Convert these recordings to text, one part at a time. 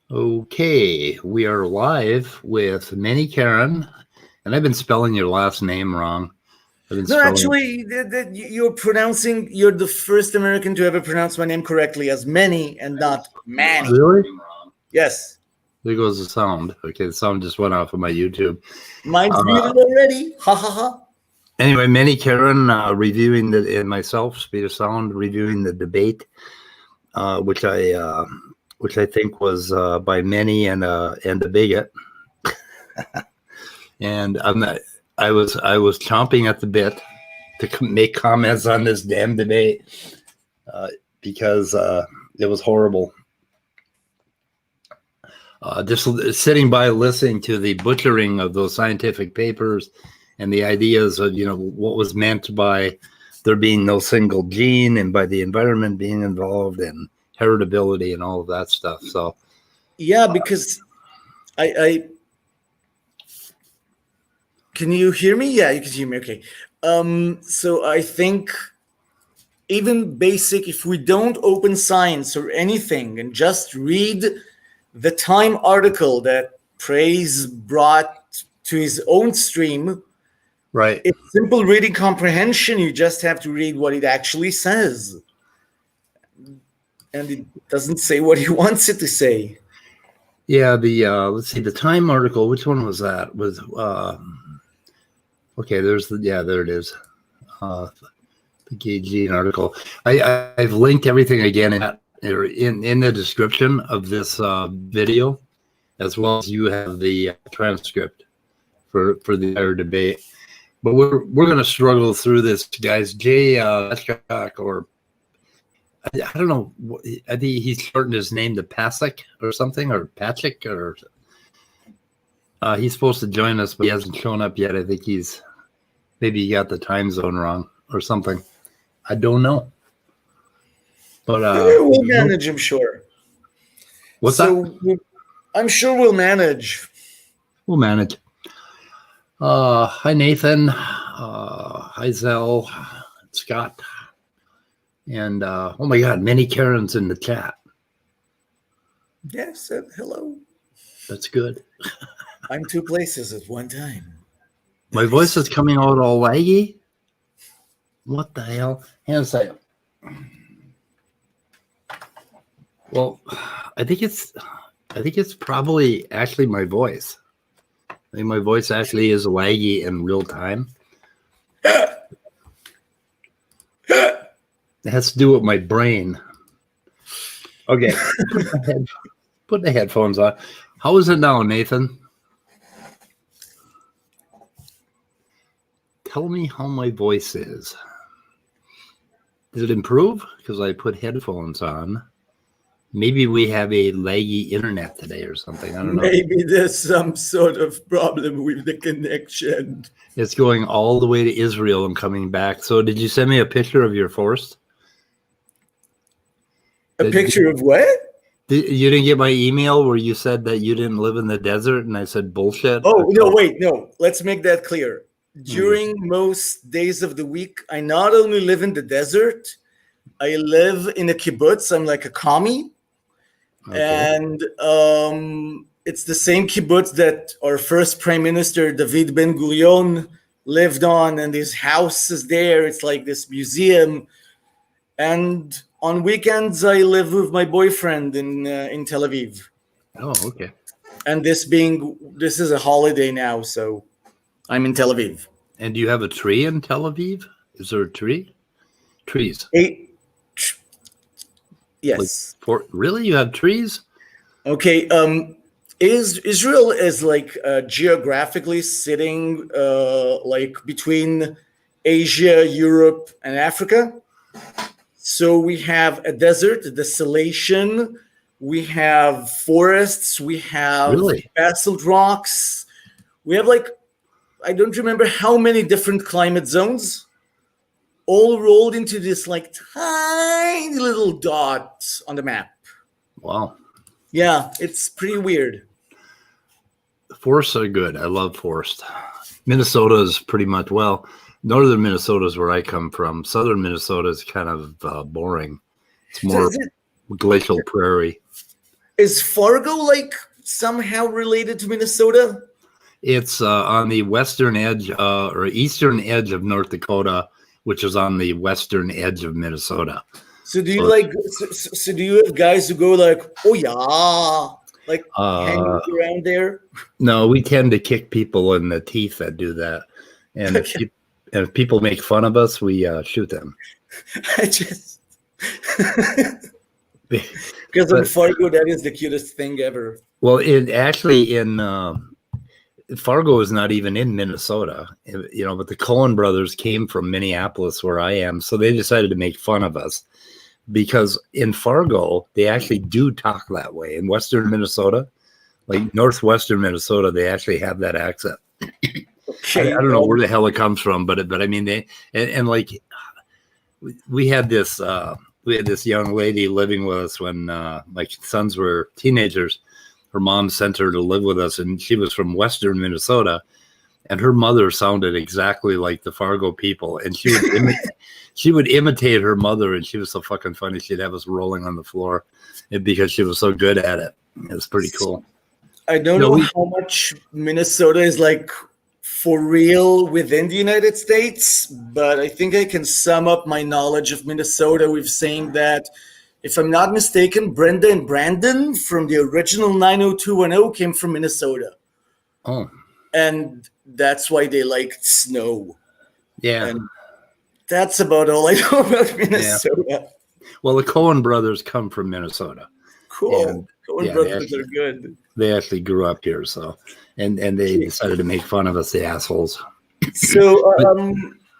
Okay, we are live with Meny Karen, and I've been spelling your last name wrong. No, actually, you're the first American to ever pronounce my name correctly as Meny and not Manny. Really? Yes. There goes the sound. Okay, the sound just went off of my YouTube. Mine's muted already. Ha ha ha. Anyway, Meny Karen reviewing and myself, Speed of Sound, reviewing the debate, which I think was by Meny and the bigot. And I was chomping at the bit to make comments on this damn debate because it was horrible. Just sitting by listening to the butchering of those scientific papers and the ideas of, what was meant by there being no single gene and by the environment being involved and heritability and all of that stuff. So, yeah, because I can you hear me? Yeah, you can hear me. Okay. So I think even basic, if we don't open science or anything and just read the Time article that Praise brought to his own stream, right? It's simple reading comprehension. You just have to read what it actually says. And it doesn't say what he wants it to say. Yeah, let's see, the Time article, which one was that? Was okay, there it is. The gay gene article. I've linked everything again in the description of this video, as well as you have the transcript for the entire debate. But we're going to struggle through this, guys. Jay or I don't know. I think he's shortened his name to Pasek or something, or Patrick, or he's supposed to join us, but he hasn't shown up yet. I think maybe he got the time zone wrong or something. I don't know. But we'll manage, I'm sure. What's that? I'm sure we'll manage. We'll manage. Hi, Nathan. Hi, Zell. Scott. And oh my God, Meny Karen's in the chat. Yes, hello. That's good. I'm two places at one time. My voice is coming out all laggy. What the hell? Hang on a second. Well, I think it's probably actually my voice. I think my voice actually is laggy in real time. It has to do with my brain. Okay. Put the headphones on. How is it now, Nathan? Tell me how my voice is. Did it improve? Because I put headphones on. Maybe we have a laggy internet today or something. I don't know. Maybe there's some sort of problem with the connection. It's going all the way to Israel and coming back. So did you send me a picture of your forest? A picture of what? You didn't get my email where you said that you didn't live in the desert, and I said bullshit? Oh, no, wait, no. Let's make that clear. During most days of the week, I not only live in the desert, I live in a kibbutz. I'm like a commie. Okay. And it's the same kibbutz that our first prime minister, David Ben-Gurion, lived on, and his house is there. It's like this museum. And on weekends, I live with my boyfriend in Tel Aviv. Oh, okay. And this is a holiday now, so I'm in Tel Aviv. And do you have a tree in Tel Aviv? Is there a tree? Trees. Yes. Really? You have trees? Okay. Israel is like geographically sitting like between Asia, Europe, and Africa. So we have a desert, desolation. We have forests. We have basalt rocks. We have I don't remember how many different climate zones, all rolled into this tiny little dot on the map. Wow. Yeah, it's pretty weird. Forests are good. I love forests. Minnesota is pretty much, northern Minnesota is where I come from. Southern Minnesota is kind of boring. It's more glacial prairie. Is Fargo like somehow related to Minnesota? It's on the western edge or eastern edge of North Dakota, which is on the western edge of Minnesota. So do you so do you have guys who go like, oh yeah, like hanging around there? No, we tend to kick people in the teeth that do that. And if people make fun of us, we shoot them. I just because in Fargo, that is the cutest thing ever. Well, Fargo is not even in Minnesota, but the Coen brothers came from Minneapolis, where I am, so they decided to make fun of us because in Fargo they actually do talk that way. In western Minnesota, like northwestern Minnesota, they actually have that accent. Okay, I don't know where the hell it comes from, but I mean they and like we had this young lady living with us when my sons were teenagers. Her mom sent her to live with us, and she was from western Minnesota, and her mother sounded exactly like the Fargo people, and she would imitate her mother, and she was so fucking funny. She'd have us rolling on the floor because she was so good at it. It was pretty cool. I don't know how much Minnesota is like for real within the United States, but I think I can sum up my knowledge of Minnesota with saying that, if I'm not mistaken, Brenda and Brandon from the original 90210 came from Minnesota. Oh. And that's why they liked snow. Yeah. And that's about all I know about Minnesota. Yeah. Well, the Coen brothers come from Minnesota. Cool. Coen brothers are good. They actually grew up here, so and they decided to make fun of us, the assholes. So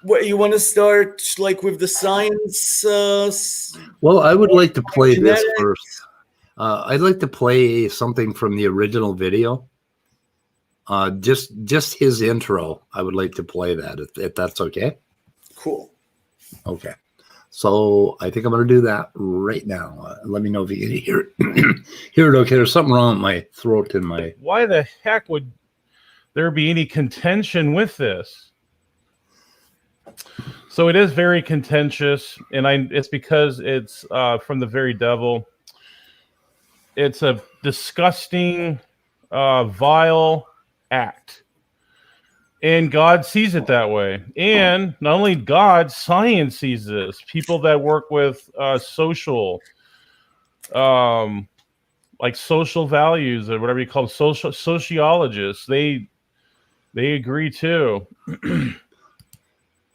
what you want to start like with the science? Well, I would like to play this first. I'd like to play something from the original video. Just his intro. I would like to play that if that's okay. Cool. Okay. So I think I'm going to do that right now. Let me know if you can hear it. Okay. There's something wrong with my throat and my. Why the heck would there be any contention with this? So it is very contentious, and it's because it's from the very devil. It's a disgusting, vile act. And God sees it that way. And not only God, science sees this. People that work with social, like social values or whatever you call them, sociologists, they agree too.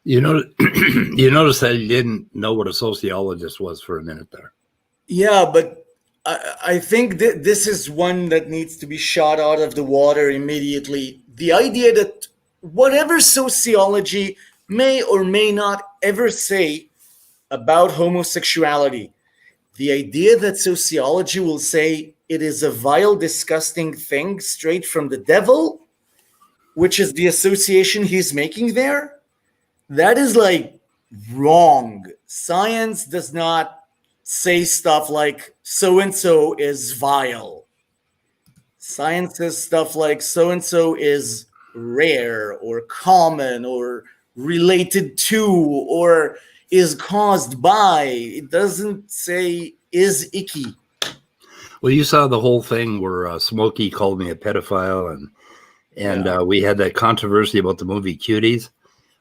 You notice that you didn't know what a sociologist was for a minute there. Yeah, but I think that this is one that needs to be shot out of the water immediately. The idea that whatever sociology may or may not ever say about homosexuality, the idea that sociology will say it is a vile, disgusting thing straight from the devil, which is the association he's making there, that is like wrong. Science does not say stuff like so-and-so is vile. Science says stuff like so-and-so is rare or common or related to or is caused by. It doesn't say is icky. Well, you saw the whole thing where Smokey called me a pedophile and we had that controversy about the movie Cuties.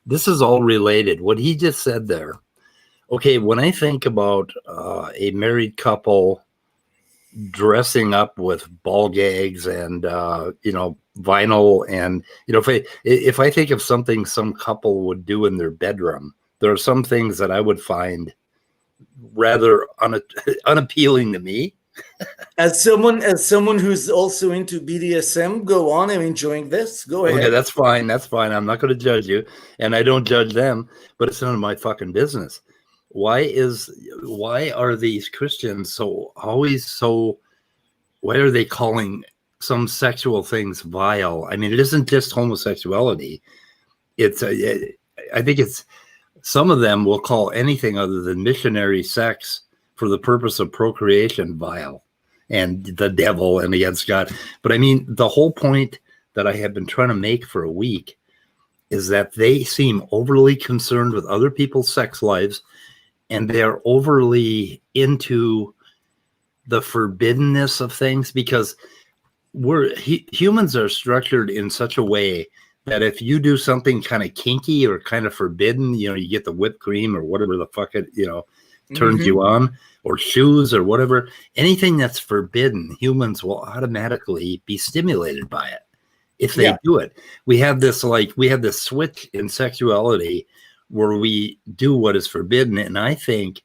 This is all related. What he just said there. Okay, when I think about a married couple dressing up with ball gags and vinyl, and if I think of something some couple would do in their bedroom, there are some things that I would find rather unappealing to me. As someone who's also into BDSM, go on. I'm enjoying this. Go ahead. Okay, that's fine. That's fine. I'm not going to judge you, and I don't judge them, but it's none of my fucking business. Why are these Christians why are they calling some sexual things vile? I mean, it isn't just homosexuality. I think it's some of them will call anything other than missionary sex for the purpose of procreation vile and the devil and against God. But I mean, the whole point that I have been trying to make for a week is that they seem overly concerned with other people's sex lives, and they are overly into the forbiddenness of things, because humans are structured in such a way that if you do something kind of kinky or kind of forbidden, you get the whipped cream or whatever the fuck it, turns you on, or shoes or whatever, anything that's forbidden, humans will automatically be stimulated by it if they do it. We have this switch in sexuality where we do what is forbidden. And I think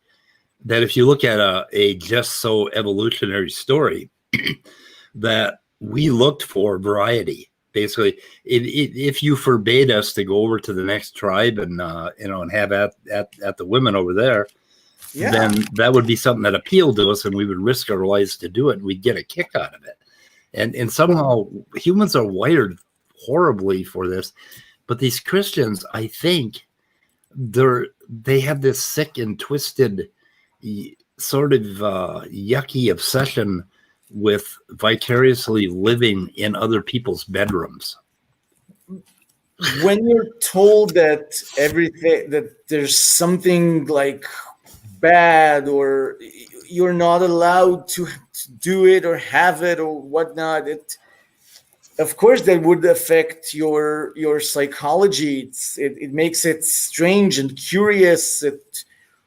that if you look at a just so evolutionary story, that we looked for variety. Basically, if you forbade us to go over to the next tribe and and have at the women over there, then that would be something that appealed to us, and we would risk our lives to do it. And we'd get a kick out of it. And somehow humans are wired horribly for this. But these Christians, I think, they have this sick and twisted sort of yucky obsession with vicariously living in other people's bedrooms. When you're told that there's something like bad, or you're not allowed to do it or have it or whatnot, of course that would affect your psychology. It makes it strange and curious.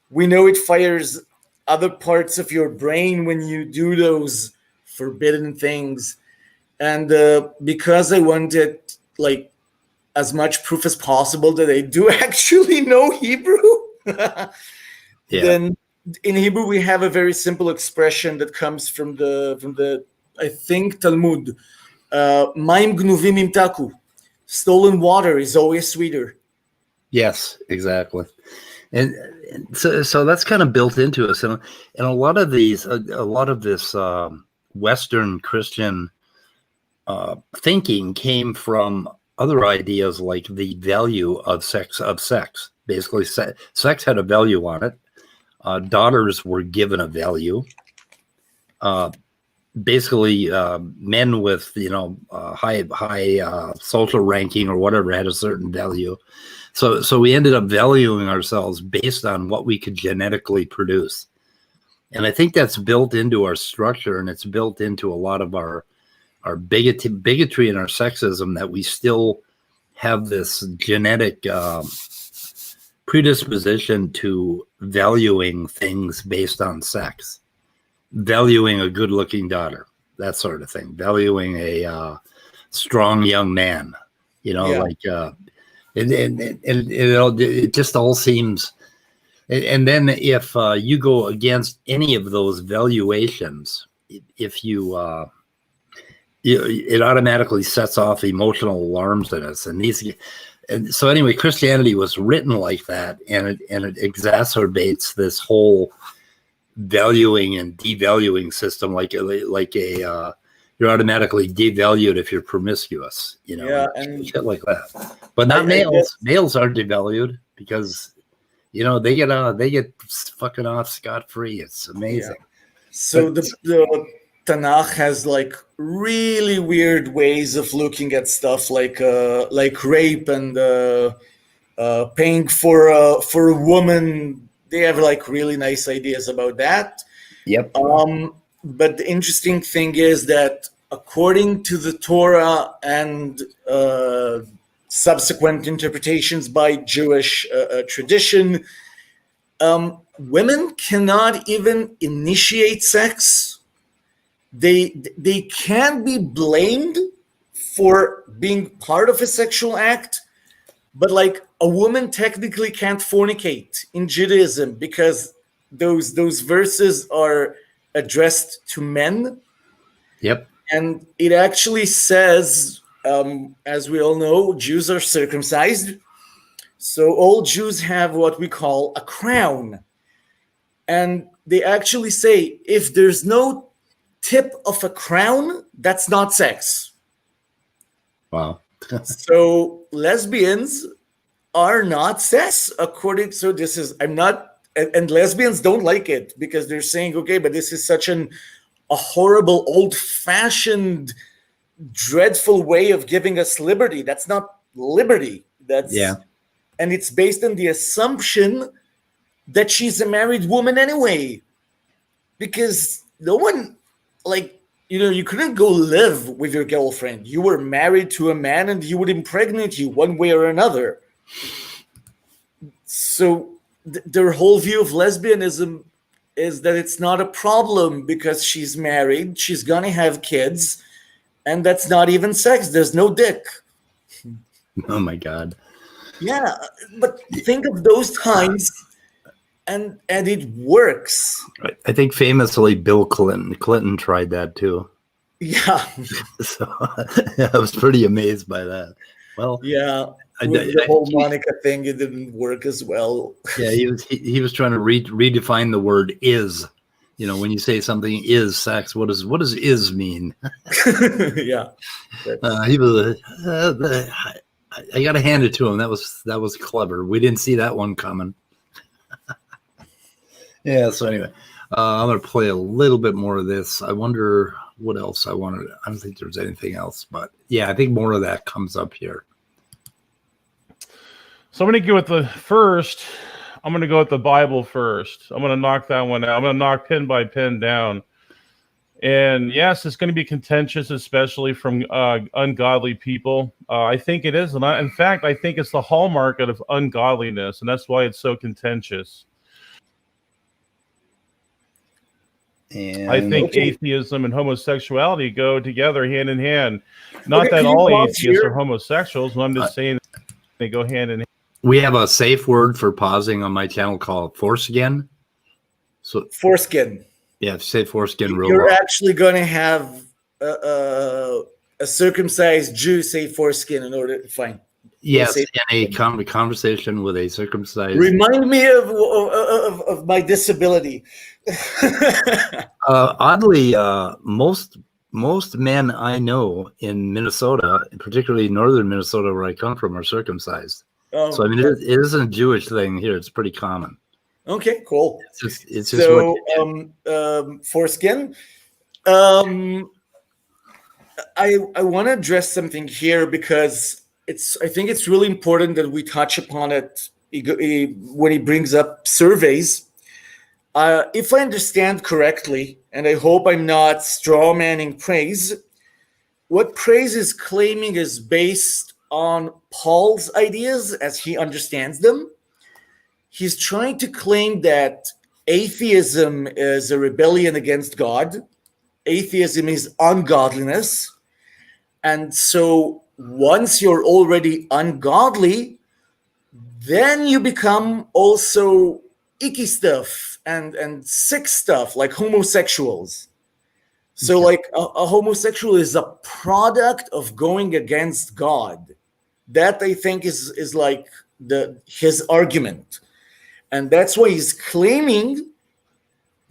We know it fires other parts of your brain when you do those forbidden things. And because I wanted like as much proof as possible that I do actually know Hebrew, then in Hebrew we have a very simple expression that comes from the I think Talmud. Maim gnuvim imtaku. Stolen water is always sweeter. Yes, exactly. And so that's kind of built into us. And a lot of this Western Christian thinking came from other ideas like the value of sex. Basically, sex had a value on it. Daughters were given a value. Basically, men with high social ranking or whatever had a certain value. So we ended up valuing ourselves based on what we could genetically produce. And I think that's built into our structure, and it's built into a lot of our bigotry and our sexism, that we still have this genetic predisposition to valuing things based on sex, valuing a good-looking daughter, that sort of thing, valuing a strong young man, it just all seems. And then if you go against any of those valuations, if it automatically sets off emotional alarms in us. And so anyway, Christianity was written like that, and it exacerbates this whole valuing and devaluing system, like you're automatically devalued if you're promiscuous, and shit like that. But not males. Males are devalued because they get fucking off scot-free. It's amazing. Yeah. So the Tanakh has like really weird ways of looking at stuff like rape and paying for a woman. They have like really nice ideas about that. Yep. But the interesting thing is that according to the Torah and subsequent interpretations by Jewish tradition, women cannot even initiate sex. They can be blamed for being part of a sexual act, but like a woman technically can't fornicate in Judaism because those verses are addressed to men. Yep. And it actually says, as we all know, Jews are circumcised. So all Jews have what we call a crown. And they actually say, if there's no tip of a crown, that's not sex. Wow. So lesbians are not sex, according. So this is, and lesbians don't like it because they're saying, okay, but this is such a horrible, old-fashioned, dreadful way of giving us liberty. That's not liberty. And it's based on the assumption that she's a married woman anyway, because no one, like, you couldn't go live with your girlfriend. You were married to a man and he would impregnate you one way or another. So their whole view of lesbianism is that it's not a problem because she's married, she's gonna have kids, and that's not even sex. There's no dick. Oh my God. Yeah, but think of those times, and it works. I think famously Bill Clinton tried that too. Yeah. So I was pretty amazed by that. Well, Yeah. With the whole Monica thing, it didn't work as well. Yeah, he was trying to redefine the word "is." When you say something is sex, what does "is" mean? Yeah. He was. I got to hand it to him. That was clever. We didn't see that one coming. Yeah. So anyway, I'm gonna play a little bit more of this. I wonder what else I wanted. I don't think there's anything else, but yeah, I think more of that comes up here. So I'm going to go with I'm going to go with the Bible first. I'm going to knock that one out. I'm going to knock pin by pin down. And yes, it's going to be contentious, especially from ungodly people. I think it is. And in fact, I think it's the hallmark of ungodliness. And that's why it's so contentious. And I think atheism and homosexuality go together hand in hand. Not that all atheists are homosexuals. I'm just saying they go hand in hand. We have a safe word for pausing on my channel called foreskin. So foreskin. Yeah, say foreskin. You're actually going to have a circumcised Jew say foreskin in order to find. Yes, in a conversation with a circumcised. Remind me of my disability. Oddly, most men I know in Minnesota, particularly northern Minnesota, where I come from, are circumcised. So I mean, it isn't a Jewish thing here. It's pretty common. Okay, cool. It's just so foreskin. I want to address something here because I think it's really important that we touch upon it when he brings up surveys. If I understand correctly, and I hope I'm not straw manning Praise, what Praise is claiming is based on Paul's ideas as he understands them. He's trying to claim that atheism is a rebellion against God. Atheism is ungodliness. And so once you're already ungodly, then you become also icky stuff and sick stuff like homosexuals. So like a homosexual is a product of going against God. That I think is like his argument. And that's why he's claiming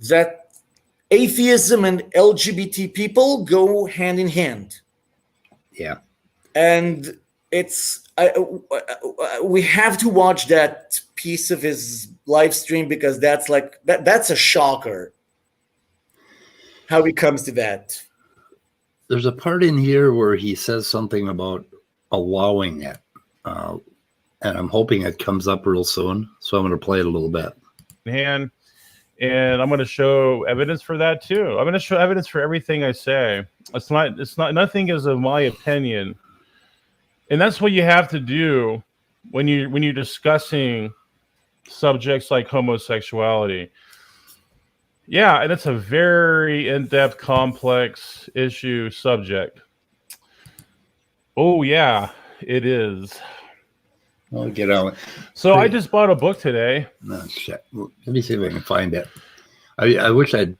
that atheism and LGBT people go hand in hand. Yeah. And we have to watch that piece of his live stream because that's a shocker how he comes to that. There's a part in here where he says something about allowing it. And I'm hoping it comes up real soon. So I'm going to play it a little bit. And I'm going to show evidence for that too. I'm going to show evidence for everything I say. Nothing is of my opinion. And that's what you have to do when you're discussing subjects like homosexuality. Yeah, and it's a very in-depth, complex subject. Oh yeah, it is. I'll get on it. So I just bought a book today. No shit. Let me see if I can find it. I wish I'd.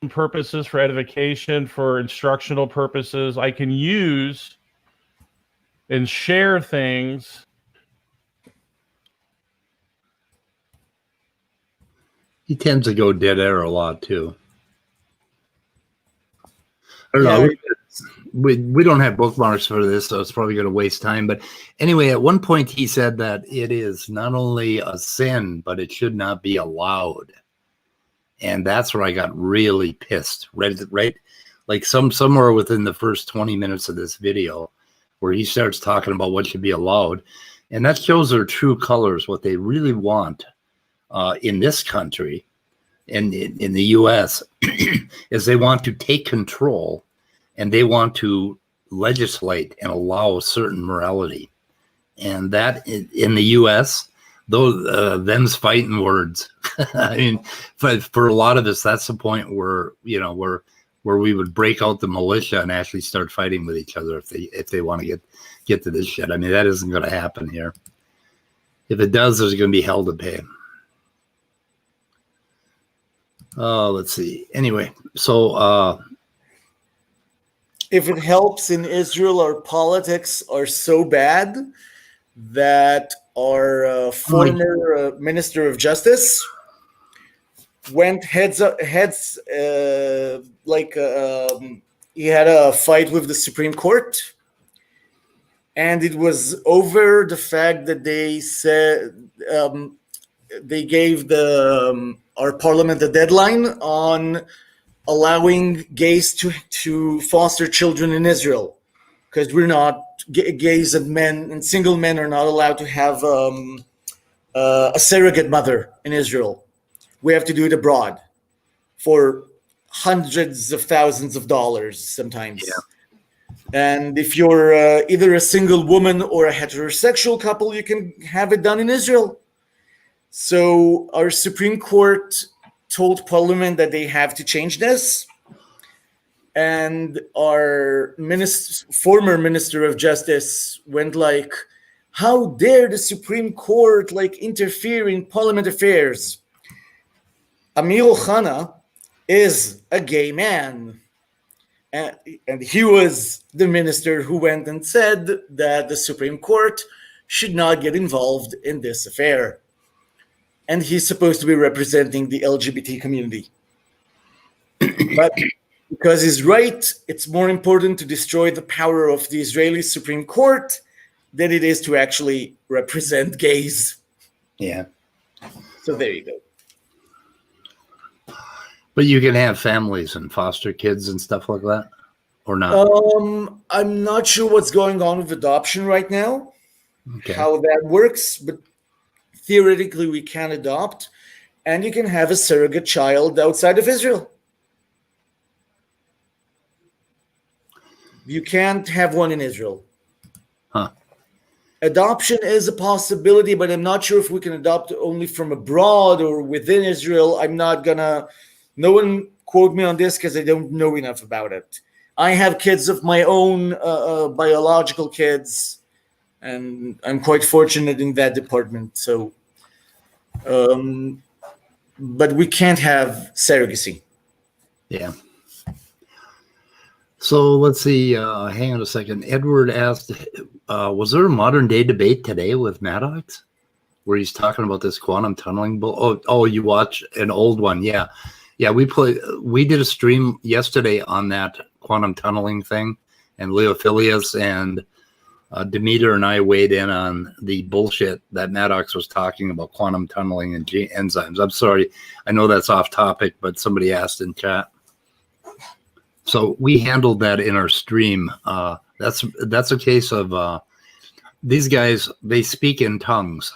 Purposes for edification, for instructional purposes, I can use and share things. He tends to go dead air a lot too. I don't know. We don't have bookmarks for this, so it's probably going to waste time. But anyway, at one point he said that it is not only a sin, but it should not be allowed. And that's where I got really pissed. Right? Like somewhere within the first 20 minutes of this video, where he starts talking about what should be allowed. And that shows their true colors, what they really want in this country. in the U.S. is they want to take control and they want to legislate and allow a certain morality. And that in the U.S., those them's fighting words. I mean, for a lot of us, that's the point where we would break out the militia and actually start fighting with each other if they want to get to this shit. I mean, that isn't going to happen here. If it does, there's going to be hell to pay. Let's see. Anyway, so if it helps, in Israel, our politics are so bad that our former Minister of Justice went heads he had a fight with the Supreme Court, and it was over the fact that they said they gave our parliament a deadline on allowing gays to foster children in Israel, because we're not gays and single men are not allowed to have a surrogate mother in Israel. We have to do it abroad for hundreds of thousands of dollars sometimes. Yeah. And if you're either a single woman or a heterosexual couple, you can have it done in Israel. So our Supreme Court told Parliament that they have to change this. And our former Minister of Justice went like, how dare the Supreme Court interfere in Parliament affairs? Amir Ohana is a gay man. And he was the minister who went and said that the Supreme Court should not get involved in this affair. And he's supposed to be representing the LGBT community. But because he's right, it's more important to destroy the power of the Israeli Supreme Court than it is to actually represent gays. Yeah. So there you go. But you can have families and foster kids and stuff like that, or not? I'm not sure what's going on with adoption right now, okay. How that works, but theoretically we can adopt, and you can have a surrogate child outside of Israel. You can't have one in Israel. Huh. Adoption is a possibility, but I'm not sure if we can adopt only from abroad or within Israel. No one quote me on this because I don't know enough about it. I have kids of my own, biological kids, and I'm quite fortunate in that department. So, but we can't have surrogacy. Yeah. So let's see. Hang on a second. Edward asked, was there a modern day debate today with Maddox where he's talking about this quantum tunneling? Oh, you watch an old one. Yeah. Yeah, we did a stream yesterday on that quantum tunneling thing, and Leophilius and Demeter and I weighed in on the bullshit that Maddox was talking about quantum tunneling and enzymes. I'm sorry, I know that's off topic, but somebody asked in chat. So we handled that in our stream. That's a case of these guys, they speak in tongues.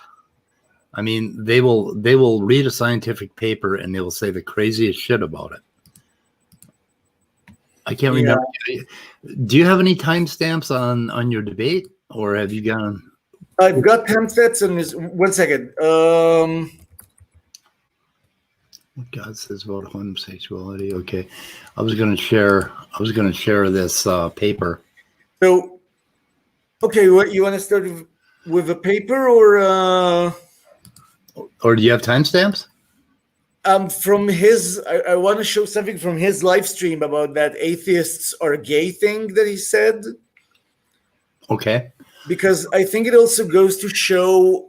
I mean, they will read a scientific paper and they will say the craziest shit about it. I can't remember. Do you have any timestamps on your debate, or have you gone? I've got timestamps, and 1 second. What God Says About Homosexuality. Okay, I was going to share this paper. So, okay, what you want to start with a paper or? Or do you have timestamps? From his, I want to show something from his live stream about that atheists are gay thing that he said. Okay. Because I think it also goes to show,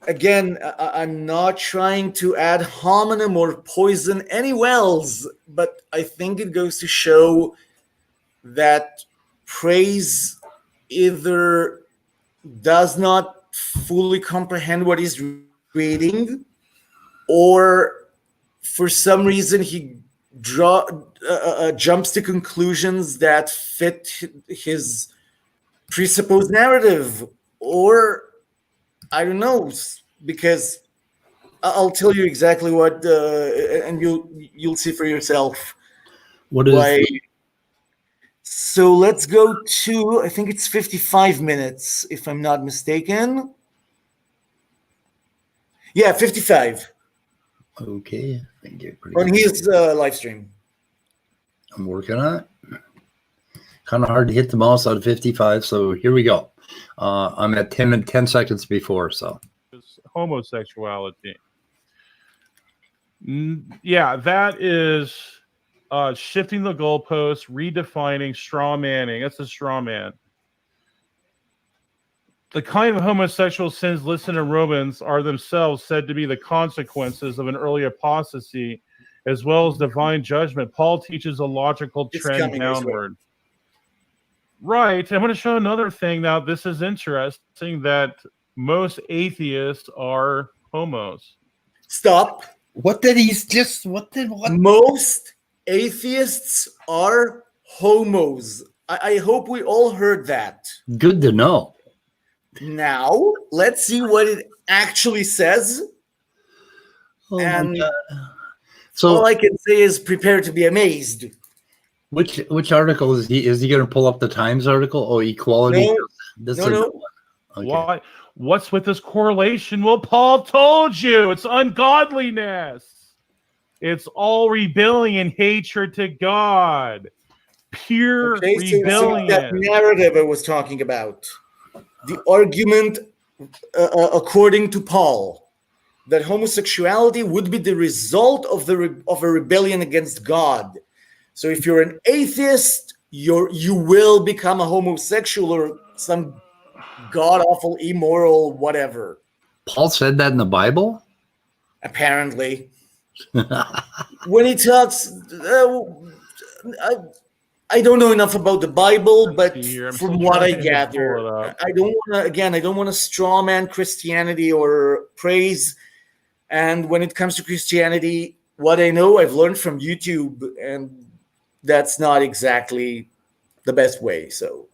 again, I'm not trying to ad hominem or poison any wells, but I think it goes to show that praise either does not fully comprehend what he's reading, or for some reason he jumps to conclusions that fit his presupposed narrative, or I don't know, because I'll tell you exactly what, and you'll see for yourself. What is why. So let's go to, I think it's 55 minutes, if I'm not mistaken. Yeah, 55 okay? I think you're pretty on good. his live stream. I'm working on it. Kind of hard to hit the mouse out of 55, so here we go. I'm at 10 seconds before, so. Homosexuality. Yeah, that is shifting the goalposts, redefining, straw manning. That's a straw man. The kind of homosexual sins listed in Romans are themselves said to be the consequences of an early apostasy, as well as divine judgment. Paul teaches a logical trend downward. Right. I'm going to show another thing now. This is interesting that most atheists are homos. Stop. What did he just, what? Most atheists are homos. I hope we all heard that. Good to know. Now, let's see what it actually says. Oh and my God. So all I can say is prepare to be amazed. which article is he going to pull up? The Times article? Oh, equality. No, This no, is no. okay. Why? What's with this correlation? Well, Paul told you it's ungodliness. It's all rebellion and hatred to God. Pure Okay, so rebellion. that narrative I was talking about. The argument, according to Paul, that homosexuality would be the result of a rebellion against God. So if you're an atheist, you will become a homosexual or some god-awful, immoral, whatever. Paul said that in the Bible? Apparently. When he talks... I don't know enough about the Bible, but from what I gather, I don't want to straw man Christianity or praise. And when it comes to Christianity, what I know, I've learned from YouTube, and that's not exactly the best way. So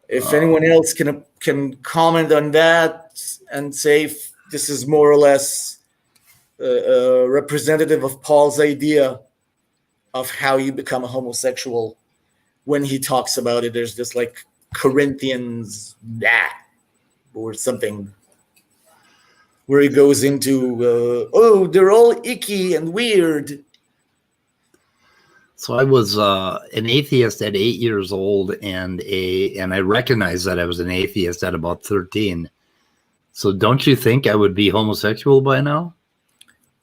if anyone else can comment on that and say if this is more or less representative of Paul's idea of how you become a homosexual, when he talks about it, there's this like Corinthians or something where he goes into they're all icky and weird. So I was an atheist at 8 years old, and I recognized that I was an atheist at about 13. So don't you think I would be homosexual by now?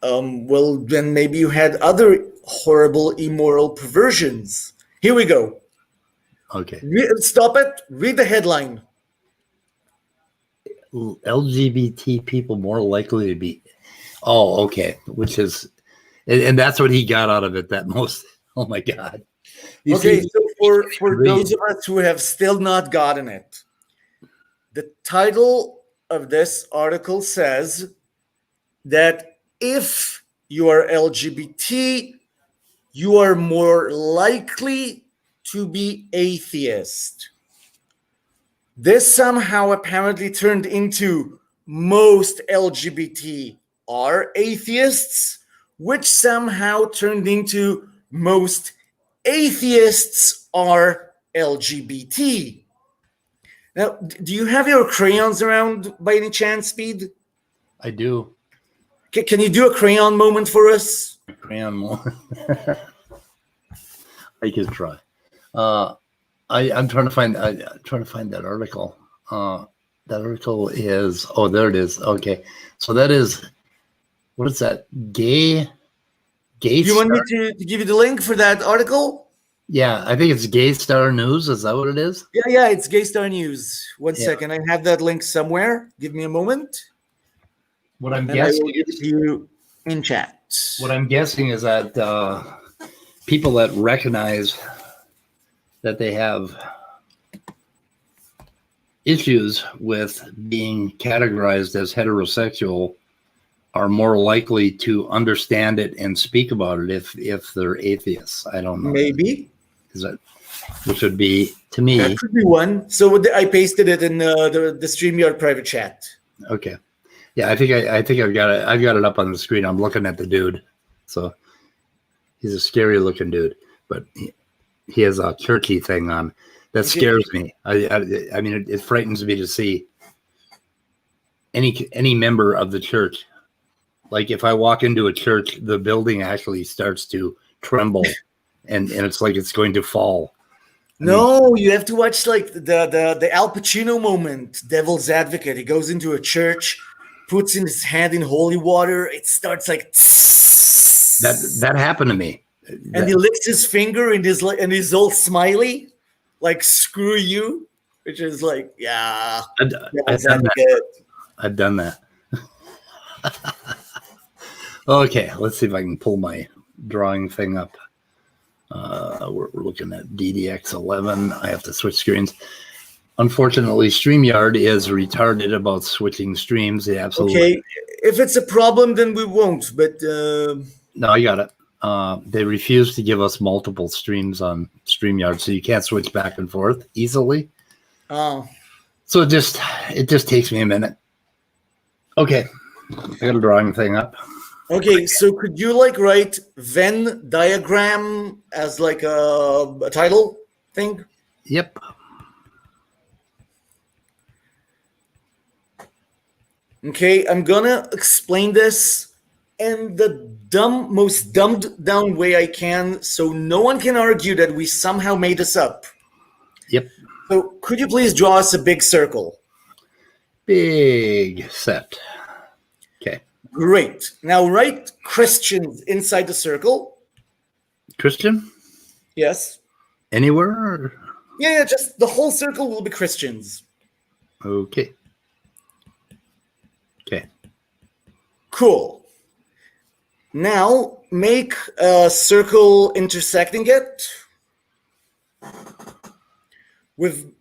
Well, then maybe you had other horrible, immoral perversions. Here we go. Okay. Stop it. Read the headline. LGBT people more likely to be. Oh, okay. Which is, and that's what he got out of it. That most. Oh my God. You okay, see, so for those of us who have still not gotten it, the title of this article says that if you are LGBT, you are more likely to be atheist. This somehow apparently turned into most LGBT are atheists, which somehow turned into most atheists are LGBT. Now, do you have your crayons around by any chance, Speed? I do. Can you do a crayon moment for us? Crayon more. I can try. I'm trying to find. That article. That article is. Oh, there it is. Okay, so that is. What is that? Gay. Do you want me to give you the link for that article? Yeah, I think it's Gay Star News. Is that what it is? Yeah, it's Gay Star News. One second, I have that link somewhere. Give me a moment. What I'm guessing, I will give it to you in chat. What I'm guessing is that people that recognize that they have issues with being categorized as heterosexual are more likely to understand it and speak about it if they're atheists. I don't know. Maybe. Is that, which would be, to me. That could be one. So I pasted it in the StreamYard private chat. Okay. Yeah, I think I've got it. I've got it up on the screen. I'm looking at the dude. So he's a scary looking dude, but he has a turkey thing on. That scares me. I mean, it frightens me to see any member of the church. Like if I walk into a church, the building actually starts to tremble, and it's like it's going to fall. No, you have to watch like the Al Pacino moment, Devil's Advocate. He goes into a church, puts in his hand in holy water. It starts like that happened to me. And he licks his finger and he's all smiley, like screw you, which is like I've done that. I've done that. Okay, let's see if I can pull my drawing thing up. We're looking at DDX11. I have to switch screens. Unfortunately, StreamYard is retarded about switching streams. They absolutely. Okay, if it's a problem, then we won't. But no, I got it. They refuse to give us multiple streams on StreamYard, so you can't switch back and forth easily. Oh, so it just takes me a minute. Okay, I got a drawing thing up. Okay, so could you like write Venn diagram as like a title thing? Yep. Okay, I'm gonna explain this in the most dumbed down way I can, so no one can argue that we somehow made this up. Yep. So could you please draw us a big circle? Big set. Okay. Great. Now write Christians inside the circle. Christian? Yes. Anywhere? Or? Yeah, just the whole circle will be Christians. Okay. Okay. Cool. Now make a circle intersecting it with,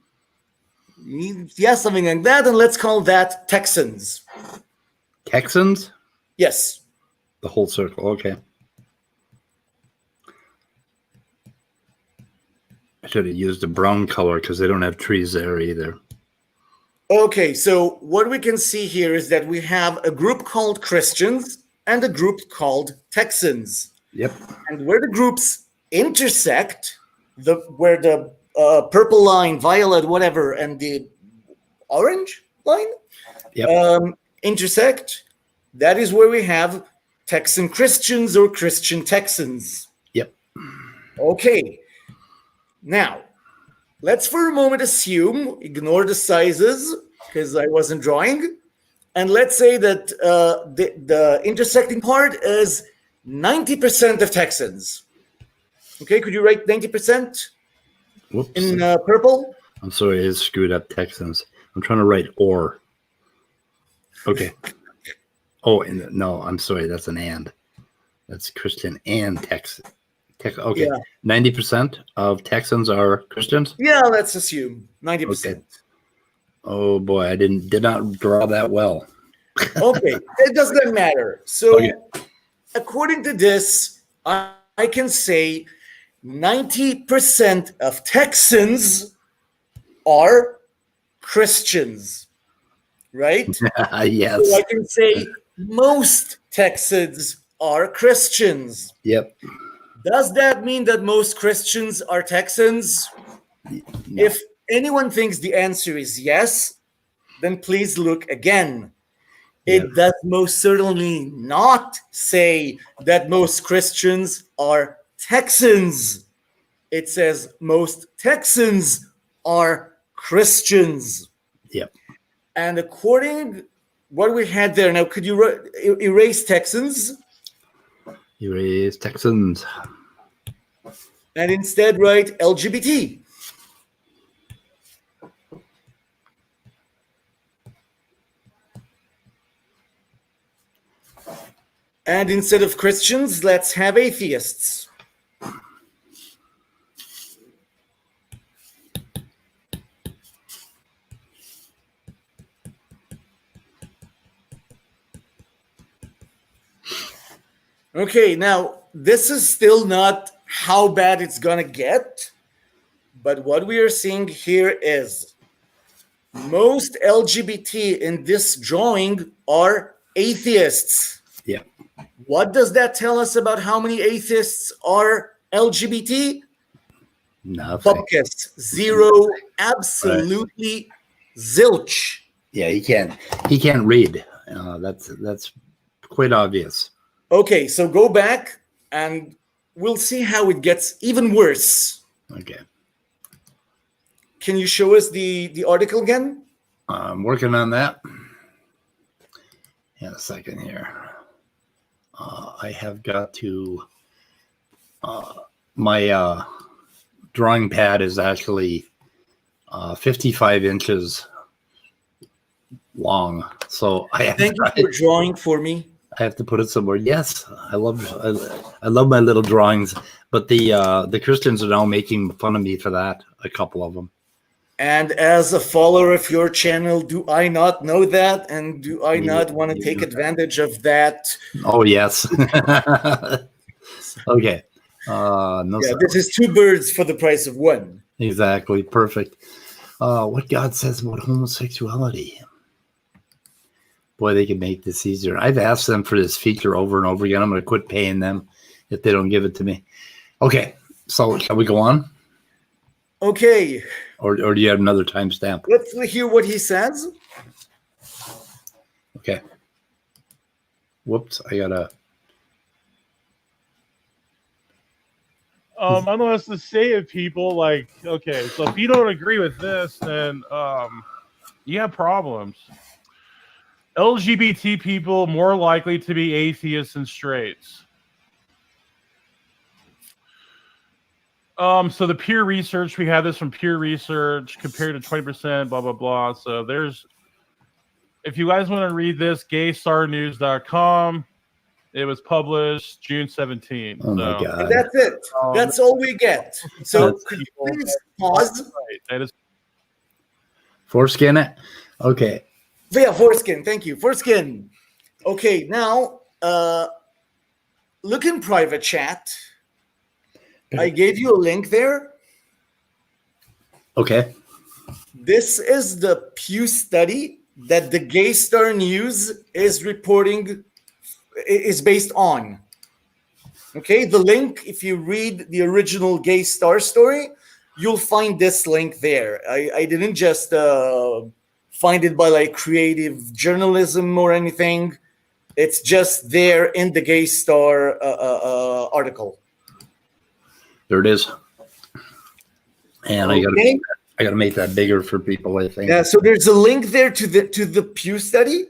something like that, and let's call that Texans. Texans? Yes. The whole circle. Okay. I should have used a brown color because they don't have trees there either. Okay, so what we can see here is that we have a group called Christians and a group called Texans. Yep. And where the groups intersect, where the purple line, violet, whatever, and the orange line intersect, that is where we have Texan Christians or Christian Texans. Yep. Okay. Now, let's for a moment assume, ignore the sizes, because I wasn't drawing, and let's say that the intersecting part is 90% of Texans. Okay, could you write 90% in purple? I'm sorry, I screwed up Texans. I'm trying to write or. Okay. Oh, no, I'm sorry, that's an and. That's Christian and Texan. Okay, yeah. 90% of Texans are Christians? Yeah, let's assume 90%. Okay. Oh boy, I did not draw that well. Okay, it doesn't matter. So according to this, I can say 90% of Texans are Christians, right? Yes. So I can say most Texans are Christians. Yep. Does that mean that most Christians are Texans? No. If anyone thinks the answer is yes, then please look again. It does most certainly not say that most Christians are Texans. It says most Texans are Christians. Yep. And according what we had there, now could you erase Texans? Erase Texans. And instead write LGBT. And instead of Christians, let's have atheists. Okay, now this is still not how bad it's gonna get, but what we are seeing here is most LGBT in this drawing are atheists. Yeah. What does that tell us about how many atheists are LGBT? Nothing. Bupkis. Zero. Absolutely zilch. Yeah, he can't read. That's quite obvious. Okay, so go back and we'll see how it gets even worse. Okay. Can you show us the article again? I'm working on that. In a second here. I have got to. My drawing pad is actually 55 inches long, so Thank you for drawing for me. I have to put it somewhere. Yes, I love my little drawings, but the Christians are now making fun of me for that. A couple of them. And as a follower of your channel, do I not know that? And do I not want to take advantage of that? Oh, yes. Okay. No, yeah, this is 2 birds for the price of 1. Exactly. Perfect. What God Says About Homosexuality. Boy, they can make this easier. I've asked them for this feature over and over again. I'm going to quit paying them if they don't give it to me. Okay. So shall we go on? Okay. Or do you have another timestamp? Let's hear what he says. Okay. Whoops. I got to. I don't know what else to say to people. Like, okay, so if you don't agree with this, then you have problems. LGBT people more likely to be atheists and straights. So the peer research, we have this from peer research compared to 20%, blah, blah, blah. So there's, if you guys want to read this, gaystarnews.com. It was published June 17th. Oh my God. And that's it. That's all we get. So could you please pause? Right. That is Foreskin it? Okay. Yeah, foreskin. Thank you. Foreskin. Okay, now look in private chat. I gave you a link there. Okay. This is the Pew study that the Gay Star News is reporting, is based on. Okay, the link, if you read the original Gay Star story, you'll find this link there. I didn't just find it by like creative journalism or anything. It's just there in the Gay Star article. There it is. And Okay. I gotta make that bigger for people, I think. Yeah, so there's a link there to the Pew study.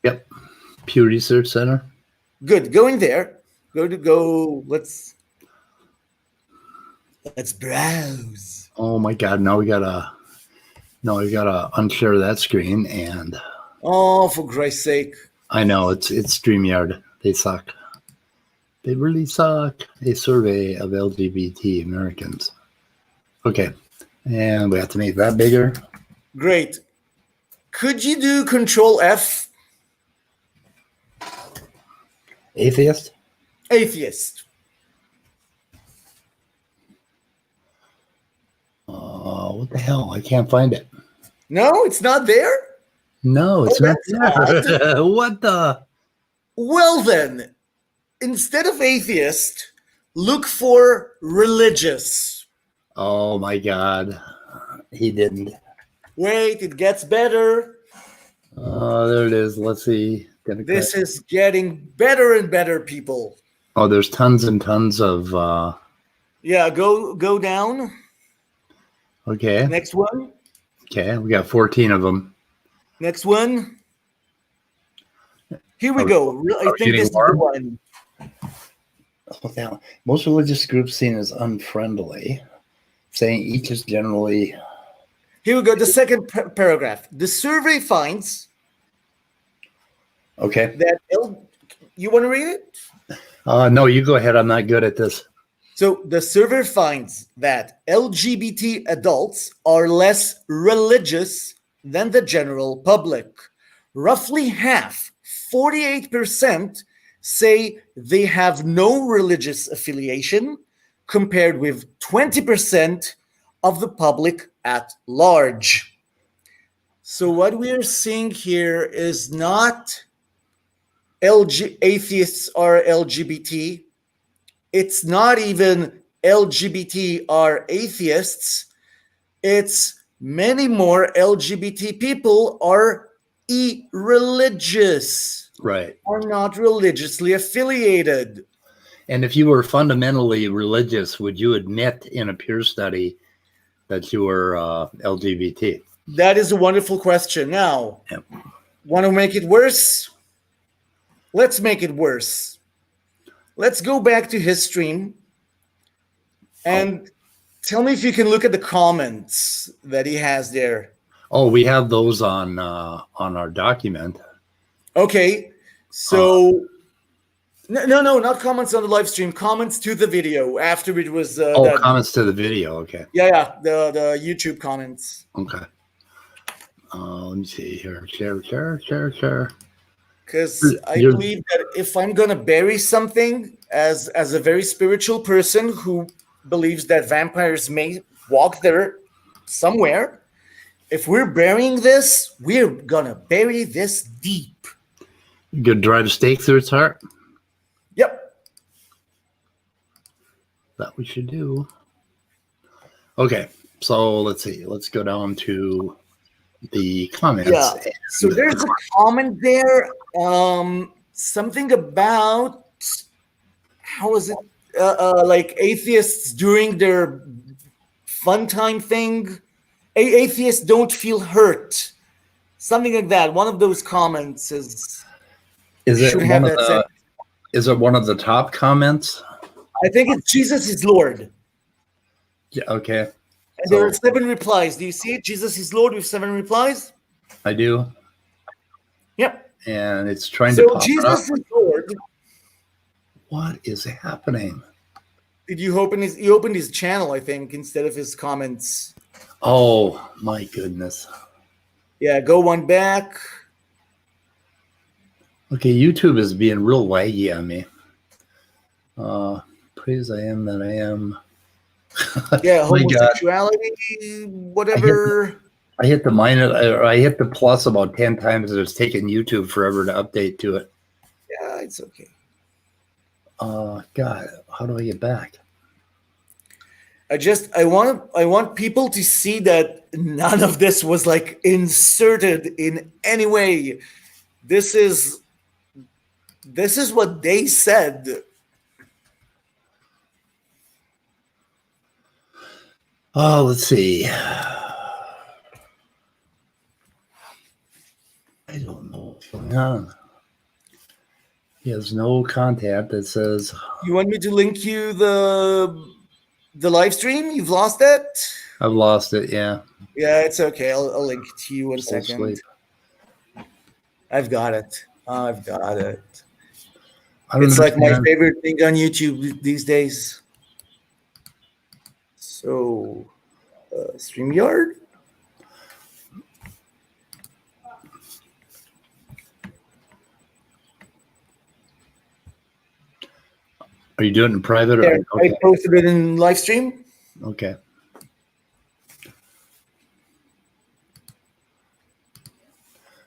Yep. Pew Research Center. Good. Go in there. Let's browse. Oh my God. Now we gotta unshare that screen, and Oh, for Christ's sake. I know it's StreamYard. They suck. They really suck. A survey of LGBT Americans. Okay. And we have to make that bigger. Great. Could you do Control F? Atheist? Atheist. What the hell? I can't find it. No, it's not there? No, it's not that's there. What the? Well then, instead of atheist, look for religious. Oh my God. He didn't. Wait, it gets better. There it is. Let's see. This is getting better and better, people. Oh, there's tons and tons of. Yeah, go down. Okay. Next one. Okay, we got 14 of them. Next one. Here we go. I think this is the one. Most religious groups seen as unfriendly, saying each is generally. Here we go. The second paragraph. The survey finds. Okay. You want to read it? No, you go ahead. I'm not good at this. So the survey finds that LGBT adults are less religious than the general public. Roughly half, 48%, say they have no religious affiliation, compared with 20% of the public at large. So what we're seeing here is not atheists are LGBT. It's not even LGBT are atheists. It's many more LGBT people are irreligious, Right. are not religiously affiliated. And if you were fundamentally religious, would you admit in a peer study that you were LGBT? That is a wonderful question. Now, Yep. want to make it worse? Let's make it worse. Let's go back to his stream and tell me if you can look at the comments that he has there. Oh, we have those on our document. Okay, so no, not comments on the live stream. Comments to the video after it was. Done. Comments to the video. Okay. Yeah, the YouTube comments. Okay. Let me see here. Share. Because I believe that if I'm gonna bury something as a very spiritual person who believes that vampires may walk there somewhere, if we're burying this, we're gonna bury this deep. You could drive a stake through its heart. Yep. That we should do. Okay, so let's see. Let's go down to the comments. Yeah. So there's a comment there. Something about how is it? Like atheists during their fun time thing. Atheists don't feel hurt. Something like that. One of those comments is it should one have of that the? sentence. Is it one of the top comments? I think it's Jesus is Lord. Yeah. Okay. And there are 7 replies. Do you see it? Jesus is Lord with 7 replies. I do. Yep. And it's trying to So pop it Jesus up. is Lord. What is happening? Did you open his? He opened his channel, I think, instead of his comments. Oh my goodness. Yeah, go one back. Okay, YouTube is being real laggy on me. Praise I am that I am. Yeah, My God. homosexuality, whatever. I hit the minus, or I hit the plus about 10 times. It's taken YouTube forever to update to it. Yeah, it's okay. God, how do I get back? I want people to see that none of this was like inserted in any way. This is what they said. Oh, let's see. I don't know what's going on. He has no contact that says. You want me to link you the live stream? You've lost it? I've lost it. Yeah. Yeah, it's okay. I'll link it to you in a Full second. sleep. I've got it. It's I don't like my understand. favorite thing on YouTube these days. So, StreamYard. Are you doing it in private? Or, There, okay. I posted it in live stream. Okay.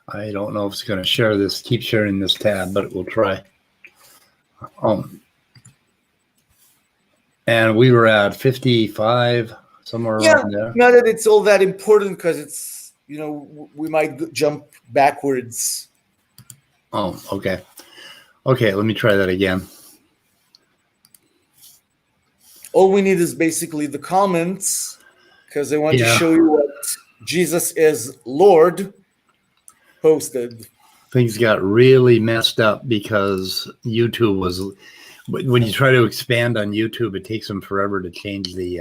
I don't know if it's going to share this, keep sharing this tab, but we'll try. And we were at 55, somewhere around there. Not that it's all that important because it's, we might jump backwards. Oh, okay. Okay, let me try that again. All we need is basically the comments because I want to Yeah. show you what Jesus is Lord posted. Things got really messed up because YouTube was, when you try to expand on YouTube, it takes them forever to change the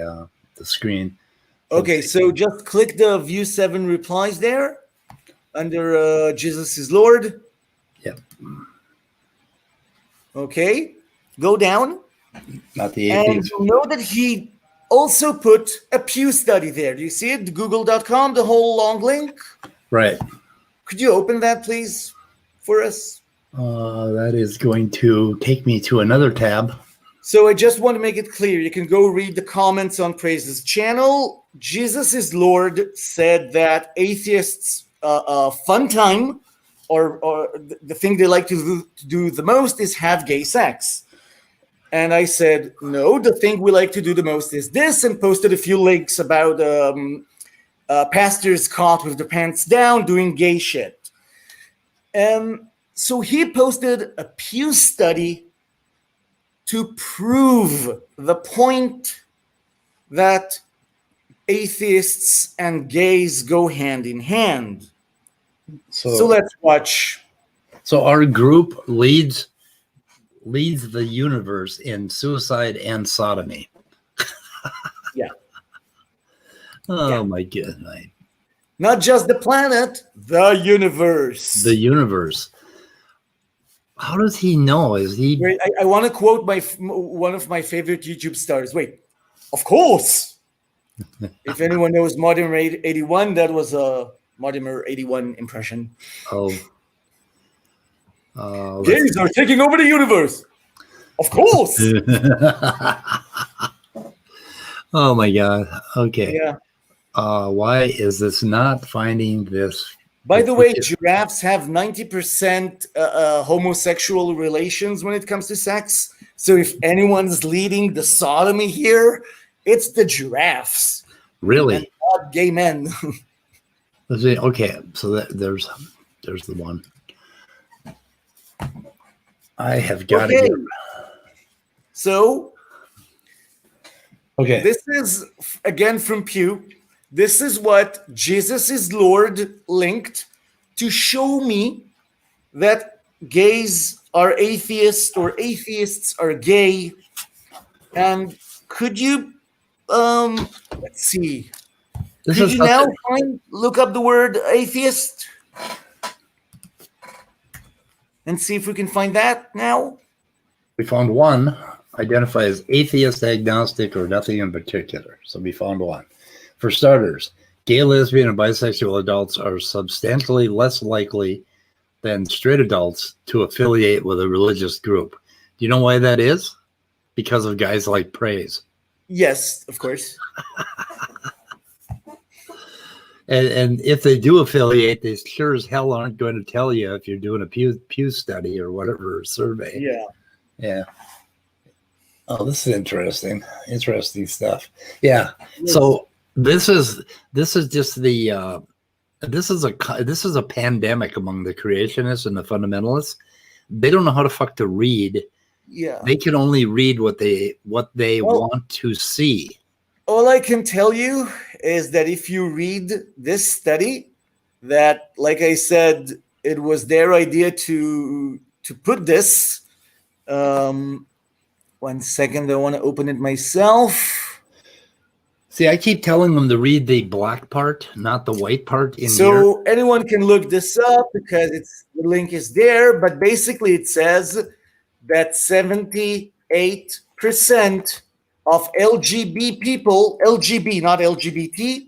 screen. Okay, so just click the view 7 replies there under Jesus is Lord. Yep. Okay, go down. Not the And atheist. you know that he also put a Pew study there. Do you see it? Google.com, the whole long link. Right. Could you open that, please, for us? That is going to take me to another tab. So I just want to make it clear. You can go read the comments on Praise's channel. Jesus is Lord said that atheists fun time, or the thing they like to do the most is have gay sex. And I said, no, the thing we like to do the most is this, and posted a few links about pastors caught with their pants down doing gay shit. So he posted a Pew study to prove the point that atheists and gays go hand in hand. So let's watch. So our group leads the universe in suicide and sodomy. Yeah. Oh my goodness. Not just the planet, the universe. The universe. How does he know? Is he? Wait, I want to quote one of my favorite YouTube stars. Wait, of course. If anyone knows Mortimer 81, that was a Mortimer 81 impression. Oh. Gays are taking over the universe. Of course. Oh my God. Okay. Yeah. Why is this not finding this? By the way, giraffes have 90% homosexual relations when it comes to sex. So if anyone's leading the sodomy here, it's the giraffes. Really? And not gay men. Let's see. Okay, so there's the one. I have got to get. So, okay, this is again from Pew. This is what Jesus is Lord linked to show me that gays are atheists or atheists are gay. And could you, let's see. Could you now look up the word atheist and see if we can find that now? We found one identified as atheist, agnostic, or nothing in particular. So we found one. For starters, gay, lesbian, and bisexual adults are substantially less likely than straight adults to affiliate with a religious group. Do you know why that is? Because of guys like Praise. Yes, of course. And if they do affiliate, they sure as hell aren't going to tell you if you're doing a Pew study or whatever survey. Yeah. Yeah. Oh, this is interesting. Interesting stuff. Yeah. So this is just the this is a pandemic among the creationists and the fundamentalists. They don't know how to fuck to read. Yeah. They can only read what they want to see. All I can tell you is that if you read this study, that, like I said, it was their idea to put this. 1 second, I want to open it myself. See, I keep telling them to read the black part, not the white part in here. So anyone can look this up because the link is there. But basically, it says that 78% of LGB people, LGB, not LGBT.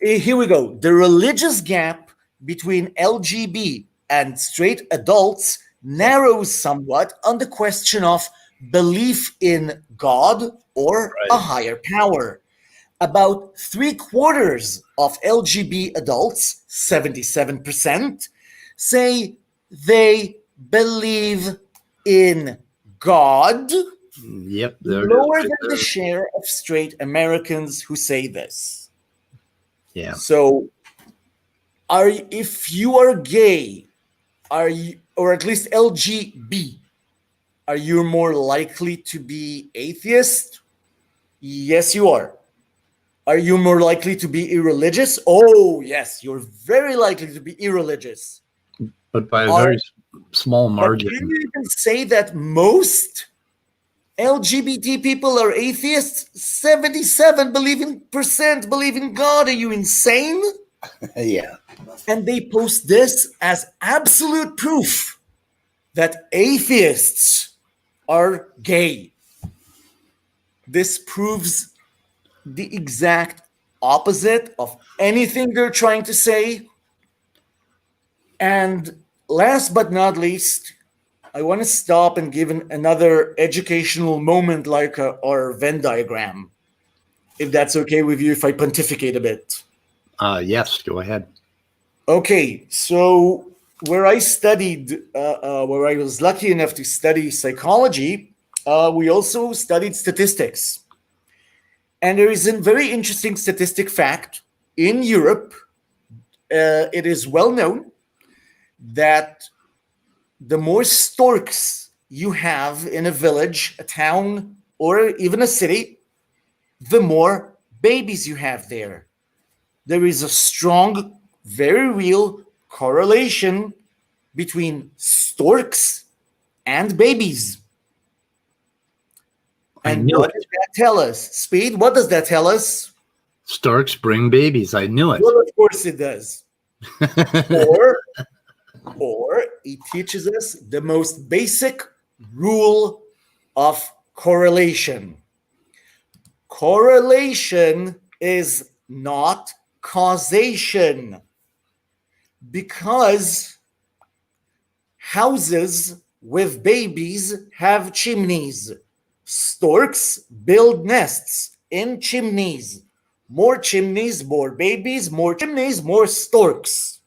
Here we go. The religious gap between LGB and straight adults narrows somewhat on the question of belief in God or a higher power. About 3/4 of LGB adults, 77%, say they believe in God. Yep. Lower than the share of straight Americans who say this. Yeah. So, if you are gay, are you, or at least LGB, are you more likely to be atheist? Yes, you are. Are you more likely to be irreligious? Oh, yes, you're very likely to be irreligious. But by a very small margin. But can you even say that most LGBT people are atheists? 77% believe in God. Are you insane? Yeah. And they post this as absolute proof that atheists are gay. This proves the exact opposite of anything they're trying to say. And last but not least, I want to stop and give another educational moment like our Venn diagram. If that's okay with you, if I pontificate a bit. Yes, go ahead. Okay, so where I studied, where I was lucky enough to study psychology, we also studied statistics. And there is a very interesting statistic fact. In Europe, it is well known that the more storks you have in a village, a town, or even a city, the more babies you have there. There is a strong, very real correlation between storks and babies. I And knew what it. does that tell us? Speed, what does that tell us? Storks bring babies. I knew it. Well, of course it does. Or it teaches us the most basic rule of correlation. Correlation is not causation, because houses with babies have chimneys. Storks build nests in chimneys. More chimneys, more babies, more chimneys, more storks.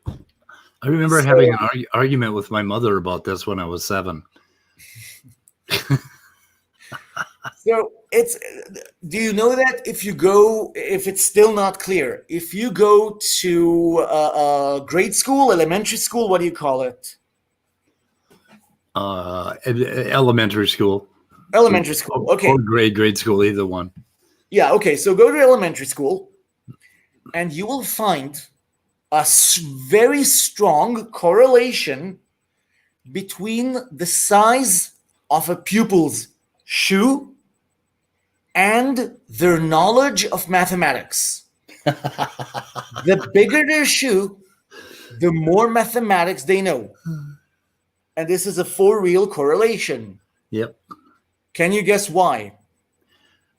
I remember having an argument with my mother about this when I was 7. So it's, do you know that if it's still not clear, if you go to grade school, elementary school, what do you call it? Elementary school. Elementary school, okay. Or grade school, either one. Yeah, okay, so go to elementary school and you will find a very strong correlation between the size of a pupil's shoe and their knowledge of mathematics. The bigger their shoe, the more mathematics they know. And this is a for real correlation. Yep. Can you guess why?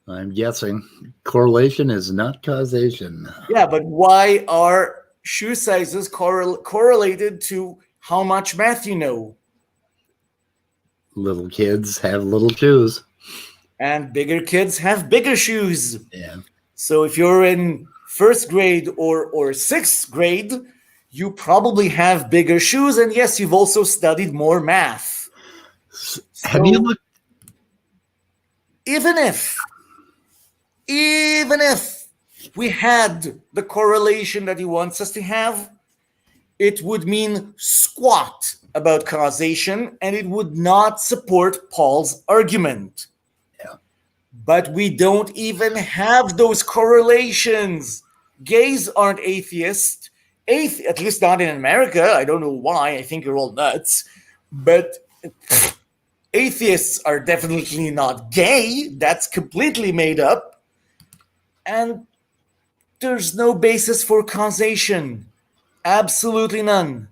I'm guessing correlation is not causation. Yeah, but why are shoe sizes correlated to how much math you know? Little kids have little shoes. And bigger kids have bigger shoes. Yeah. So if you're in first grade or sixth grade, you probably have bigger shoes. And yes, you've also studied more math. Have you looked? Even if we had the correlation that he wants us to have, it would mean squat about causation, and it would not support Paul's argument. Yeah. But we don't even have those correlations. Gays aren't atheists. At least not in America. I don't know why. I think you're all nuts. But atheists are definitely not gay. That's completely made up. And there's no basis for causation. Absolutely none.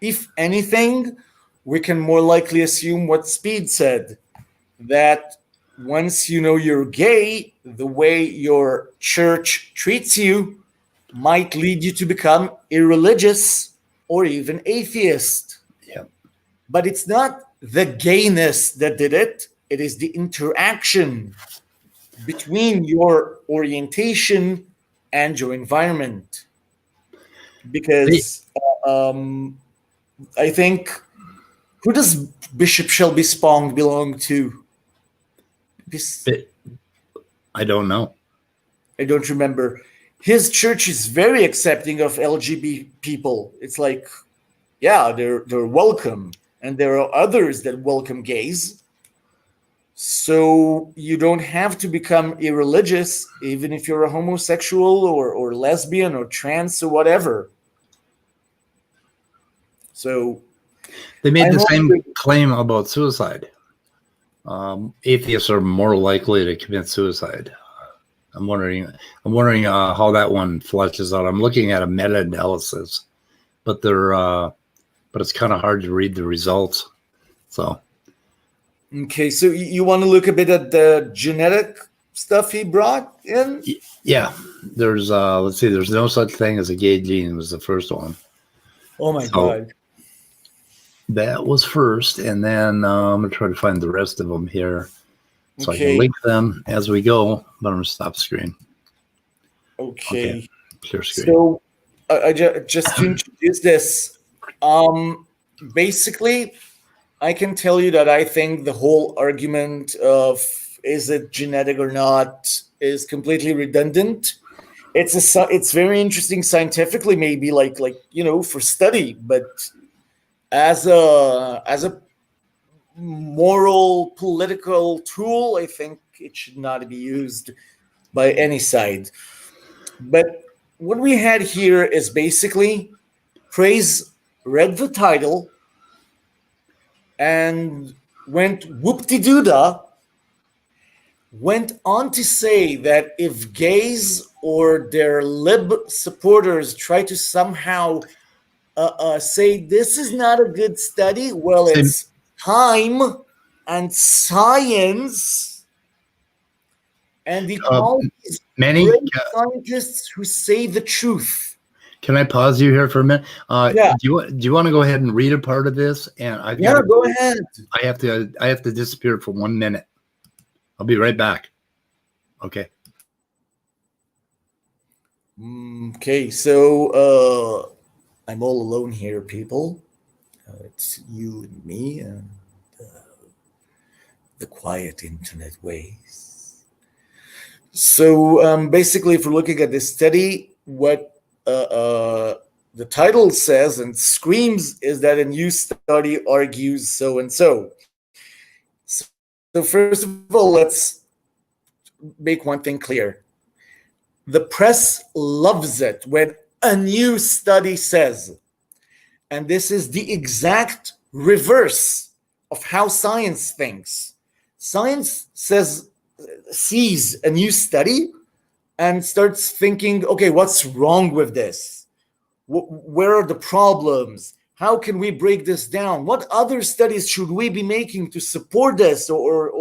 If anything, we can more likely assume what Speed said, that once you know you're gay, the way your church treats you might lead you to become irreligious or even atheist. Yeah. But it's not the gayness that did it. It is the interaction between your orientation and your environment. Because I think, who does Bishop Shelby Spong belong to? I don't know. I don't remember. His church is very accepting of LGBT people. It's like, yeah, they're welcome. And there are others that welcome gays. So you don't have to become irreligious, even if you're a homosexual or lesbian or trans or whatever. So they made the same claim about suicide. Atheists are more likely to commit suicide. I'm wondering how that one fleshes out. I'm looking at a meta-analysis, but it's kind of hard to read the results. So, okay, so you want to look a bit at the genetic stuff he brought in? Yeah, there's let's see, there's no such thing as a gay gene was the first one. Oh my God. That was first, and then I'm going to try to find the rest of them here. So I can link them as we go, but I'm going to stop screen. Okay. Clear screen. So just to introduce this, basically, I can tell you that I think the whole argument of is it genetic or not is completely redundant. It's very interesting scientifically, maybe like for study, but as a moral political tool, I think it should not be used by any side. But what we had here is basically Praise read the title and went whoop-de-doo-dah, went on to say that if gays or their lib supporters try to somehow say this is not a good study, well, it's time and science, and he called these Many great scientists who say the truth. Can I pause you here for a minute? Yeah. Do you want to go ahead and read a part of this? And go ahead. I have to disappear for 1 minute. I'll be right back. Okay. Okay, so I'm all alone here, people. It's you and me and the quiet internet ways. So basically, if we're looking at this study, what the title says and screams is that a new study argues so and so. So first of all, let's make one thing clear. The press loves it when a new study says, and this is the exact reverse of how science thinks. Science sees a new study and starts thinking, okay, what's wrong with this? Where are the problems? How can we break this down? What other studies should we be making to support this? Or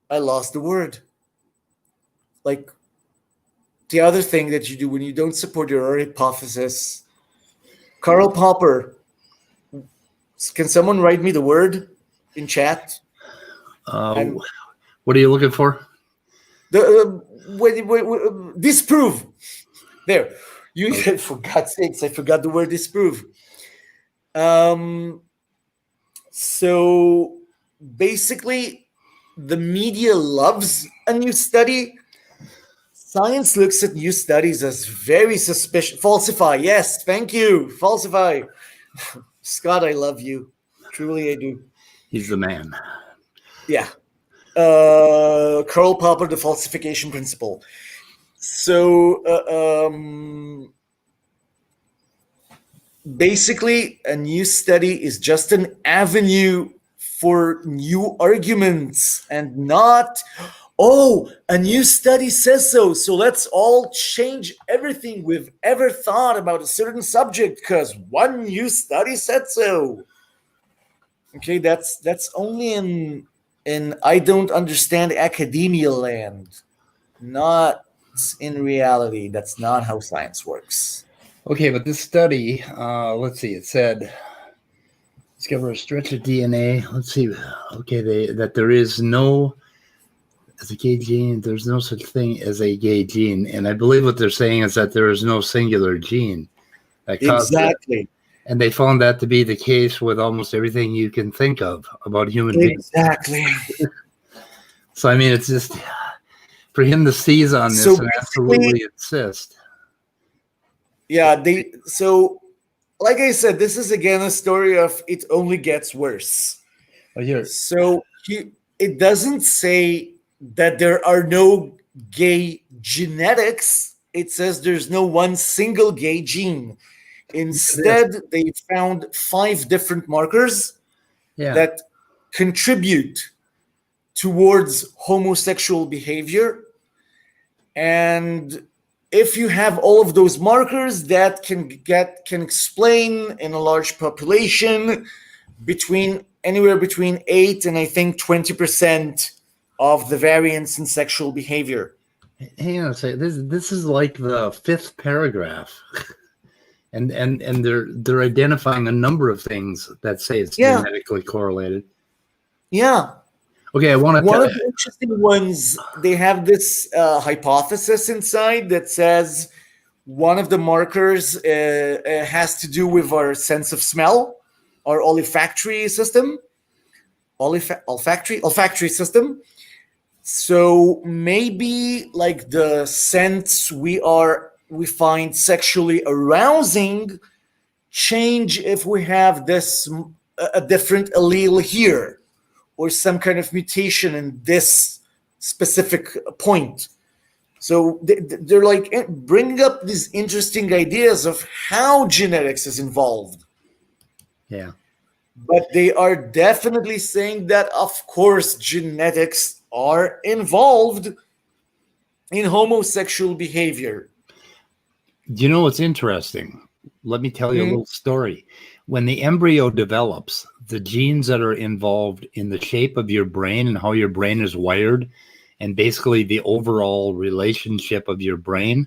I lost the word. Like the other thing that you do when you don't support your hypothesis. Karl Popper. Can someone write me the word in chat? What are you looking for? Disprove. There. You for God's sakes, I forgot the word disprove. So basically, the media loves a new study. Science looks at new studies as very suspicious. Falsify. Yes, thank you. Falsify. Scott, I love you. Truly, I do. He's the man. Yeah. Karl Popper, the falsification principle. So basically, a new study is just an avenue for new arguments and not, oh, a new study says so, so let's all change everything we've ever thought about a certain subject because one new study said so. Okay, that's only in I don't understand academia land, not in reality. That's not how science works. Okay, but this study, let's see, it said, discover a stretch of DNA. Let's see. Okay, that there is no, as a gay gene, there's no such thing as a gay gene. And I believe what they're saying is that there is no singular gene that causes Exactly. it. And they found that to be the case with almost everything you can think of about human beings. Exactly. So, I mean, it's just for him to seize on this and absolutely insist. Yeah, so like I said, this is again a story of it only gets worse. Oh, here. So it doesn't say that there are no gay genetics. It says there's no one single gay gene. Instead, they found 5 different markers that contribute towards homosexual behavior. And if you have all of those markers, that can explain in a large population anywhere between 8 and I think 20% of the variance in sexual behavior. Hang on a second. This is like the 5th paragraph. And they're identifying a number of things that say it's genetically correlated. Yeah. Okay, I want One to. of the interesting ones, they have this hypothesis inside that says one of the markers has to do with our sense of smell, our olfactory system. Olfactory system. So maybe like the scents we find sexually arousing change if we have this a different allele here, or some kind of mutation in this specific point. So they're like bringing up these interesting ideas of how genetics is involved. Yeah. But they are definitely saying that, of course, genetics are involved in homosexual behavior. Do you know what's interesting? Let me tell you a little story. When the embryo develops, the genes that are involved in the shape of your brain and how your brain is wired, and basically the overall relationship of your brain,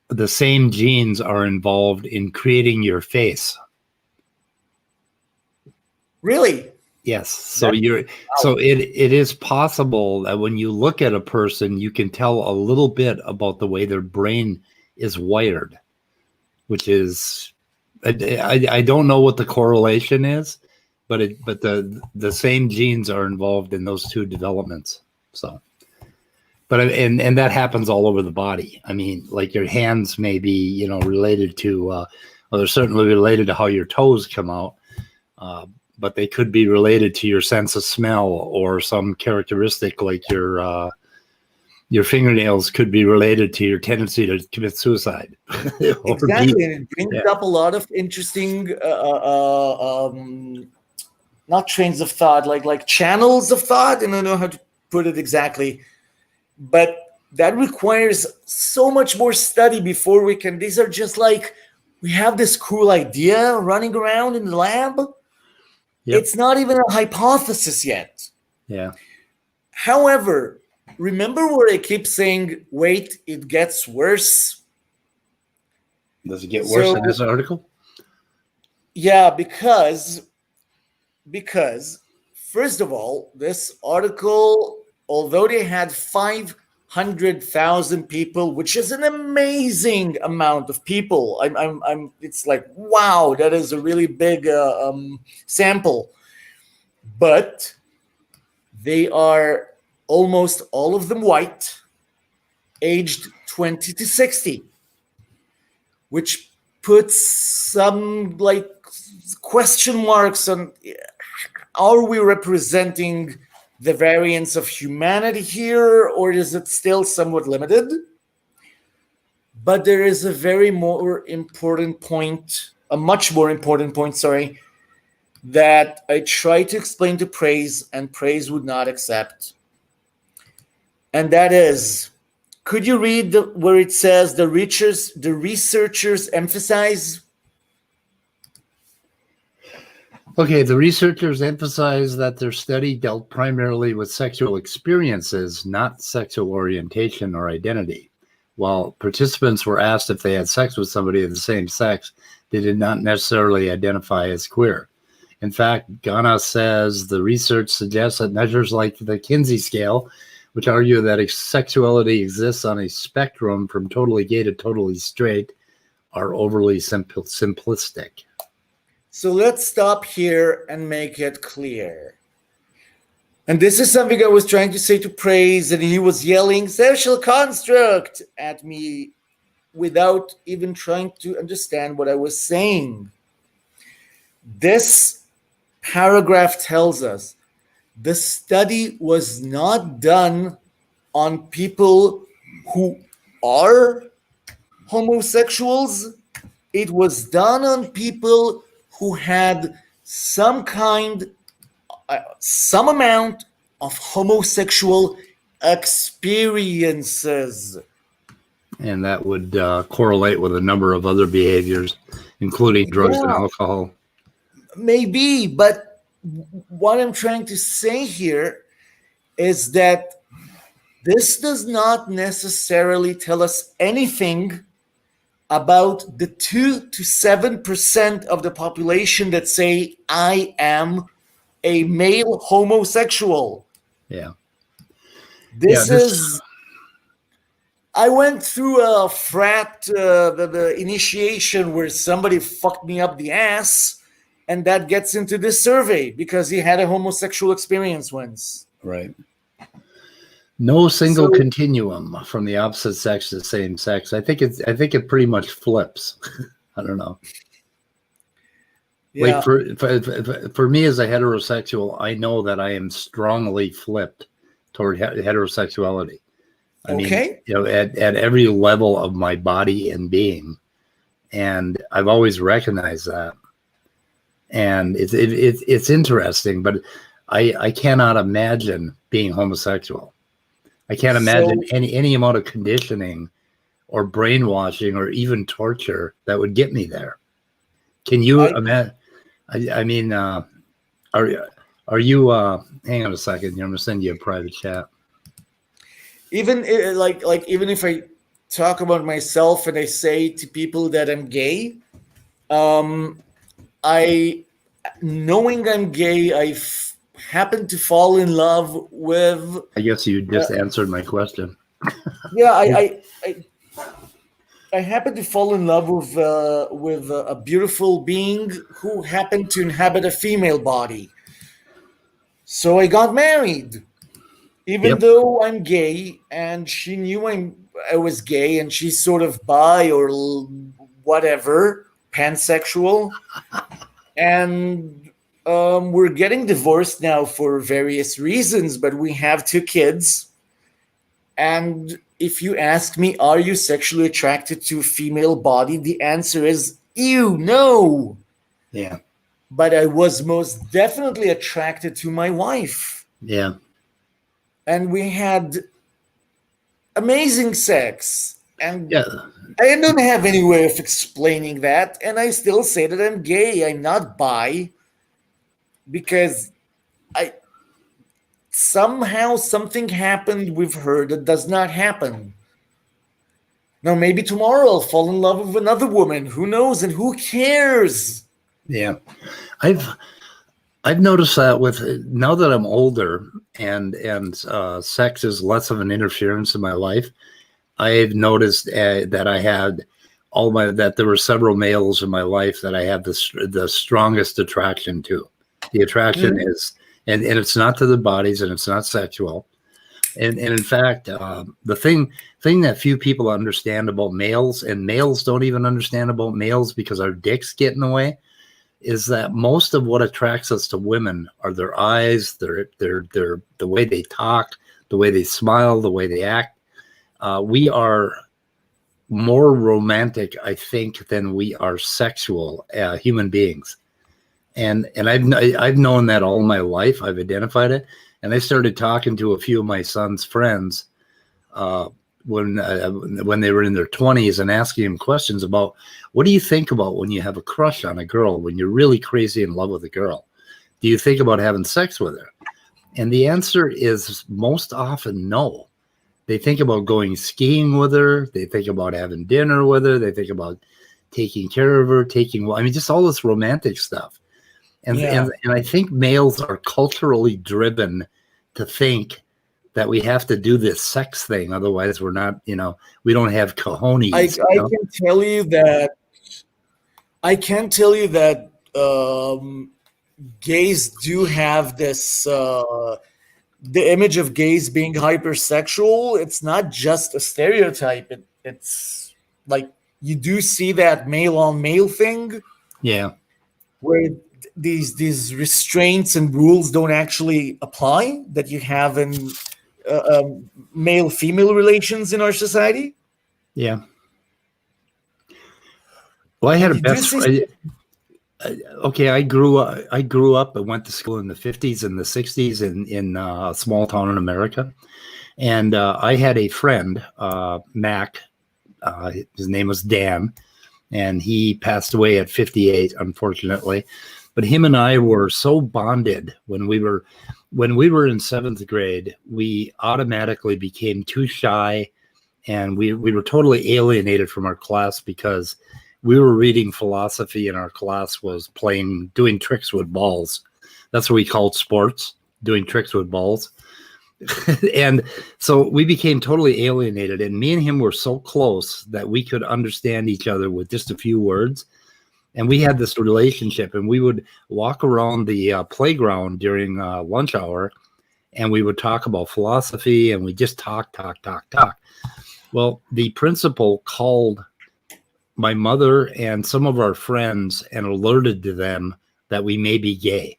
the same genes are involved in creating your face. Really? Yes. So it is possible that when you look at a person, you can tell a little bit about the way their brain is wired, which is I don't know what the correlation is, but the same genes are involved in those two developments. So, but and that happens all over the body. I mean, like your hands may be related to, well, they're certainly related to how your toes come out. But they could be related to your sense of smell, or some characteristic like your fingernails could be related to your tendency to commit suicide. Exactly, and it brings up a lot of interesting, not trains of thought, like channels of thought, and I don't know how to put it exactly, but that requires so much more study before we can. These are just like, we have this cool idea running around in the lab. Yep. It's not even a hypothesis yet. Yeah. However, remember where I keep saying, wait, it gets worse? Does it get worse in this article? Yeah, because first of all, this article, although they had 500,000 people, which is an amazing amount of people. It's like, wow, that is a really big sample. But they are almost all of them white, aged 20 to 60, which puts some like question marks on, are we representing the variance of humanity here, or is it still somewhat limited? But there is a much more important point, that I tried to explain to Praise, and Praise would not accept. And that is, could you read where it says the researchers emphasize? Okay, the researchers emphasize that their study dealt primarily with sexual experiences, not sexual orientation or identity. While participants were asked if they had sex with somebody of the same sex, they did not necessarily identify as queer. In fact, GWAS says the research suggests that measures like the Kinsey scale, which argue that sexuality exists on a spectrum from totally gay to totally straight, are overly simplistic. So let's stop here and make it clear. And this is something I was trying to say to Praise, and he was yelling social construct at me without even trying to understand what I was saying. This paragraph tells us the study was not done on people who are homosexuals. It was done on people who had some amount of homosexual experiences. And that would correlate with a number of other behaviors, including drugs and alcohol. Maybe, but what I'm trying to say here is that this does not necessarily tell us anything about the 2 to 7% of the population that say, I am a male homosexual. Yeah. This is. I went through a frat, the initiation where somebody fucked me up the ass, and that gets into this survey because he had a homosexual experience once. Right. No single So- continuum from the opposite sex to the same sex. I think it pretty much flips. I don't know. Yeah. Like for me as a heterosexual, I know that I am strongly flipped toward heterosexuality. I mean, at every level of my body and being, and I've always recognized that. And it's interesting, but I cannot imagine being homosexual. I can't imagine any amount of conditioning or brainwashing or even torture that would get me there. Can you imagine? I mean, are you? Hang on a second. I'm going to send you a private chat. Even even if I talk about myself and I say to people that I'm gay, knowing I'm gay, I happen to fall in love with. I guess you just answered my question. Yeah, I happen to fall in love with a beautiful being who happened to inhabit a female body. So I got married, even though I'm gay, and she knew I was gay, and she's sort of bi or whatever, pansexual, and we're getting divorced now for various reasons, but we have 2 kids. And if you ask me, are you sexually attracted to a female body? The answer is, ew, no. Yeah. But I was most definitely attracted to my wife. Yeah. And we had amazing sex. And Yeah. I don't have any way of explaining that. And I still say that I'm gay. I'm not bi. Because somehow something happened with her that does not happen. Now, maybe tomorrow I'll fall in love with another woman. Who knows? And who cares? Yeah. I've noticed that with now that I'm older and sex is less of an interference in my life. I've noticed that I had that there were several males in my life that I had the strongest attraction to. The attraction is, and it's not to the bodies, and it's not sexual. And in fact, the thing that few people understand about males, and males don't even understand about males because our dicks get in the way, is that most of what attracts us to women are their eyes, their the way they talk, the way they smile, the way they act. We are more romantic, I think, than we are sexual human beings. And I've known that all my life. I've identified it, and I started talking to a few of my son's friends when they were in their 20s and asking them questions about, what do you think about when you have a crush on a girl, when you're really crazy in love with a girl? Do you think about having sex with her? And the answer is most often no. They think about going skiing with her. They think about having dinner with her. They think about taking care of her, just all this romantic stuff. And I think males are culturally driven to think that we have to do this sex thing. Otherwise, we're not, we don't have cojones. I can tell you that gays do have this, the image of gays being hypersexual. It's not just a stereotype. It's like, you do see that male on male thing. Yeah. Where these restraints and rules don't actually apply that you have in male-female relations in our society. Yeah. Well, I had a best friend. Okay, I grew up. I went to school in the 50s and the 60s in a small town in America, and I had a friend, Mac. His name was Dan, and he passed away at 58, unfortunately. But him and I were so bonded when we were in 7th grade. We automatically became too shy, and we were totally alienated from our class because we were reading philosophy and our class was doing tricks with balls. That's what we called sports, doing tricks with balls. And so we became totally alienated, and me and him were so close that we could understand each other with just a few words. And we had this relationship, and we would walk around the playground during lunch hour, and we would talk about philosophy, and we just talk. Well, the principal called my mother and some of our friends and alerted to them that we may be gay.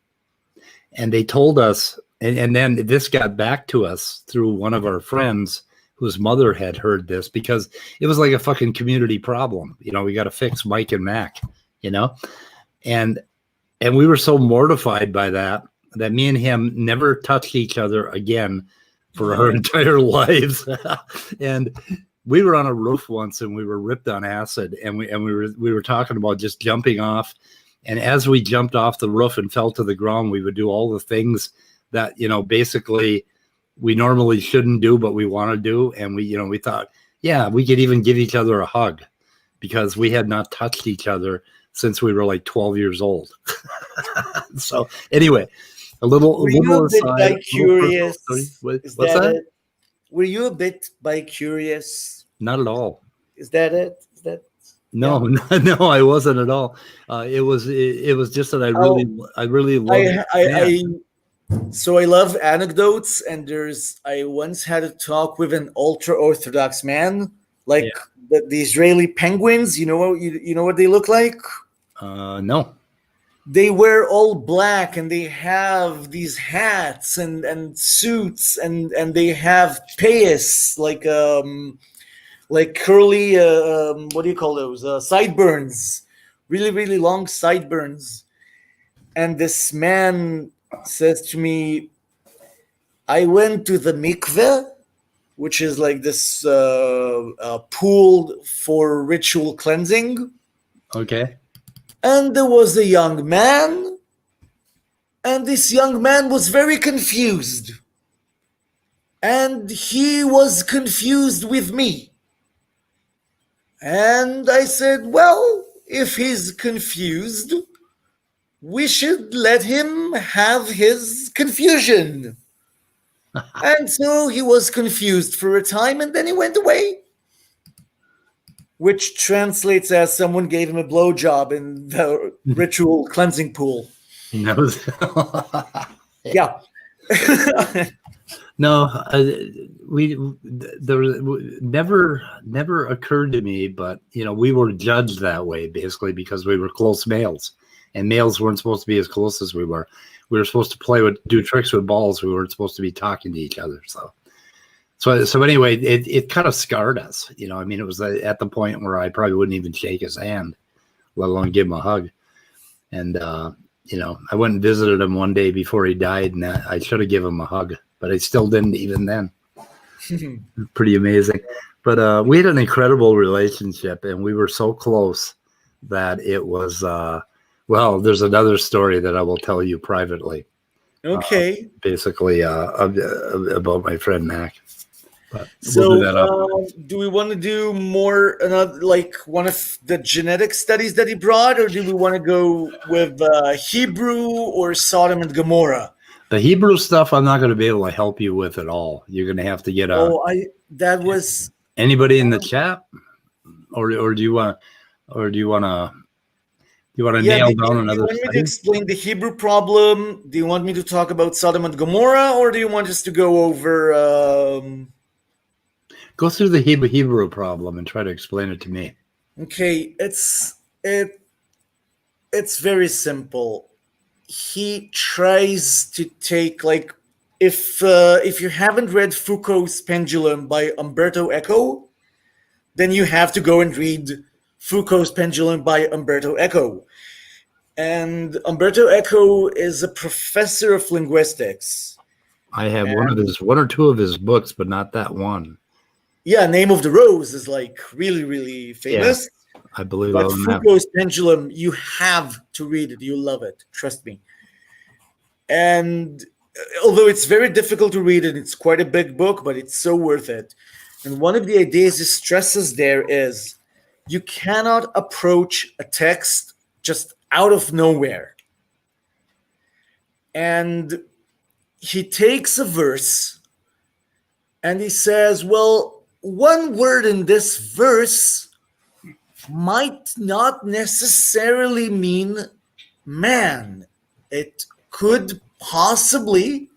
And they told us, and then this got back to us through one of our friends whose mother had heard this, because it was like a fucking community problem. You know, we got to fix Mike and Mac, you know? And we were so mortified by that me and him never touched each other again for our entire lives. And we were on a roof once, and we were ripped on acid, and we were talking about just jumping off. And as we jumped off the roof and fell to the ground, we would do all the things that, you know, basically we normally shouldn't do, but we want to do. And we thought, yeah, we could even give each other a hug, because we had not touched each other since we were like 12 years old. So anyway, a little aside. Curious? What's that? It? Were you a bit bi-curious? Not at all. Is that it? No, I wasn't at all. It was just that I really loved. So I love anecdotes, and I once had a talk with an ultra-Orthodox man, like the Israeli penguins. You know what they look like? No. They wear all black, and they have these hats and suits, and they have payas, like curly, what do you call those? Sideburns, really, really long sideburns. And this man says to me, I went to the mikveh, which is like this pool for ritual cleansing. Okay. And there was a young man, and this young man was very confused. And he was confused with me. And I said, well, if he's confused, we should let him have his confusion. And so he was confused for a time, and then he went away. Which translates as someone gave him a blowjob in the ritual cleansing pool. No. Yeah. No, there never occurred to me, but we were judged that way basically because we were close males, and males weren't supposed to be as close as we were. We were supposed to do tricks with balls. We weren't supposed to be talking to each other. So anyway, it kind of scarred us. It was at the point where I probably wouldn't even shake his hand, let alone give him a hug. And I went and visited him one day before he died, and I should have given him a hug, but I still didn't even then. Pretty amazing. But we had an incredible relationship, and we were so close that it was, there's another story that I will tell you privately. Okay. Basically about my friend Mac. But so we'll do that do we want to do more, like one of the genetic studies that he brought, or do we want to go with Hebrew or Sodom and Gomorrah? The Hebrew stuff I'm not going to be able to help you with at all. You're going to have to get anybody in the chat, or do you want to nail down another study? Do you want me study? to explain the Hebrew problem? Do you want me to talk about Sodom and Gomorrah, or do you want us to go over Go through the Hebrew problem and try to explain it to me. Okay, it's very simple. He tries to take, like, if you haven't read Foucault's Pendulum by Umberto Eco, then you have to go and read Foucault's Pendulum by Umberto Eco. And Umberto Eco is a professor of linguistics. I have one or two of his books, but not that one. Yeah, Name of the Rose is like really, really famous. Yeah, I believe But that. Foucault's Pendulum, you have to read it. You'll love it. Trust me. And although it's very difficult to read, and it's quite a big book, but it's so worth it. And one of the ideas he stresses there is you cannot approach a text just out of nowhere. And he takes a verse And he says, well, one word in this verse might not necessarily mean man. It could possibly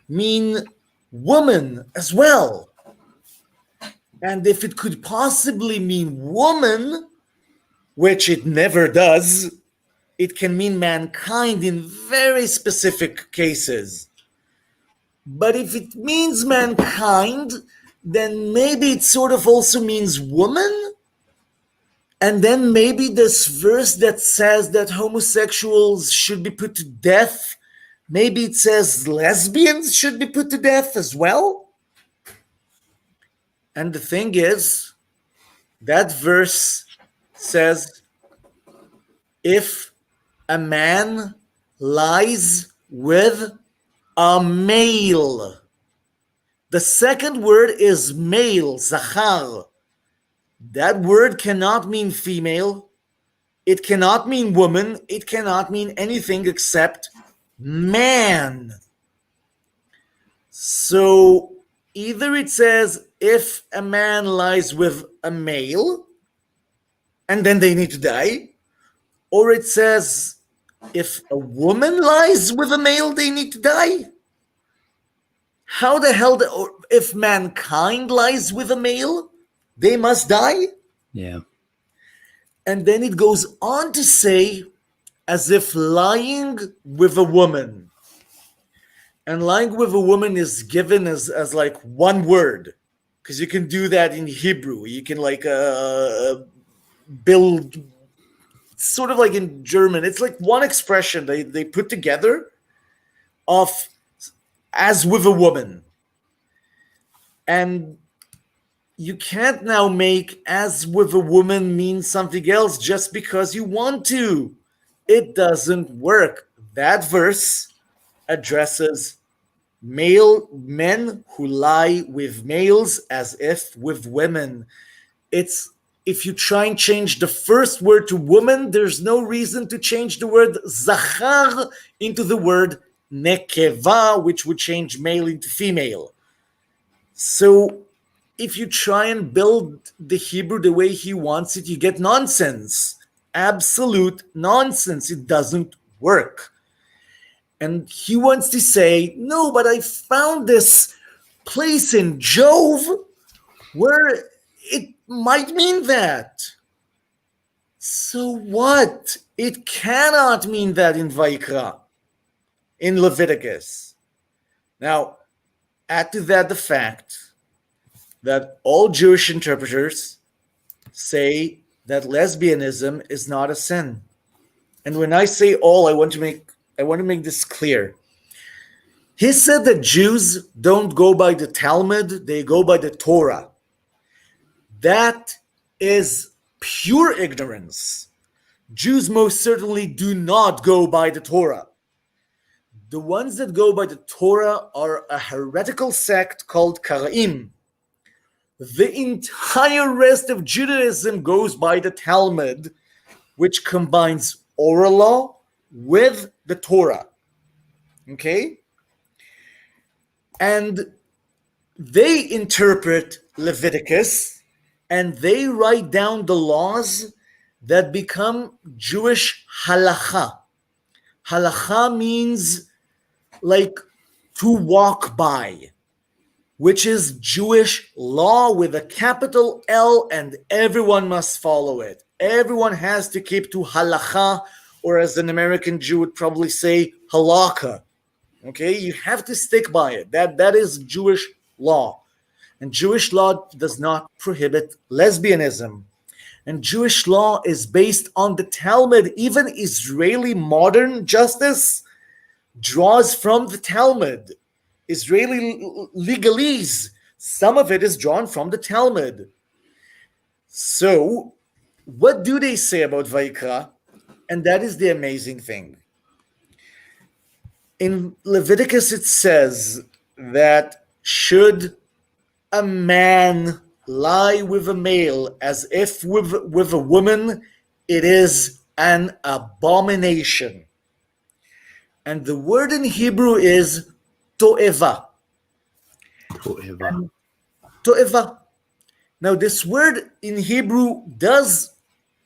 mean woman as well. And if it could possibly mean woman, which it never does, it can mean mankind in very specific cases. But if it means mankind, then maybe it sort of also means woman. And then maybe this verse that says that homosexuals should be put to death, maybe it says lesbians should be put to death as well. And the thing is, that verse says, if a man lies with a male. The second word is male, zachar. That word cannot mean female. It cannot mean woman. It cannot mean anything except man. So either it says if a man lies with a male, and then they need to die, or it says if a woman lies with a male, they need to die. How the hell, or if mankind lies with a male, they must die? Yeah. And then it goes on to say, as if lying with a woman. And lying with a woman is given as like one word, because you can do that in Hebrew. You can like build, sort of like in German. It's like one expression they put together of as with a woman. And you can't now make as with a woman mean something else just because you want to. It doesn't work. That verse addresses men who lie with males as if with women. It's if you try and change the first word to woman, there's no reason to change the word zachar into the word nekeva, which would change male into female. So if you try and build the Hebrew the way he wants it, you get nonsense. Absolute nonsense. It doesn't work. And he wants to say, no, but I found this place in Job where it might mean that. So what? It cannot mean that in Vayikra, in Leviticus. Now, add to that the fact that all Jewish interpreters say that lesbianism is not a sin. And when I say all, I want to make this clear. He said that Jews don't go by the Talmud, they go by the Torah. That is pure ignorance. Jews most certainly do not go by the Torah. The ones that go by the Torah are a heretical sect called Karaim. The entire rest of Judaism goes by the Talmud, which combines oral law with the Torah. Okay? And they interpret Leviticus and they write down the laws that become Jewish halacha. Halacha means like to walk by, which is Jewish law with a capital L, and everyone must follow it. Everyone has to keep to halacha, or as an American Jew would probably say, halakha. Okay, you have to stick by it. That is Jewish law. And Jewish law does not prohibit lesbianism. And Jewish law is based on the Talmud. Even Israeli modern justice draws from the Talmud. Israeli legalese, some of it is drawn from the Talmud. So, what do they say about Vayikra? And that is the amazing thing. In Leviticus, it says that should a man lie with a male as if with a woman, it is an abomination. And the word in Hebrew is to'eva. To'eva. To'eva. Now, this word in Hebrew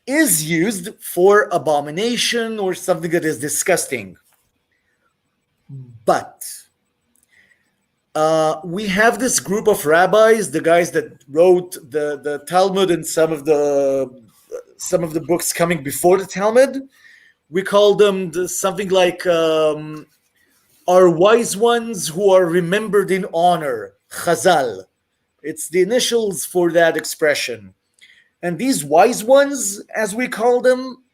is used for abomination or something that is disgusting. But we have this group of rabbis, the guys that wrote the Talmud and some of the books coming before the Talmud. We call them something like our wise ones who are remembered in honor, Chazal. It's the initials for that expression. And these wise ones, as we call them,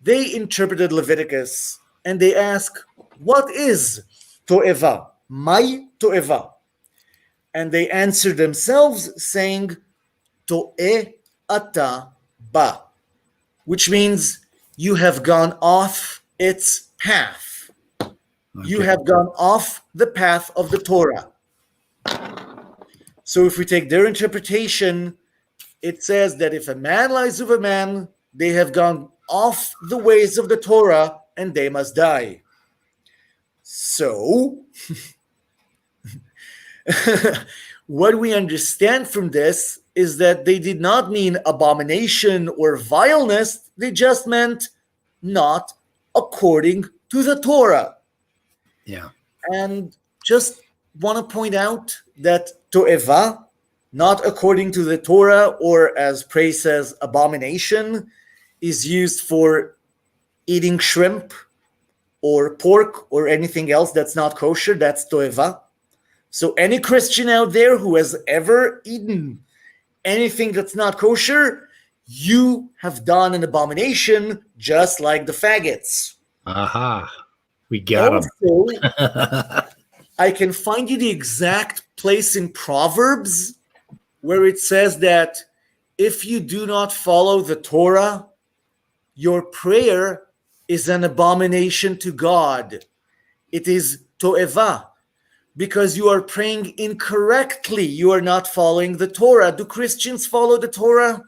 they interpreted Leviticus and they ask, what is To'eva? My To'eva? And they answer themselves saying, To'e ata ba, which means you have gone off its path. Okay. You have gone off the path of the Torah. So if we take their interpretation, it says that if a man lies with a man, they have gone off the ways of the Torah and they must die. So, what we understand from this is that they did not mean abomination or vileness, they just meant not according to the Torah. Yeah. And just want to point out that To'eva, not according to the Torah, or as Praise says, abomination, is used for eating shrimp or pork or anything else that's not kosher. That's To'eva. So any Christian out there who has ever eaten anything that's not kosher, you have done an abomination just like the faggots. Aha. We got him. Also, I can find you the exact place in Proverbs where it says that if you do not follow the Torah, your prayer is an abomination to God. It is to'eva, because you are praying incorrectly. You are not following the Torah. Do Christians follow the Torah?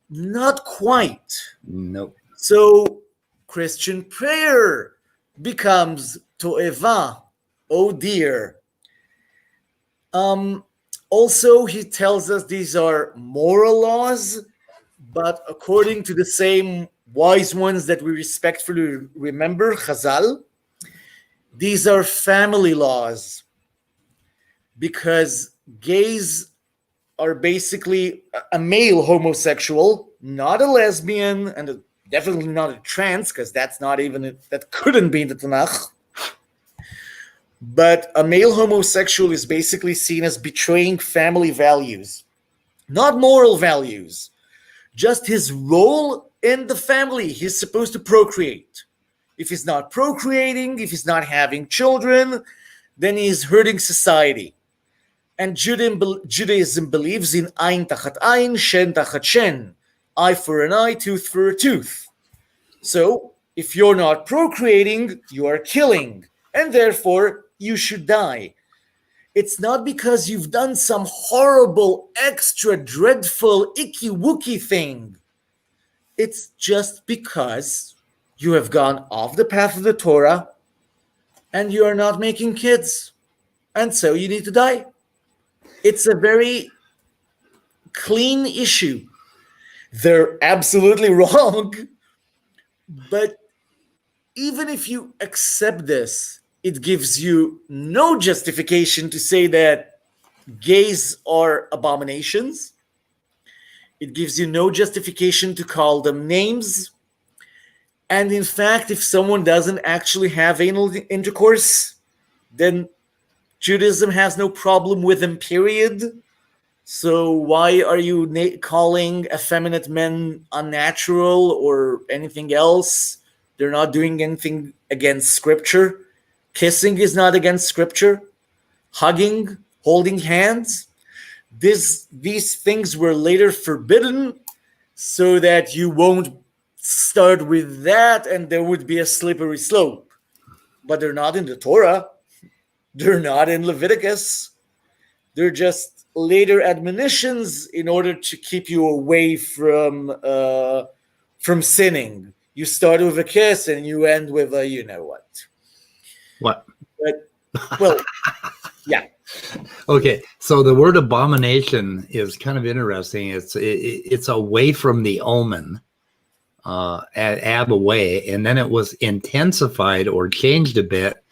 Not quite. Nope. So Christian prayer becomes to'eva. Oh dear. Also, he tells us these are moral laws, but according to the same wise ones that we respectfully remember, Chazal, these are family laws, because gays are basically a male homosexual, not a lesbian, and definitely not a trans, because that couldn't be in the Tanakh. But a male homosexual is basically seen as betraying family values, not moral values, just his role in the family. He's supposed to procreate. If he's not procreating, if he's not having children, then he's hurting society. And Judaism believes in ayn tachat ayn, shen tachat shen, eye for an eye, tooth for a tooth. So if you're not procreating, you are killing, and therefore you should die. It's not because you've done some horrible, extra dreadful, icky-wookie thing. It's just because you have gone off the path of the Torah and you are not making kids. And so you need to die. It's a very clean issue. They're absolutely wrong. But even if you accept this, it gives you no justification to say that gays are abominations. It gives you no justification to call them names. And in fact, if someone doesn't actually have anal intercourse, then Judaism has no problem with them, period. So why are you calling effeminate men unnatural or anything else? They're not doing anything against scripture. Kissing is not against scripture. Hugging, holding hands. These things were later forbidden so that you won't start with that and there would be a slippery slope. But they're not in the Torah. They're not in Leviticus. They're just later admonitions in order to keep you away from sinning. You start with a kiss and you end with a you know what. What? But, well, yeah. Okay, so the word abomination is kind of interesting. It's away from the omen, ab away, and then it was intensified or changed a bit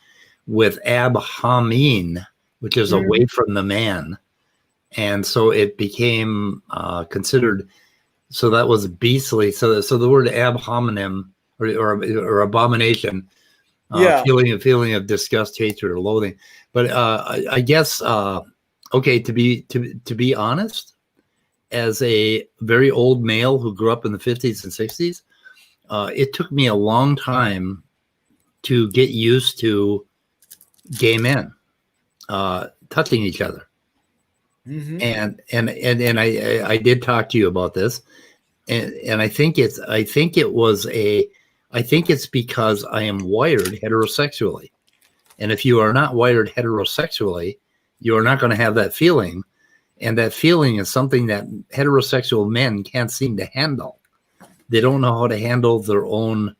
with ab hamin, which is away from the man, and so it became considered. So that was beastly. So the word ab hominem or abomination, feeling of disgust, hatred, or loathing. But I guess okay, to be honest, as a very old male who grew up in the 50s and 60s, it took me a long time to get used to gay men touching each other. And I did talk to you about this, and I think it's because I am wired heterosexually. And if you are not wired heterosexually, you are not going to have that feeling. And that feeling is something that heterosexual men can't seem to handle. They don't know how to handle their own.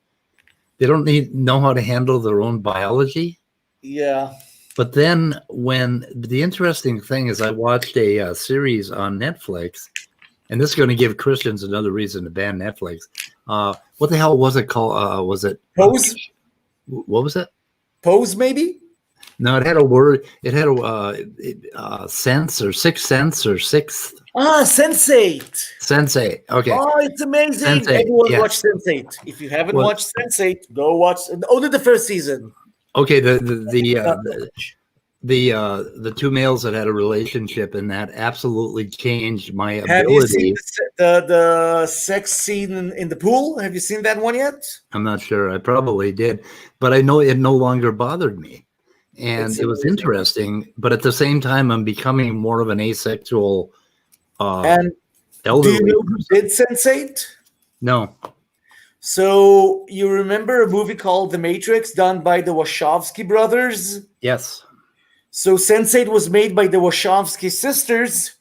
They don't know how to handle their own biology. Yeah. But then when the interesting thing is I watched a series on Netflix, and this is going to give Christians another reason to ban Netflix. What the hell was it called? Was it Pose? What was it? Pose, maybe? No, it had a word. It had a sense or sixth sense or sixth. Sense8. Sense8. Okay. Oh, it's amazing. Sense8, Everyone yeah. watch Sense8. If you haven't watched Sense8, go watch only the first season. Okay, the two males that had a relationship, and that absolutely changed my ability. Have you seen the sex scene in the pool? Have you seen that one yet? I'm not sure. I probably did, but I know it no longer bothered me, and it was interesting. But at the same time, I'm becoming more of an asexual. And elderly do you know person. who did Sense8? No. So you remember a movie called The Matrix done by the Wachowski brothers? Yes. So Sense8 was made by the Wachowski sisters,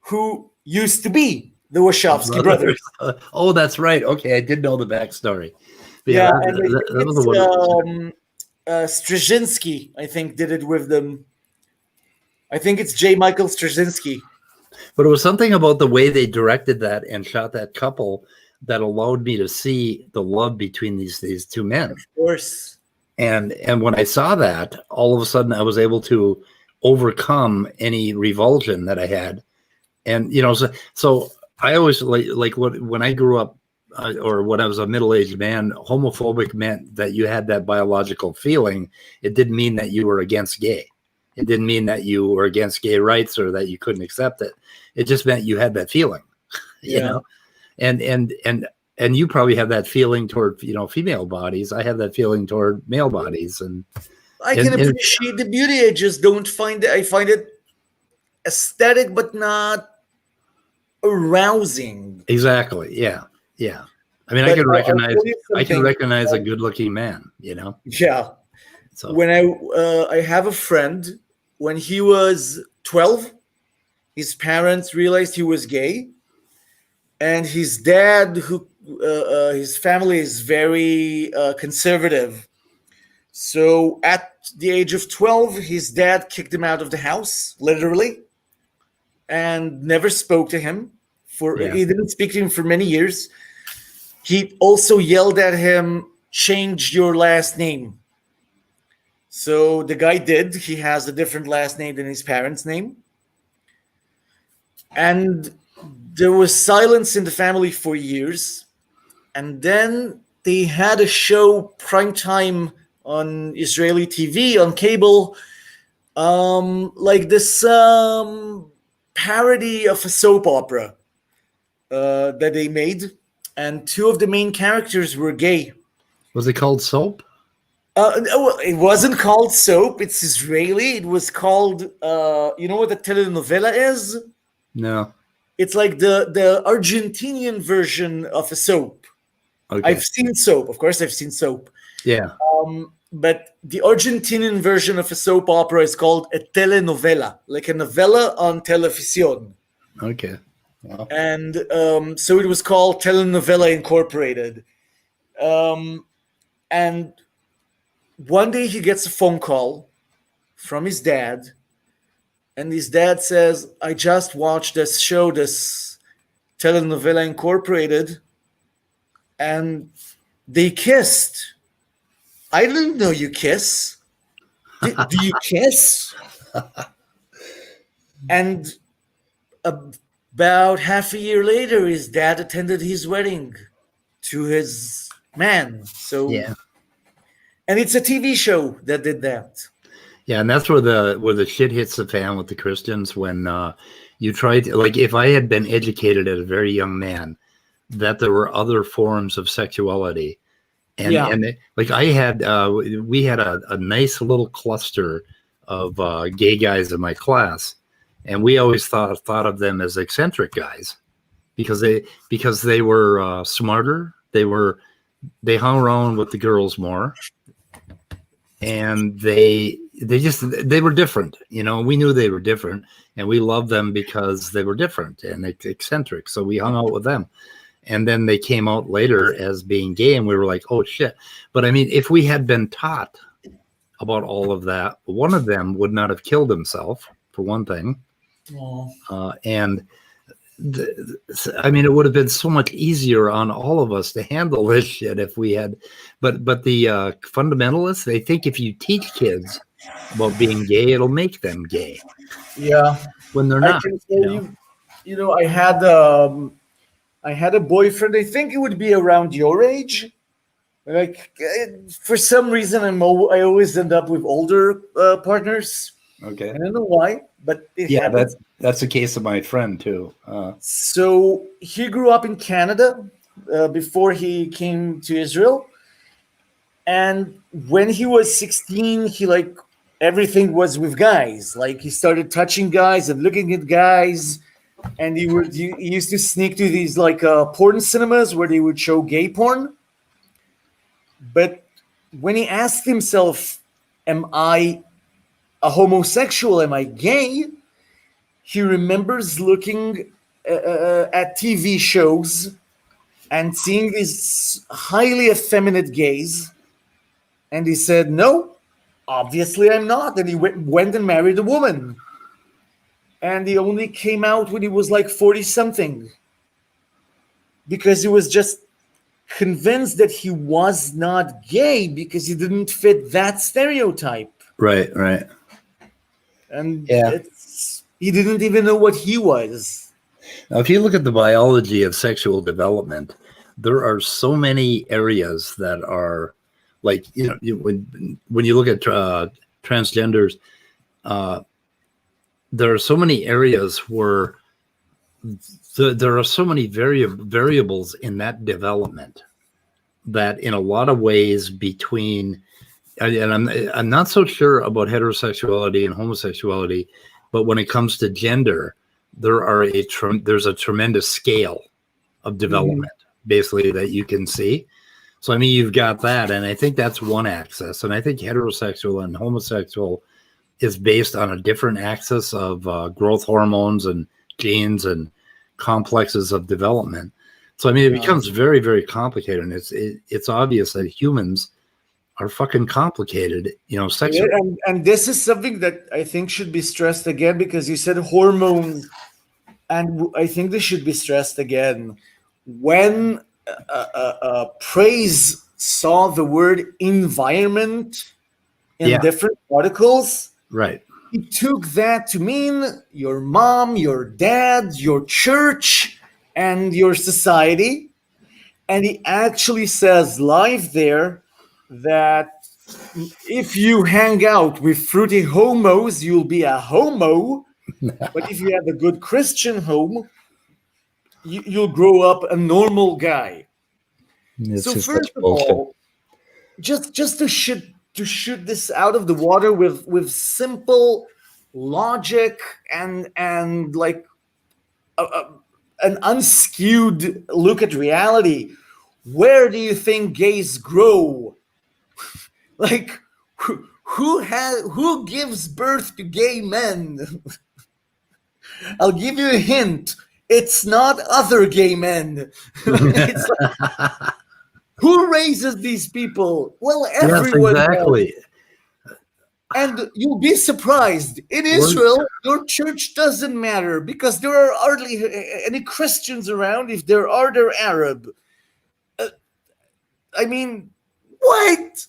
who used to be the Wachowski brothers. Oh, that's right. Okay, I did know the backstory. Yeah, that was a wonderful. Straczynski, I think, did it with them. I think it's J. Michael Straczynski. But it was something about the way they directed that and shot that couple that allowed me to see the love between these two men. Of course. And when I saw that, all of a sudden I was able to overcome any revulsion that I had. And so I always like when I grew up or when I was a middle-aged man, homophobic meant that you had that biological feeling. It didn't mean that you were against gay. It didn't mean that you were against gay rights or that you couldn't accept it. It just meant you had that feeling, you know, and you probably have that feeling toward, female bodies. I have that feeling toward male bodies. And I can appreciate the beauty. I just don't find it. I find it aesthetic, but not arousing. Exactly. Yeah. Yeah. I mean, I can recognize a good looking man, Yeah. So when I have a friend, when he was 12, his parents realized he was gay, and his dad, his family is very conservative. So at the age of 12, his dad kicked him out of the house, literally, and never spoke to him. He didn't speak to him for many years. He also yelled at him, "Change your last name." So the guy did. He has a different last name than his parents' name. And there was silence in the family for years. And then they had a show primetime on Israeli TV, on cable, like this parody of a soap opera that they made. And two of the main characters were gay. Was it called Soap? It wasn't called Soap. It's Israeli. It was called, you know what a telenovela is? No. It's like the Argentinian version of a soap. Okay. I've seen Soap. Of course, I've seen Soap. Yeah. But the Argentinian version of a soap opera is called a telenovela, like a novela on televisión. Okay. Wow. And so it was called Telenovela Incorporated. And one day he gets a phone call from his dad and his dad says, I just watched this show, this telenovela Incorporated, and they kissed. I didn't know you kiss. Do you kiss? And about half a year later, his dad attended his wedding to his man. So, Yeah. and it's a TV show that did that. Yeah, and that's where the shit hits the fan with the Christians when you try to, like, if I had been educated as a very young man that there were other forms of sexuality, and Yeah. like I had we had a nice little cluster of gay guys in my class, and we always thought of them as eccentric guys because they were smarter, they hung around with the girls more, and they were different. We knew they were different, and we loved them because they were different and eccentric, so we hung out with them. And then they came out later as being gay, and we were like, oh shit. But I mean, if we had been taught about all of that, one of them would not have killed himself, for one thing. And I mean, it would have been so much easier on all of us to handle this shit if we had. But the fundamentalists, they think if you teach kids about being gay, it'll make them gay. Yeah. When they're I not. can tell you, I had a boyfriend, I think it would be around your age. Like, for some reason, I always end up with older partners. Okay. I don't know why, but it happens. That's the case of my friend too. So he grew up in Canada before he came to Israel. And when he was 16, everything was with guys. Like, he started touching guys and looking at guys. And he used to sneak to these porn cinemas where they would show gay porn. But when he asked himself, am I a homosexual? Am I gay? He remembers looking at TV shows and seeing these highly effeminate gays. And he said, no, obviously I'm not. And he went and married a woman. And he only came out when he was 40-something. Because he was just convinced that he was not gay because he didn't fit that stereotype. Right. And he didn't even know what he was. Now, if you look at the biology of sexual development, there are so many areas that are when you look at transgenders, there are so many areas where there are so many variables in that development that in a lot of ways between, and I'm not so sure about heterosexuality and homosexuality, but when it comes to gender, there's a tremendous scale of development basically that you can see. So I mean, you've got that, and I think that's one axis, and I think heterosexual and homosexual is based on a different axis of growth hormones and genes and complexes of development. So I mean, it becomes very, very complicated, and it's obvious that humans are fucking complicated, sexually. And this is something that I think should be stressed again, because you said hormones, and I think this should be stressed again. When Praise saw the word environment in different articles, right, he took that to mean your mom, your dad, your church, and your society. And he actually says live there that if you hang out with fruity homos, you'll be a homo. But if you have a good Christian home, you'll grow up a normal guy. It's so just first of all, just to shoot this out of the water with simple logic and an unskewed look at reality, where do you think gays grow? Who gives birth to gay men? I'll give you a hint. It's not other gay men. It's who raises these people? Well, everyone. Yes, exactly. And you'll be surprised. In Israel, your church doesn't matter because there are hardly any Christians around. If there are, they're Arab. I mean, what?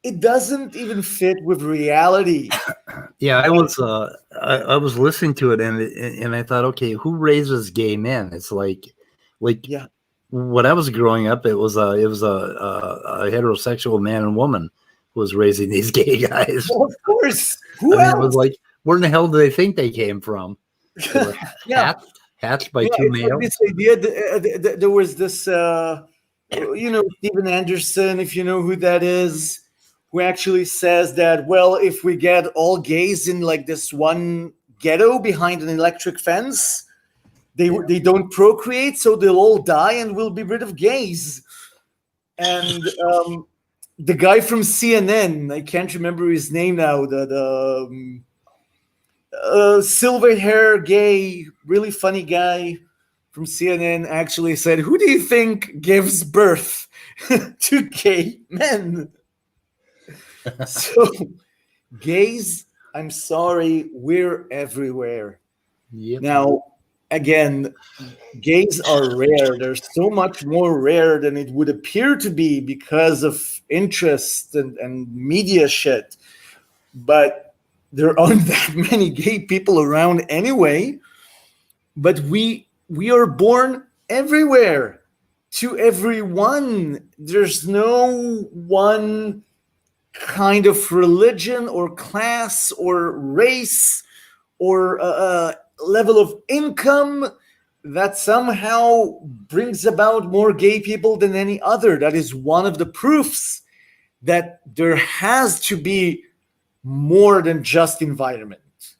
It doesn't even fit with reality. Yeah, I was listening to it and I thought, okay, who raises gay men? It's like Yeah. when I was growing up, it was a heterosexual man and woman who was raising these gay guys. Well, of course. Who I mean, else? it was like, where in the hell do they think they came from? They were Yeah. hatched by two it's males. like this idea. There was this, Stephen Anderson, if you know who that is, who actually says that, well, if we get all gays in like this one ghetto behind an electric fence, they don't procreate, so they'll all die and we'll be rid of gays. And the guy from CNN, I can't remember his name now, the silver hair gay, really funny guy from CNN actually said, who do you think gives birth to gay men? So gays, I'm sorry, we're everywhere. Yep. Now, again, gays are rare. They're so much more rare than it would appear to be because of interest and media shit. But there aren't that many gay people around anyway. But we are born everywhere, to everyone. There's no one kind of religion or class or race or level of income that somehow brings about more gay people than any other. That is one of the proofs that there has to be more than just environment,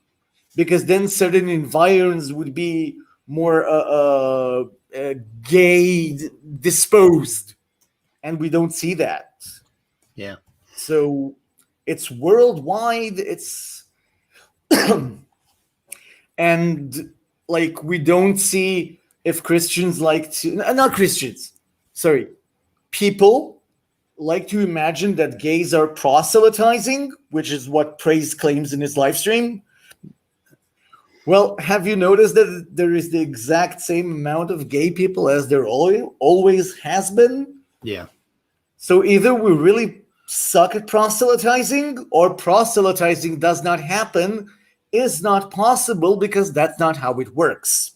because then certain environs would be more gay disposed, and we don't see that. Yeah. So it's worldwide. It's and like we don't see if Christians like to, not Christians, sorry, people like to imagine that gays are proselytizing, which is what Praise claims in his live stream. Well, have you noticed that there is the exact same amount of gay people as there always has been? Yeah. So either we really suck at proselytizing, or proselytizing does not happen, is not possible, because that's not how it works.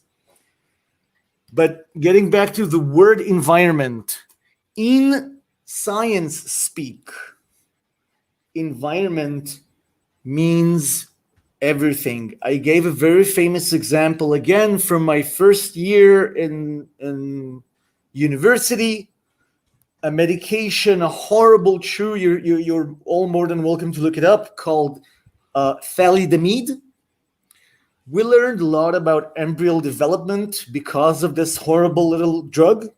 But getting back to the word environment, in science speak, environment means everything. I gave a very famous example again from my first year in university. A medication, a horrible chew, you're all more than welcome to look it up, called thalidomide. We learned a lot about embryo development because of this horrible little drug.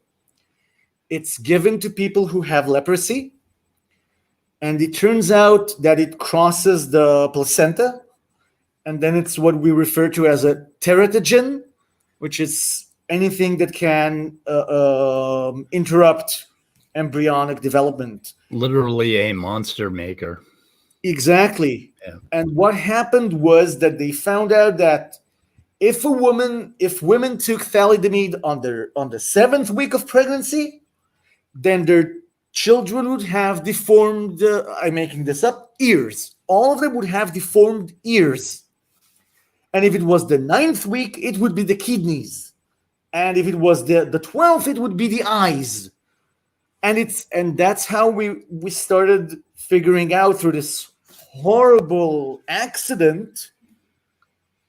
It's given to people who have leprosy, and it turns out that it crosses the placenta, and then it's what we refer to as a teratogen, which is anything that can interrupt embryonic development. Literally a monster maker. Exactly. Yeah. And what happened was that they found out that if women took thalidomide on the 7th week of pregnancy, then their children would have deformed, I'm making this up, ears. All of them would have deformed ears. And if it was the 9th week, it would be the kidneys. And if it was the 12th, it would be the eyes. And that's how we started figuring out through this horrible accident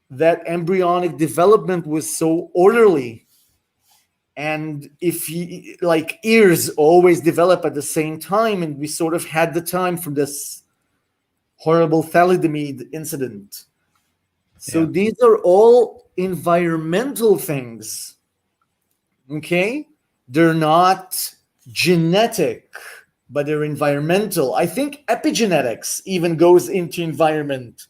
that embryonic development was so orderly. And if like ears always develop at the same time, and we sort of had the time from this horrible thalidomide incident. So these are all environmental things. Okay? They're not genetic, but they're environmental. I think epigenetics even goes into environment.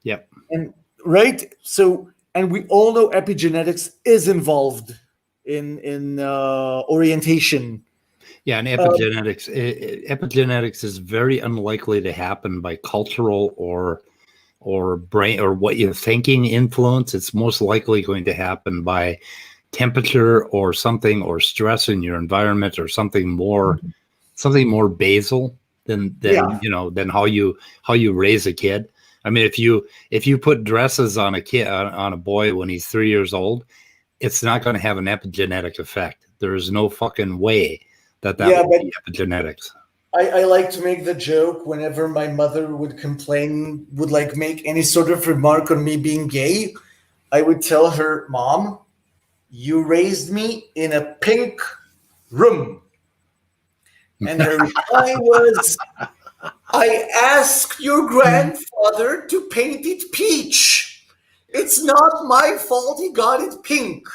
Yep. And right? So, and we all know epigenetics is involved in orientation. Yeah, and epigenetics epigenetics is very unlikely to happen by cultural or brain or what you're thinking influence. It's most likely going to happen by temperature or something, or stress in your environment, or something more basal than Yeah. than how you raise a kid. I mean, if you put dresses on a kid, on a boy when he's 3 years old, it's not going to have an epigenetic effect. There is no fucking way that Yeah, would but be epigenetics. I like to make the joke whenever my mother would complain, would like make any sort of remark on me being gay. I would tell her, Mom, you raised me in a pink room. And her reply was, I asked your grandfather to paint it peach. It's not my fault he got it pink.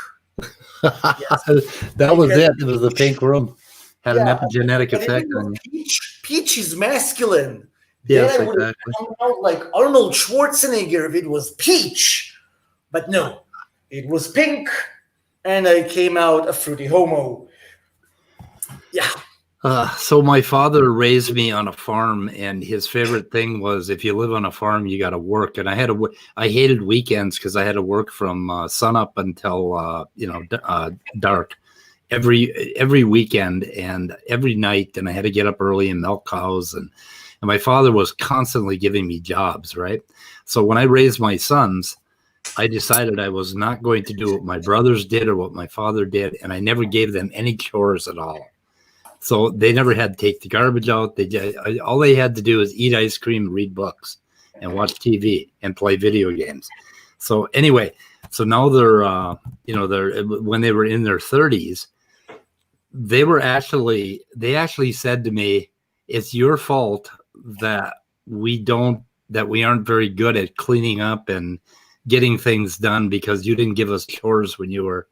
That was it. It was the pink room. Had an Yeah, epigenetic but if effect it was on you. peach is masculine. Yes, Then I would have exactly. come out like Arnold Schwarzenegger if it was peach. But no, it was pink, and I came out a fruity homo. Yeah. So my father raised me on a farm, and his favorite thing was, if you live on a farm, you got to work. And I hated weekends because I had to work from sun up until dark every weekend and every night, and I had to get up early and milk cows, and my father was constantly giving me jobs, right? So when I raised my sons, I decided I was not going to do what my brothers did or what my father did, and I never gave them any chores at all. So they never had to take the garbage out. All they had to do is eat ice cream, read books, and watch TV and play video games. So anyway, so now they're when they were in their 30s, they actually said to me, "It's your fault that we aren't very good at cleaning up and getting things done because you didn't give us chores when you were."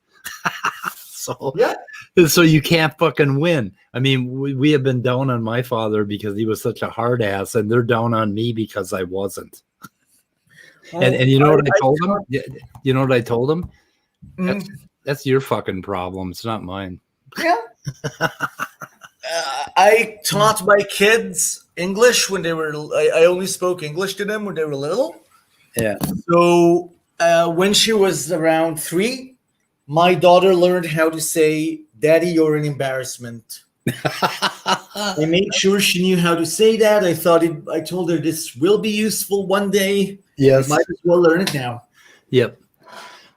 So you can't fucking win. I mean, we have been down on my father because he was such a hard ass, and they're down on me because I wasn't. And you know what I told him? You know what I told him? That's your fucking problem. It's not mine. Yeah. I taught my kids English when they were. I only spoke English to them when they were little. Yeah. So when she was around 3, my daughter learned how to say, "Daddy, you're an embarrassment." I made sure she knew how to say that. I told her this will be useful one day. Yes. Might as well learn it now. Yep.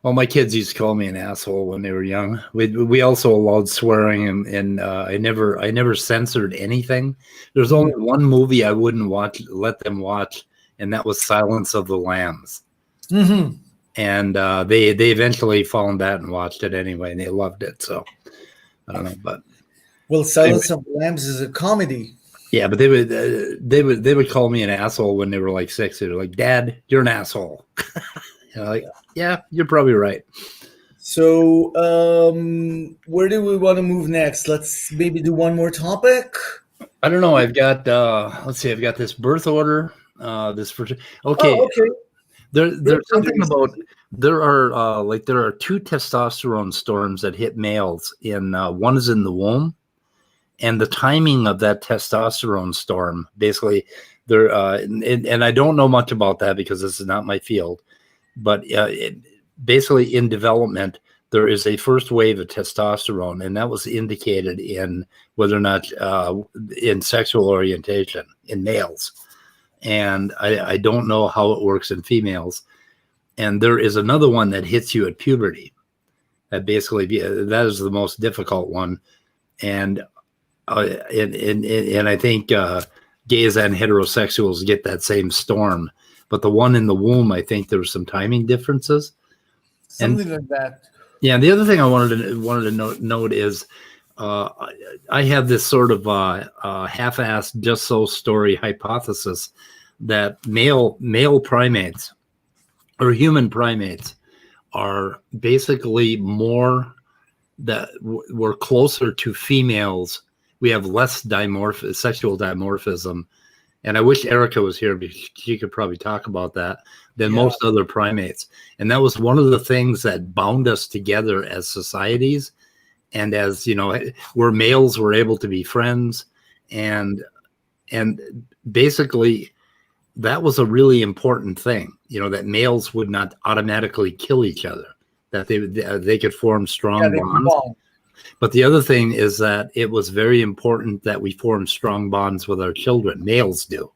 Well, my kids used to call me an asshole when they were young. We also allowed swearing, and I never censored anything. There's only one movie I wouldn't let them watch, and that was Silence of the Lambs. Mm-hmm. And they eventually found that and watched it anyway, and they loved it. So I don't know, but Silence of the Lambs is a comedy. Yeah, but they would call me an asshole when they were like 6. They were like, "Dad, you're an asshole." Like, yeah, you're probably right. So where do we want to move next? Let's maybe do one more topic. I don't know. I've got let's see. I've got this birth order. Okay. Oh, okay. There's something about there are 2 testosterone storms that hit males. One is in the womb, and the timing of that testosterone storm, basically, and I don't know much about that because this is not my field, but basically in development, there is a first wave of testosterone, and that was indicated in whether or not in sexual orientation in males. And I don't know how it works in females. And there is another one that hits you at puberty. That that is the most difficult one. And I think gays and heterosexuals get that same storm. But the one in the womb, I think there were some timing differences. Something like that. Yeah, and the other thing I wanted to note is I have this sort of half-assed just so story hypothesis that male primates or human primates are basically we're closer to females. We have less sexual dimorphism. And I wish Erica was here because she could probably talk about that than most other primates. And that was one of the things that bound us together as societies and as you know, where males were able to be friends, and basically that was a really important thing, you know, that males would not automatically kill each other, that they could form strong bonds. But the other thing is that it was very important that we form strong bonds with our children. Males do,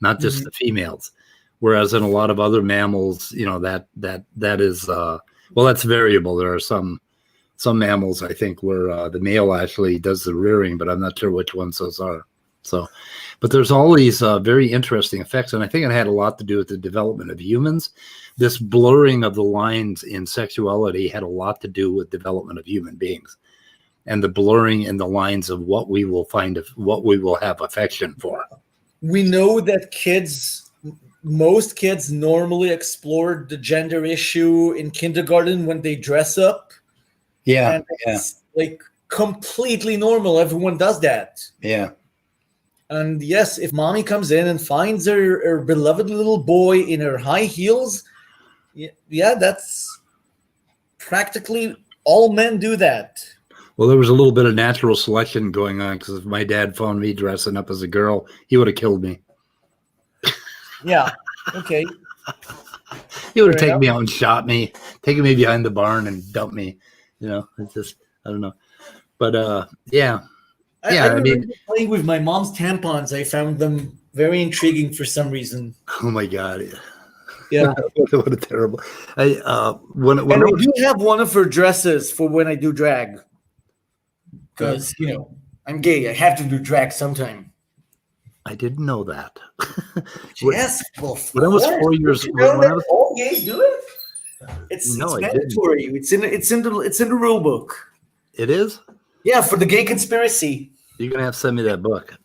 not just the females. Whereas in a lot of other mammals, you know, that is well, that's variable. There are some mammals, I think, where the male actually does the rearing, but I'm not sure which ones those are. So, but there's all these very interesting effects, and I think it had a lot to do with the development of humans. This blurring of the lines in sexuality had a lot to do with development of human beings, and the blurring in the lines of what we will what we will have affection for. We know that most kids normally explore the gender issue in kindergarten when they dress up. Yeah, and it's like completely normal. Everyone does that. Yeah. And yes, if mommy comes in and finds her beloved little boy in her high heels, yeah, that's practically all men do that. Well, there was a little bit of natural selection going on, because if my dad found me dressing up as a girl, he would have killed me. Yeah. Okay. He would have taken me out and shot me, taken me behind the barn and dumped me. You know, it's just, I don't know. But yeah. I mean, playing with my mom's tampons, I found them very intriguing for some reason. Oh my God. Yeah. What a terrible. I do have one of her dresses for when I do drag. Because, you know, I'm gay. I have to do drag sometime. I didn't know that. Yes. Well, when I was 4 years old, all gays do it. It's mandatory. It's in the rule book. It is? Yeah, for the gay conspiracy. You're gonna have to send me that book.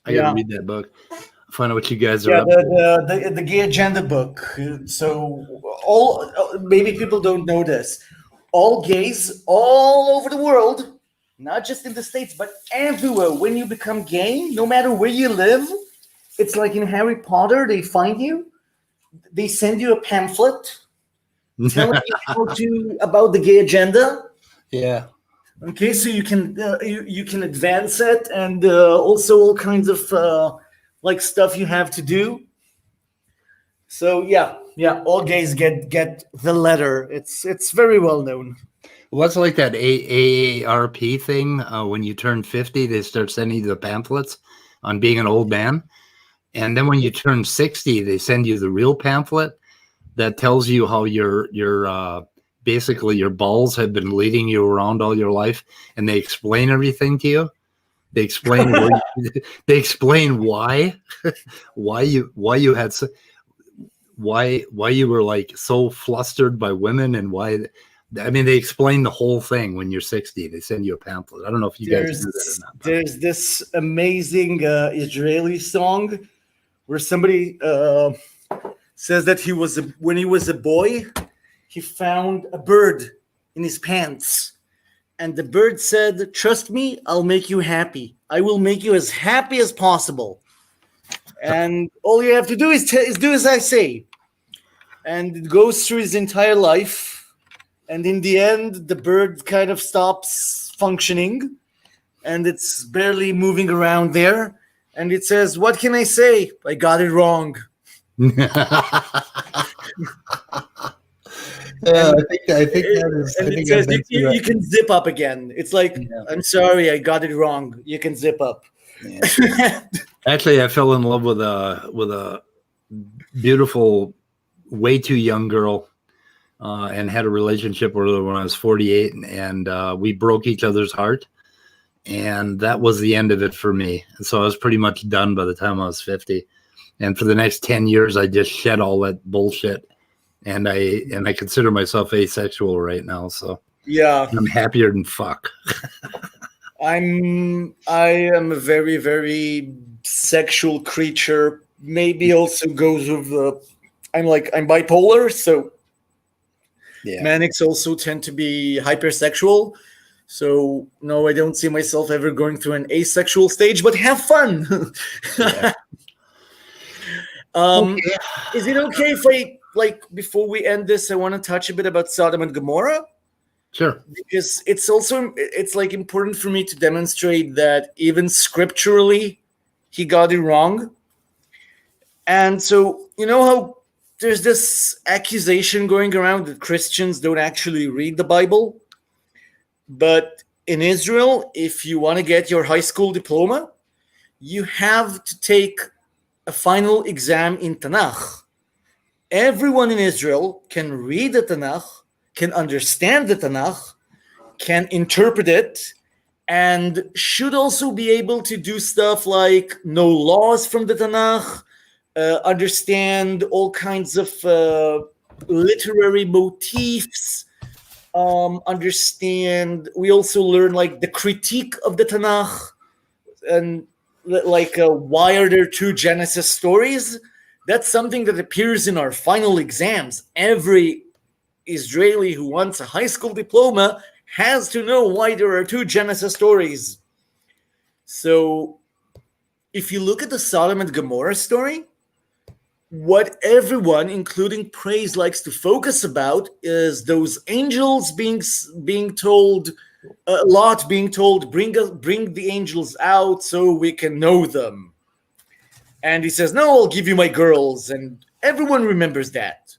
I gotta read that book. Find out what you guys are up to. The gay agenda book. So maybe people don't know this. All gays all over the world, not just in the States, but everywhere. When you become gay, no matter where you live, it's like in Harry Potter. They find you. They send you a pamphlet telling you about the gay agenda. Yeah. Okay, so you can advance it, and also all kinds of like stuff you have to do. So yeah, all gays get the letter. It's very well known. What's like that AARP thing? When you turn 50, they start sending you the pamphlets on being an old man, and then when you turn 60, they send you the real pamphlet that tells you how your basically your balls have been leading you around all your life, and they explain everything to you. They explain they explain why you had why you were like so flustered by women, and why. I mean, they explain the whole thing when you're 60. They send you a pamphlet. I don't know if you guys do that or not. There's this amazing Israeli song where somebody says that when he was a boy, he found a bird in his pants. And the bird said, "Trust me, I'll make you happy. I will make you as happy as possible. And all you have to do is do as I say." And it goes through his entire life. And in the end, the bird kind of stops functioning. And it's barely moving around there. And it says, "What can I say? I got it wrong." Yeah, I think that is. And it says you can zip up again. It's like, "I'm sorry, I got it wrong. You can zip up." Yeah. Actually, I fell in love with a beautiful, way too young girl, and had a relationship with her when I was 48, and we broke each other's heart, and that was the end of it for me. So I was pretty much done by the time I was 50, and for the next 10 years, I just shed all that bullshit. And I consider myself asexual right now, so yeah, I'm happier than fuck. I am a very, very sexual creature. Maybe also goes with I'm bipolar, so manics also tend to be hypersexual. So no, I don't see myself ever going through an asexual stage, but have fun. Yeah. Is it okay if I, before we end this, I want to touch a bit about Sodom and Gomorrah? Sure. Because it's like important for me to demonstrate that even scripturally he got it wrong. And so, you know how there's this accusation going around that Christians don't actually read the Bible? But in Israel, if you want to get your high school diploma, you have to take a final exam in Tanakh. Everyone in Israel can read the Tanakh, can understand the Tanakh, can interpret it, and should also be able to do stuff like know laws from the Tanakh, understand all kinds of literary motifs, understand. We also learn like the critique of the Tanakh, and like why are there two Genesis stories? That's something that appears in our final exams. Every Israeli who wants a high school diploma has to know why there are two Genesis stories. So if you look at the Sodom and Gomorrah story, what everyone, including Praise, likes to focus about is those angels being told, Lot being told, bring the angels out so we can know them. And he says, no, I'll give you my girls. And everyone remembers that.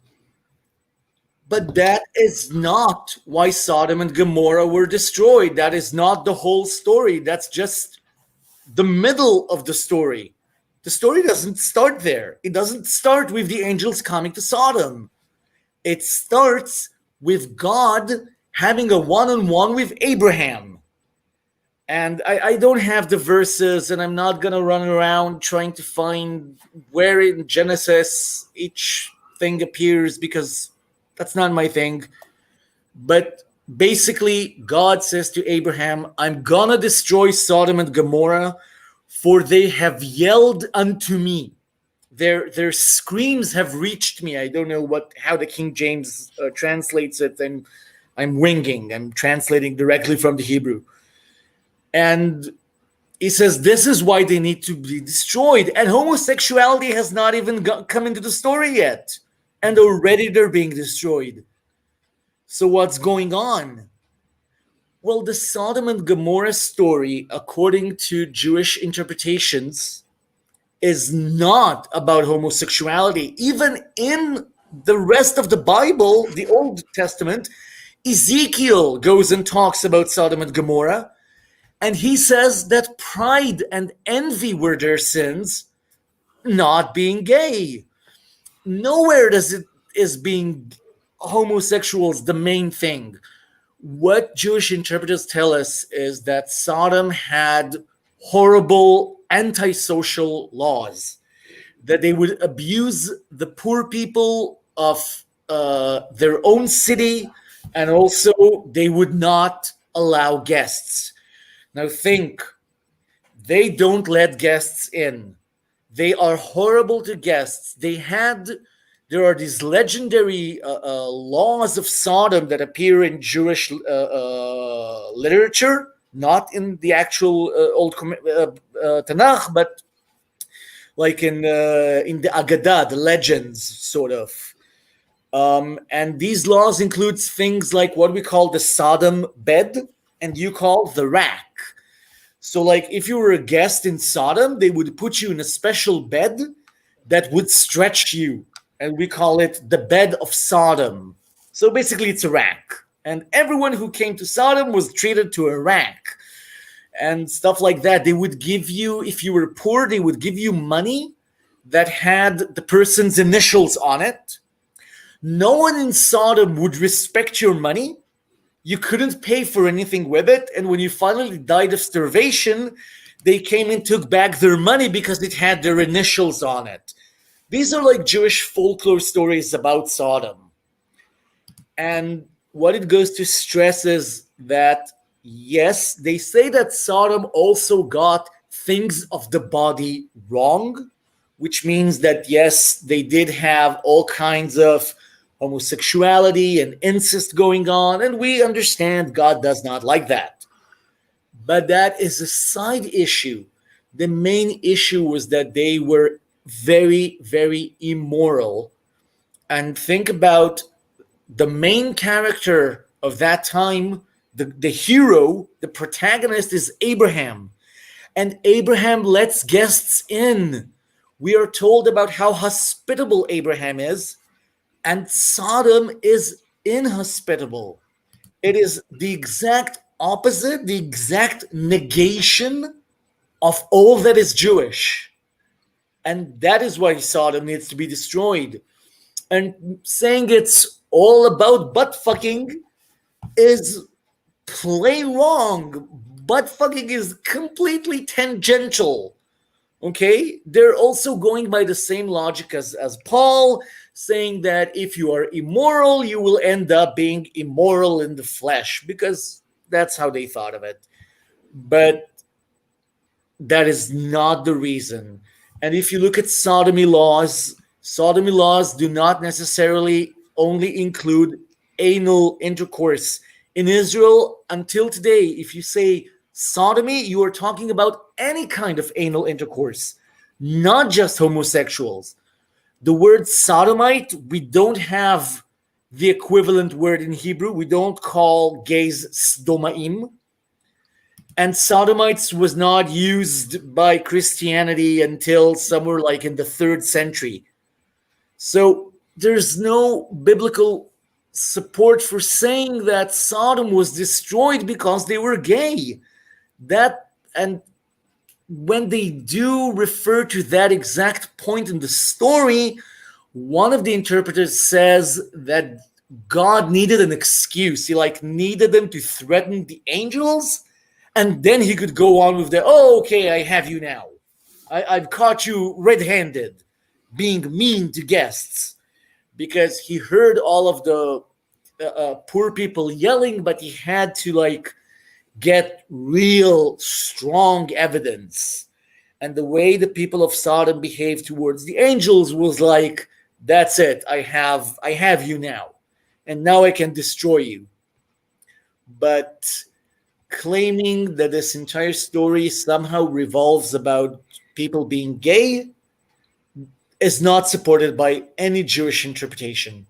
But that is not why Sodom and Gomorrah were destroyed. That is not the whole story. That's just the middle of the story. The story doesn't start there. It doesn't start with the angels coming to Sodom. It starts with God having a one-on-one with Abraham. And I don't have the verses, and I'm not going to run around trying to find where in Genesis each thing appears, because that's not my thing. But basically, God says to Abraham, I'm going to destroy Sodom and Gomorrah, for they have yelled unto me. Their screams have reached me. I don't know how the King James translates it, and I'm winging. I'm translating directly from the Hebrew. And he says this is why they need to be destroyed. And homosexuality has not even come into the story yet. And already they're being destroyed. So what's going on? Well, the Sodom and Gomorrah story, according to Jewish interpretations, is not about homosexuality. Even in the rest of the Bible, the Old Testament, Ezekiel goes and talks about Sodom and Gomorrah. And he says that pride and envy were their sins, not being gay. Nowhere is being homosexuals the main thing. What Jewish interpreters tell us is that Sodom had horrible antisocial laws, that they would abuse the poor people of their own city, and also they would not allow guests. Now think, they don't let guests in. They are horrible to guests. There are these legendary laws of Sodom that appear in Jewish literature, not in the actual Old Tanakh, but like in the Agadah, the legends, sort of. And these laws include things like what we call the Sodom bed, and you call the rack. So like if you were a guest in Sodom, they would put you in a special bed that would stretch you. And we call it the bed of Sodom. So basically it's a rack. And everyone who came to Sodom was treated to a rack. And stuff like that. They would give you, if you were poor, they would give you money that had the person's initials on it. No one in Sodom would respect your money. You couldn't pay for anything with it. And when you finally died of starvation, they came and took back their money because it had their initials on it. These are like Jewish folklore stories about Sodom. And what it goes to stress is that, yes, they say that Sodom also got things of the body wrong, which means that, yes, they did have all kinds of homosexuality and incest going on, and we understand God does not like that. But that is a side issue. The main issue was that they were very, very immoral. And think about the main character of that time, the hero, the protagonist is Abraham. And Abraham lets guests in. We are told about how hospitable Abraham is, and Sodom is inhospitable. It is the exact opposite, the exact negation of all that is Jewish. And that is why Sodom needs to be destroyed. And saying it's all about butt fucking is plain wrong. Butt fucking is completely tangential. Okay? They're also going by the same logic as Paul, saying that if you are immoral, you will end up being immoral in the flesh, because that's how they thought of it. But that is not the reason. And if you look at sodomy laws do not necessarily only include anal intercourse. In Israel, until today, if you say sodomy, you are talking about any kind of anal intercourse, not just homosexuals. The word sodomite, we don't have the equivalent word in Hebrew. We don't call gays stomaim. And sodomites was not used by Christianity until somewhere like in the 3rd century. So there's no biblical support for saying that Sodom was destroyed because they were gay. And when they do refer to that exact point in the story, one of the interpreters says that God needed an excuse. He needed them to threaten the angels, and then he could go on with okay, I have you now. I've caught you red-handed, being mean to guests, because he heard all of the poor people yelling, but he had to get real strong evidence. And the way the people of Sodom behaved towards the angels was that's it, I have you now, and now I can destroy you. But claiming that this entire story somehow revolves about people being gay is not supported by any Jewish interpretation.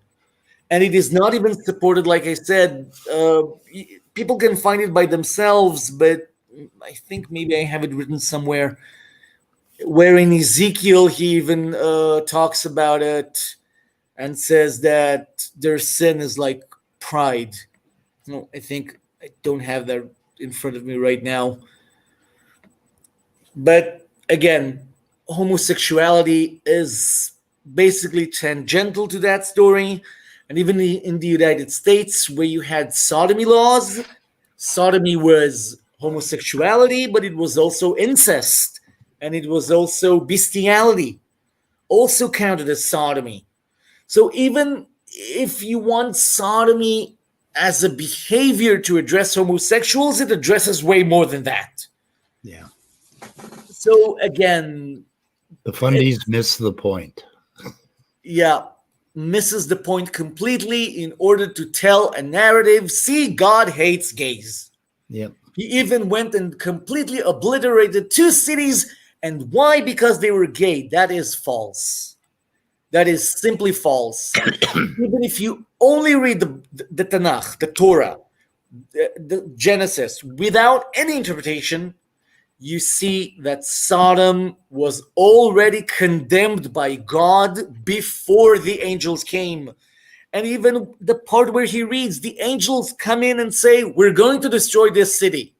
And it is not even supported, like I said, people can find it by themselves, but I think maybe I have it written somewhere, where in Ezekiel he even talks about it and says that their sin is like pride. No, I think I don't have that in front of me right now. But again, homosexuality is basically tangential to that story. And even in the United States, where you had sodomy laws, sodomy was homosexuality, but it was also incest, and it was also bestiality, also counted as sodomy. So even if you want sodomy as a behavior to address homosexuals, it addresses way more than that. Yeah. So again, the fundies miss the point. Yeah, misses the point completely in order to tell a narrative. See, God hates gays. Yep. He even went and completely obliterated 2 cities. And why? Because they were gay. That is false. That is simply false. Even if you only read the Tanakh, the Torah, the Genesis, without any interpretation, you see that Sodom was already condemned by God before the angels came. And even the part where he reads, the angels come in and say, we're going to destroy this city.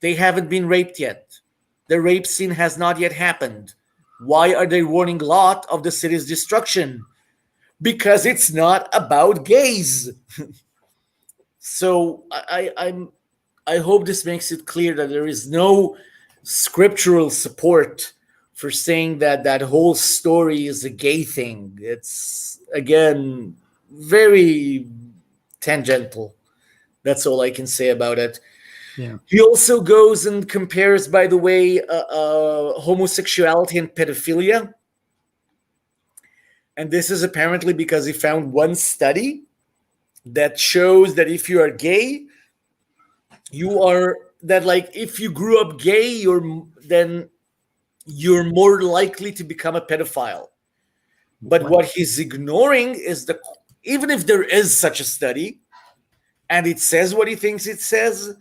They haven't been raped yet. The rape scene has not yet happened. Why are they warning Lot of the city's destruction? Because it's not about gays. So I hope this makes it clear that there is no scriptural support for saying that that whole story is a gay thing. It's, again, very tangential. That's all I can say about it. Yeah. He also goes and compares, by the way, homosexuality and pedophilia. And this is apparently because he found one study that shows that if you are gay, if you grew up gay, then you're more likely to become a pedophile. But what he's ignoring is even if there is such a study, and it says what he thinks it says,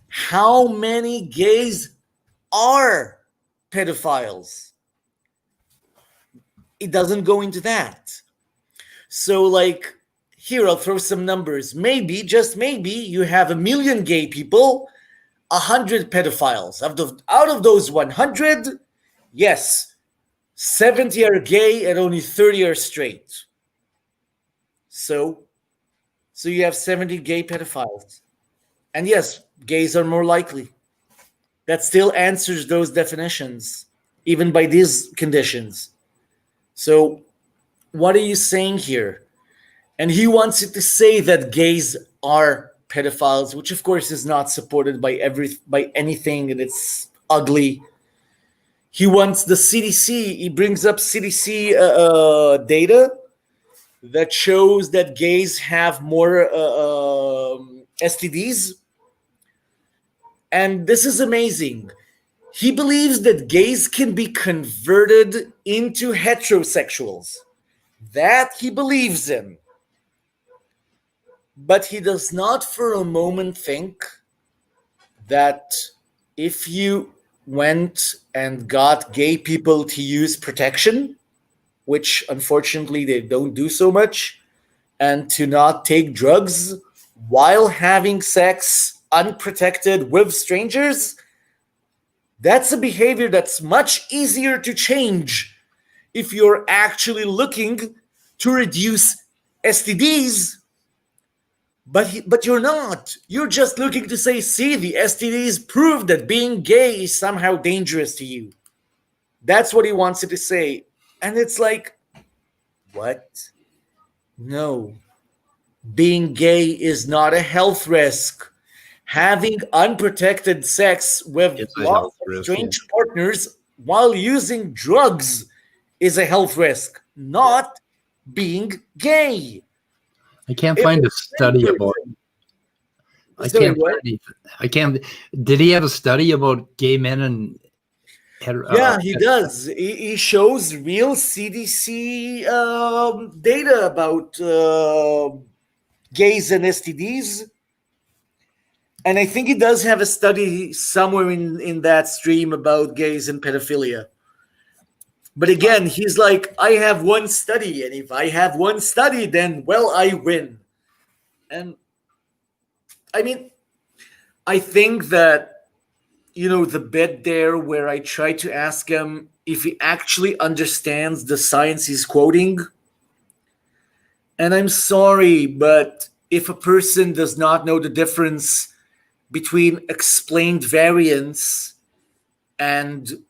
how many gays are pedophiles? It doesn't go into that. So, like, here, I'll throw some numbers. Maybe, just maybe, you have 1 million gay people, 100 pedophiles. Out of those 100, yes, 70 are gay and only 30 are straight. So you have 70 gay pedophiles. And yes, gays are more likely. That still answers those definitions, even by these conditions. So what are you saying here? And he wants it to say that gays are pedophiles, which of course is not supported by anything, and it's ugly. He wants the CDC. He brings up CDC data that shows that gays have more STDs. And this is amazing. He believes that gays can be converted into heterosexuals. That he believes in. But he does not for a moment think that if you went and got gay people to use protection, which unfortunately they don't do so much, and to not take drugs while having sex unprotected with strangers, that's a behavior that's much easier to change if you're actually looking to reduce STDs. But you're not. You're just looking to say, see, the STDs prove that being gay is somehow dangerous to you. That's what he wants it to say. And it's like, what? No. Being gay is not a health risk. Having unprotected sex with lots of strange partners while using drugs is a health risk, not being gay. I can't find a study about. I can't. Did he have a study about gay men and? Yeah, he does. He shows real CDC data about gays and STDs, and I think he does have a study somewhere in that stream about gays and pedophilia. But again, he's like, I have one study, and if I have one study, then, well, I win. And I mean, I think that, the bit there where I try to ask him if he actually understands the science he's quoting. And I'm sorry, but if a person does not know the difference between explained variance and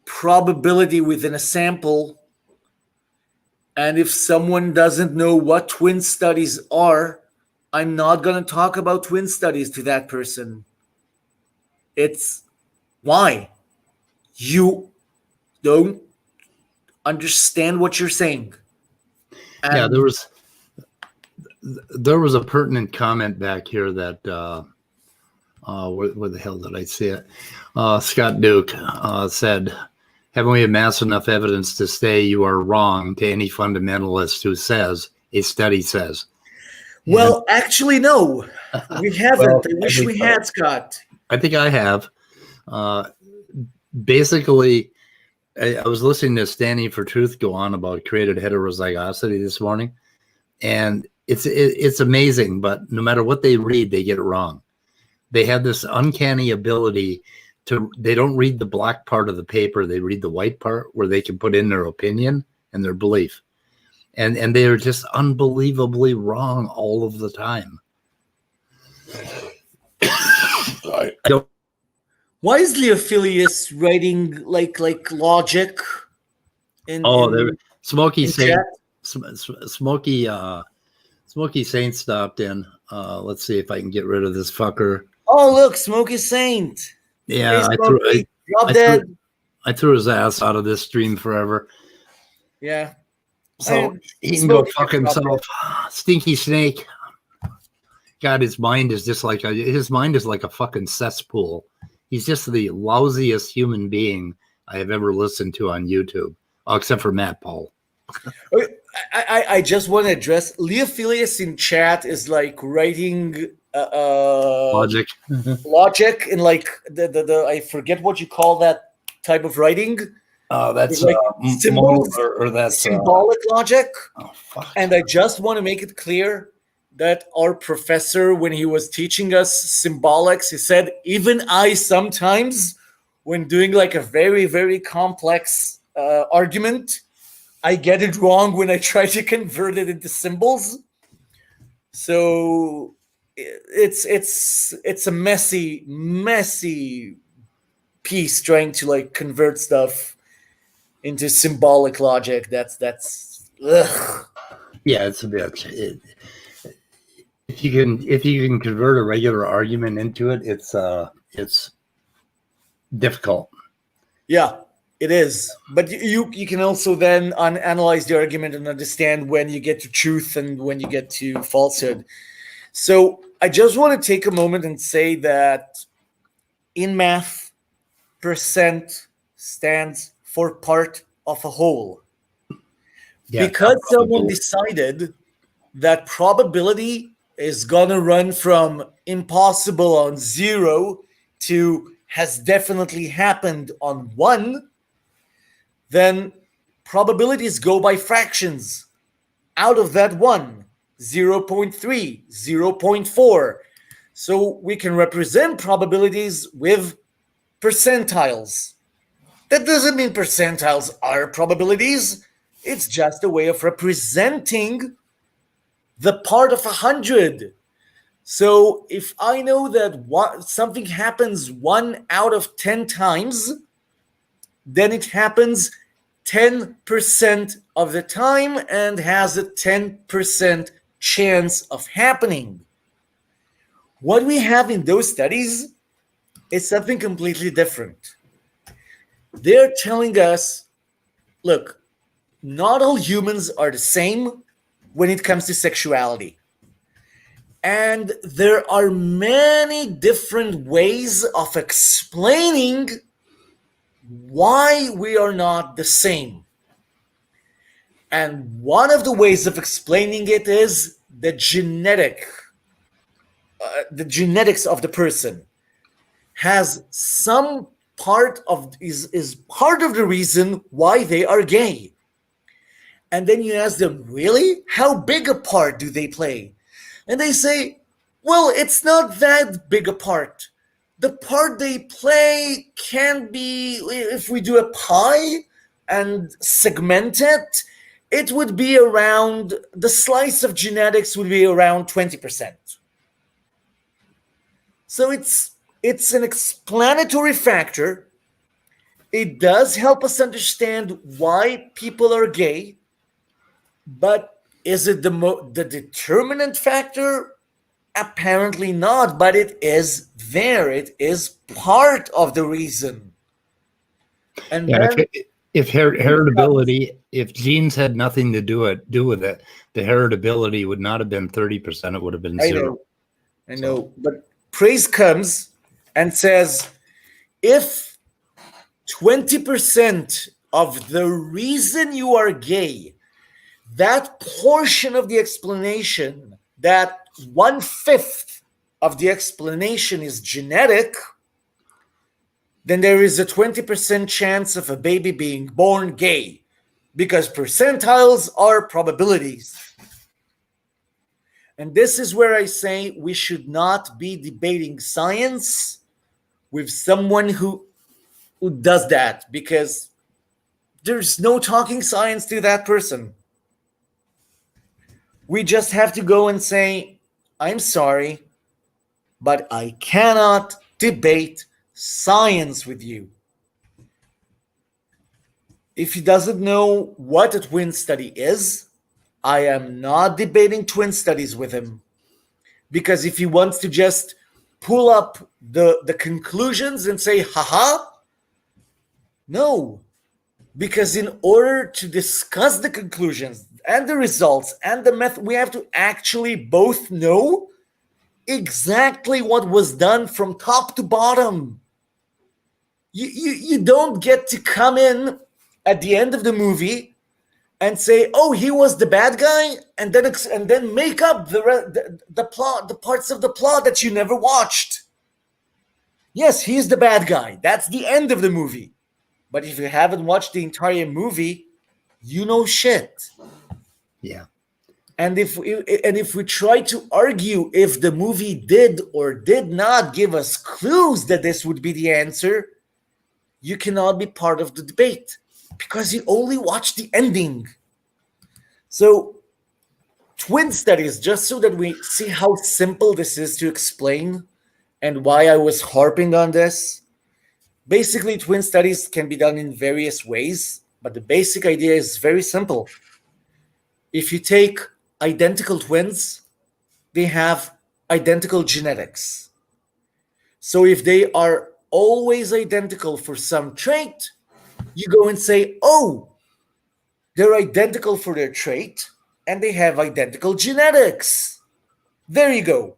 probability within a sample, and if someone doesn't know what twin studies are, I'm not going to talk about twin studies to that person. It's why? You don't understand what you're saying. And yeah, there was a pertinent comment back here that where the hell did I see it? Scott Duke said, haven't we amassed enough evidence to say you are wrong to any fundamentalist who says a study says? Well, actually, no, we haven't. Well, I wish we had, Scott. I think I have. Basically, I was listening to Standing for Truth go on about created heterozygosity this morning, and it's amazing, but no matter what they read, they get it wrong. They have this uncanny ability they don't read the black part of the paper, they read the white part where they can put in their opinion and their belief. And they are just unbelievably wrong all of the time. Why is Leophilius writing like logic? Smokey Saint. Smokey Saint stopped in. Let's see if I can get rid of this fucker. Oh, look, Smokey Saint. Yeah, hey, I threw his ass out of this stream forever. Yeah. So he can go fuck himself. Stinky snake. God, his mind is like a fucking cesspool. He's just the lousiest human being I have ever listened to on YouTube, except for Matt Paul. I just want to address Leophilius in chat is like writing Logic. logic in like the I forget what you call that type of writing. That's Like symbols, symbols, or that's symbolic logic. oh fuck. And I just want to make it clear that our professor, when he was teaching us symbolics, he said, even I sometimes, when doing like a very, very complex argument, I get it wrong when I try to convert it into symbols. So it's a messy piece trying to like convert stuff into symbolic logic. That's ugh. Yeah, it's a bit. If you can convert a regular argument into it, it's difficult. Yeah, it is. But you can also then analyze the argument and understand when you get to truth and when you get to falsehood. So I just want to take a moment and say that in math, percent stands for part of a whole. Yeah, because someone decided that probability is going to run from impossible on 0 to has definitely happened on 1, then probabilities go by fractions. Out of that 1, 0.3, 0.4. So we can represent probabilities with percentiles. That doesn't mean percentiles are probabilities. It's just a way of representing the part of 100. So if I know that something happens 1 out of 10 times, then it happens 10% of the time and has a 10% chance of happening. What we have in those studies is something completely different. They're telling us, look, not all humans are the same when it comes to sexuality. And there are many different ways of explaining why we are not the same. And one of the ways of explaining it is the genetics of the person has some part of is part of the reason why they are gay. And then you ask them, really? How big a part do they play? And they say, well, it's not that big a part. The part they play can be, if we do a pie and segment it, it would be around, the slice of genetics would be around 20%. So it's an explanatory factor. It does help us understand why people are gay, but is it the determinant factor? Apparently not, but it is there. It is part of the reason. And Yeah, then, if heritability, if genes had nothing to do with it, the heritability would not have been 30%. It would have been 0. I know. But Praise comes and says, if 20% of the reason you are gay, that portion of the explanation, that 1/5 of the explanation is genetic, then there is a 20% chance of a baby being born gay, because percentiles are probabilities. And this is where I say we should not be debating science with someone who does that, because there's no talking science to that person. We just have to go and say, I'm sorry, but I cannot debate science with you. If he doesn't know what a twin study is, I am not debating twin studies with him. Because if he wants to just pull up the conclusions and say, haha, no. Because in order to discuss the conclusions and the results and the method, we have to actually both know exactly what was done from top to bottom. You don't get to come in at the end of the movie and say, "Oh, he was the bad guy," and then make up the plot, the parts of the plot that you never watched. Yes, he's the bad guy. That's the end of the movie. But if you haven't watched the entire movie, you know shit. Yeah. And if we try to argue if the movie did or did not give us clues that this would be the answer, you cannot be part of the debate because you only watch the ending. So, twin studies, just so that we see how simple this is to explain and why I was harping on this. Basically, twin studies can be done in various ways, but the basic idea is very simple. If you take identical twins, they have identical genetics. So if they are always identical for some trait, you go and say, "Oh, they're identical for their trait, and they have identical genetics." There you go.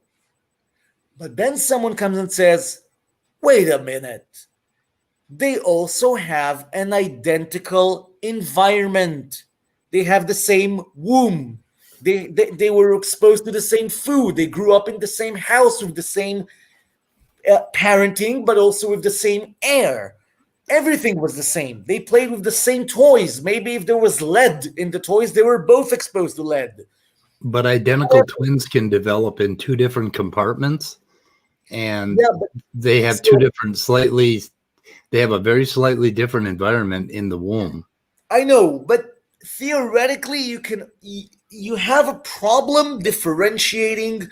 But then someone comes and says, "Wait a minute. They also have an identical environment. They have the same womb. They were exposed to the same food. They grew up in the same house with the same parenting, but also with the same air. Everything was the same. They played with the same toys. Maybe if there was lead in the toys, they were both exposed to lead." But identical twins can develop in two different compartments, and Yeah, but they have they have a very slightly different environment in the womb. I know, but theoretically, you have a problem differentiating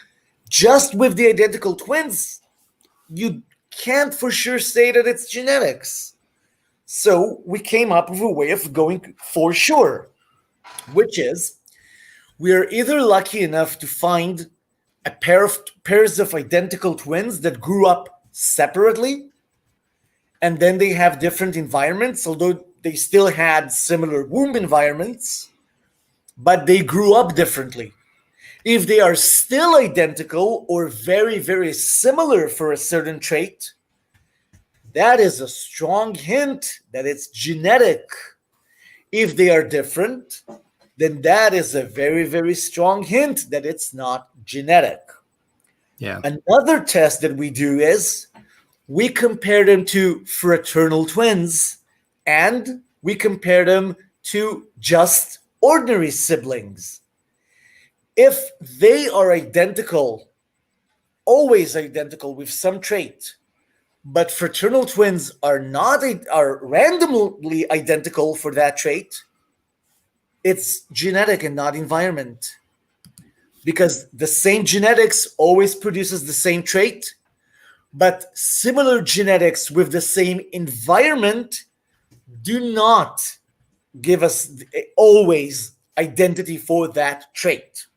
just with the identical twins. You can't for sure say that it's genetics. So we came up with a way of going for sure, which is we are either lucky enough to find a pairs of identical twins that grew up separately, and then they have different environments, although they still had similar womb environments, but they grew up differently. If they are still identical or very, very similar for a certain trait, that is a strong hint that it's genetic. If they are different, then that is a very, very strong hint that it's not genetic. Yeah. Another test that we do is we compare them to fraternal twins, and we compare them to just ordinary siblings. If they are identical, always identical with some trait, but fraternal twins are randomly identical for that trait, it's genetic and not environment. Because the same genetics always produces the same trait, but similar genetics with the same environment do not give us always identity for that trait.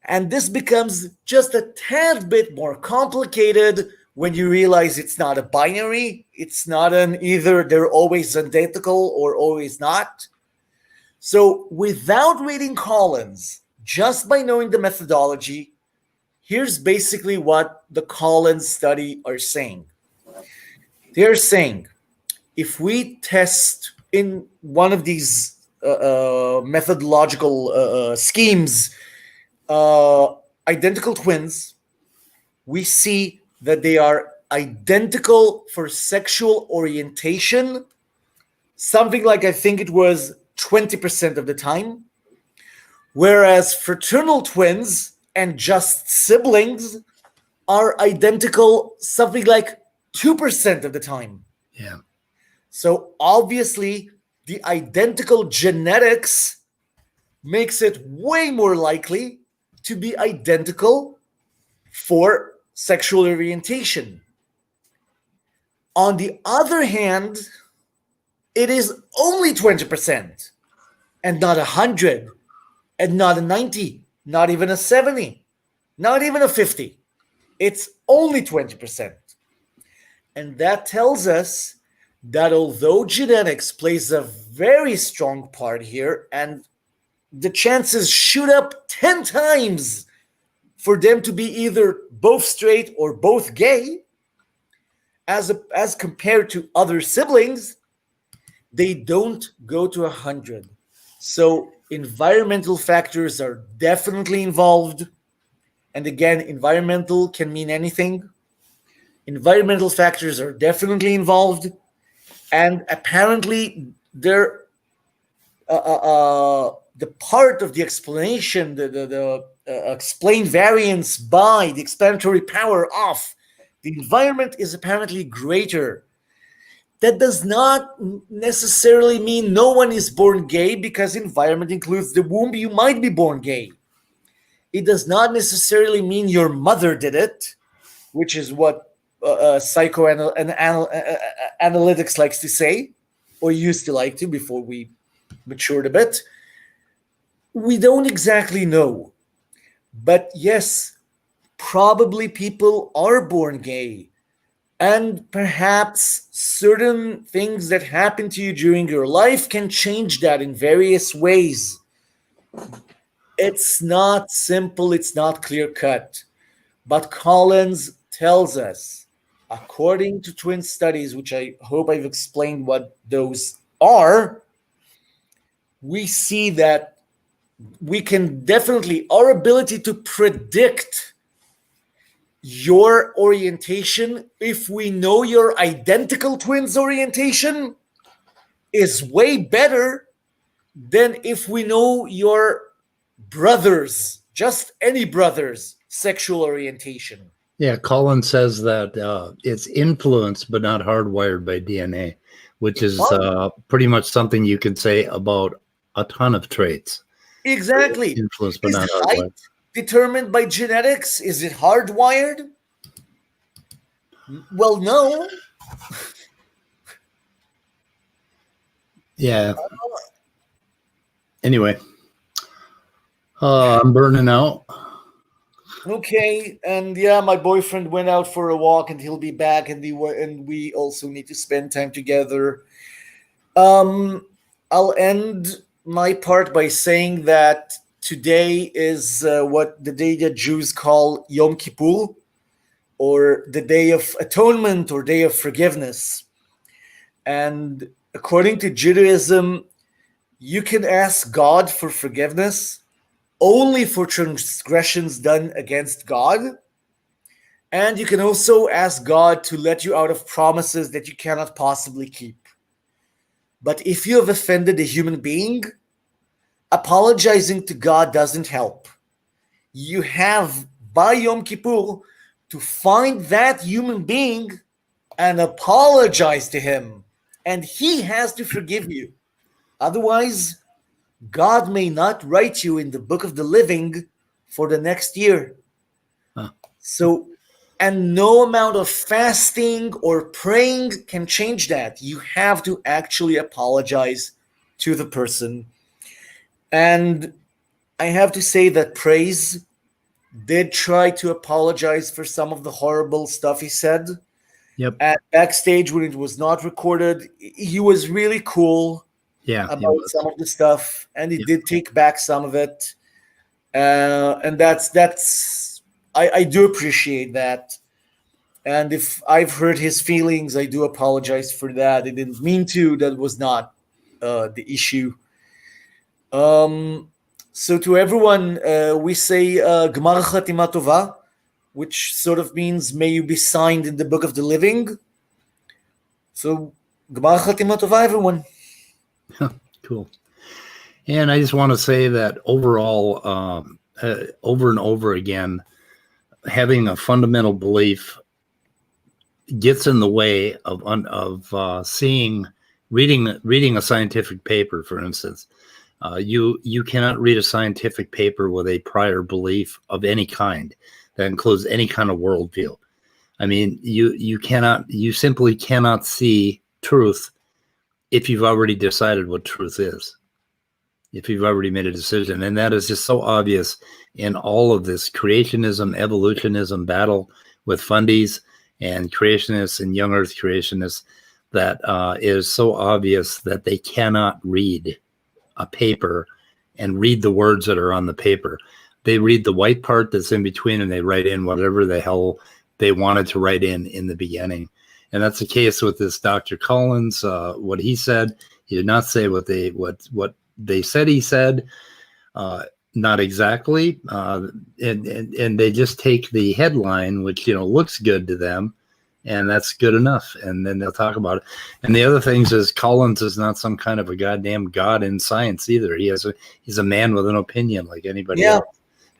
And this becomes just a tad bit more complicated when you realize it's not a binary. It's not an either they're always identical or always not. So without reading Collins, just by knowing the methodology, here's basically what the Collins study are saying. They're saying, if we test in one of these methodological schemes, identical twins, we see that they are identical for sexual orientation, something like, I think it was 20% of the time, whereas fraternal twins and just siblings are identical something like 2% of the time. Yeah. So obviously, the identical genetics makes it way more likely to be identical for sexual orientation. On the other hand, it is only 20% and not 100 and not a 90, not even a 70, not even a 50. It's only 20%. And that tells us that although genetics plays a very strong part here, and the chances shoot up 10 times for them to be either both straight or both gay, as compared to other siblings, they don't go to 100. So environmental factors are definitely involved. And again, environmental can mean anything. Environmental factors are definitely involved. And apparently, they're the part of the explanation, the explained variance by the explanatory power of the environment is apparently greater. That does not necessarily mean no one is born gay, because environment includes the womb. You might be born gay. It does not necessarily mean your mother did it, which is what psychoanalytics likes to say, or used to like to before we matured a bit. We don't exactly know. But yes, probably people are born gay. And perhaps certain things that happen to you during your life can change that in various ways. It's not simple, it's not clear-cut. But Collins tells us, according to twin studies, which I hope I've explained what those are, we see that we can definitely, our ability to predict your orientation, if we know your identical twins' orientation, is way better than if we know your brothers, just any brothers' sexual orientation. Yeah, Colin says that it's influenced but not hardwired by DNA, which is pretty much something you can say about a ton of traits. Exactly. Influenced but Is not height hardwired. determined by genetics? Is it hardwired? Well, no. Yeah. Anyway, I'm burning out. Okay, and yeah, my boyfriend went out for a walk, and he'll be back, and we also need to spend time together. I'll end my part by saying that today is what the day that Jews call Yom Kippur, or the Day of Atonement, or Day of Forgiveness. And according to Judaism, you can ask God for forgiveness only for transgressions done against God. And you can also ask God to let you out of promises that you cannot possibly keep. But if you have offended a human being, apologizing to God doesn't help. You have, by Yom Kippur, to find that human being and apologize to him. And he has to forgive you. Otherwise, God may not write you in the book of the living for the next year. Huh. So, and no amount of fasting or praying can change that. You have to actually apologize to the person. And I have to say that Praise did try to apologize for some of the horrible stuff he said. Yep. At backstage, when it was not recorded, he was really cool. Yeah. About some of the stuff, and he did take back some of it, and that's I do appreciate that. And if I've hurt his feelings, I do apologize for that. I didn't mean to. That was not the issue. So to everyone, we say Gmar Chatima Tova, which sort of means may you be signed in the book of the living. So Gmar Chatima Tova, everyone. Cool. And I just want to say that overall, over and over again, having a fundamental belief gets in the way of reading a scientific paper. For instance, you cannot read a scientific paper with a prior belief of any kind that includes any kind of worldview. I mean, you simply cannot see truth if you've already decided what truth is, if you've already made a decision. And that is just so obvious in all of this creationism, evolutionism battle with fundies and creationists and young earth creationists, that is so obvious that they cannot read a paper and read the words that are on the paper. They read the white part that's in between, and they write in whatever the hell they wanted to write in the beginning. And that's the case with this Dr. Collins. What he said, he did not say what they said he said, not exactly, and they just take the headline, which looks good to them, and that's good enough, and then they'll talk about it. And the other things is Collins is not some kind of a goddamn god in science either. He's a man with an opinion like anybody else,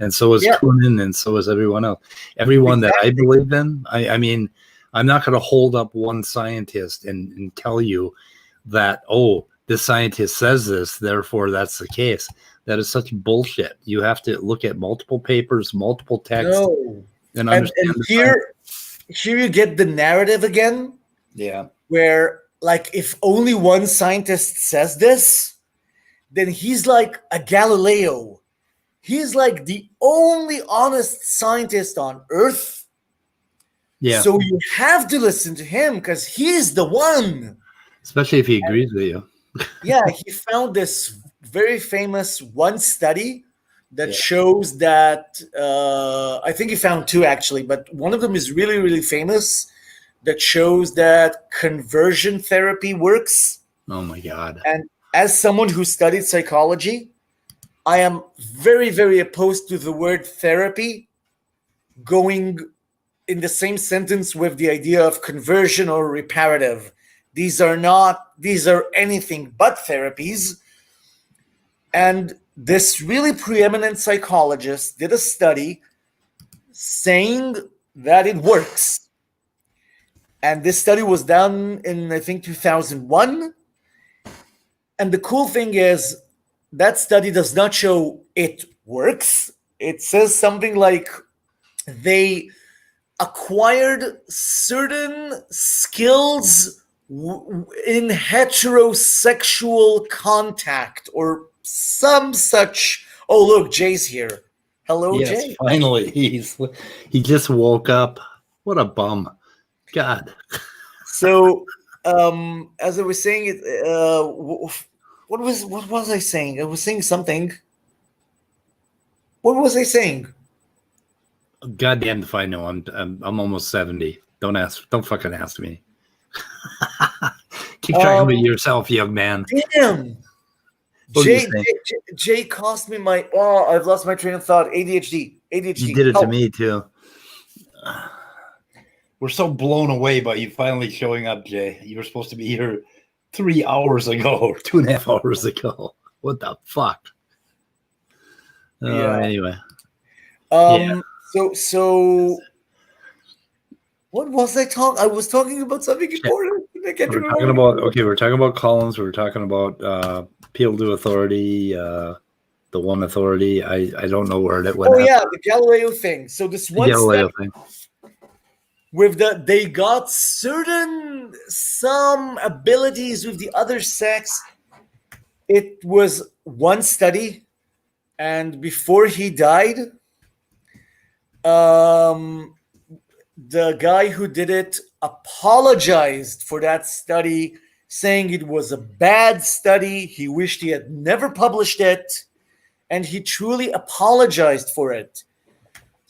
and so is Kunin, and so is everyone else. Everyone that I believe in. I mean, I'm not going to hold up one scientist and tell you that, oh, this scientist says this, therefore that's the case. That is such bullshit. You have to look at multiple papers, multiple texts, and understand. And here you get the narrative again. Yeah. Where, like, if only one scientist says this, then he's like a Galileo. He's like the only honest scientist on Earth. Yeah. So you have to listen to him because he's the one. Especially if he agrees with you. Yeah, he found this very famous one study that shows that I think he found two actually, but one of them is really, really famous that shows that conversion therapy works. Oh my God. And as someone who studied psychology, I am very, very opposed to the word therapy going in the same sentence with the idea of conversion or reparative. These are anything but therapies. And this really preeminent psychologist did a study saying that it works. And this study was done in, I think, 2001. And the cool thing is that study does not show it works. It says something like they acquired certain skills in heterosexual contact or some such. Oh, look, Jay's here. Hello, yes, Jay. Finally, he just woke up. What a bum. God. So, as I was saying, what was I saying? I was saying something. What was I saying? Goddamn if I know. I'm almost 70. Don't fucking ask me. Keep track of it yourself, young man. Damn. Jay cost me my. Oh, I've lost my train of thought. ADHD. You did it to me too. We're so blown away by you finally showing up, Jay. You were supposed to be here 3 hours ago, or 2.5 hours ago. What the fuck? Anyway. So what was I talking? I was talking about something important. I can't remember. We're talking about Collins. We're talking about appeal to authority, the one authority. I don't know where it went. Oh yeah, the Galileo thing. So this one Galileo thing. With they got some abilities with the other sex. It was one study, and before he died, the guy who did it apologized for that study, saying it was a bad study. He wished he had never published it, and he truly apologized for it.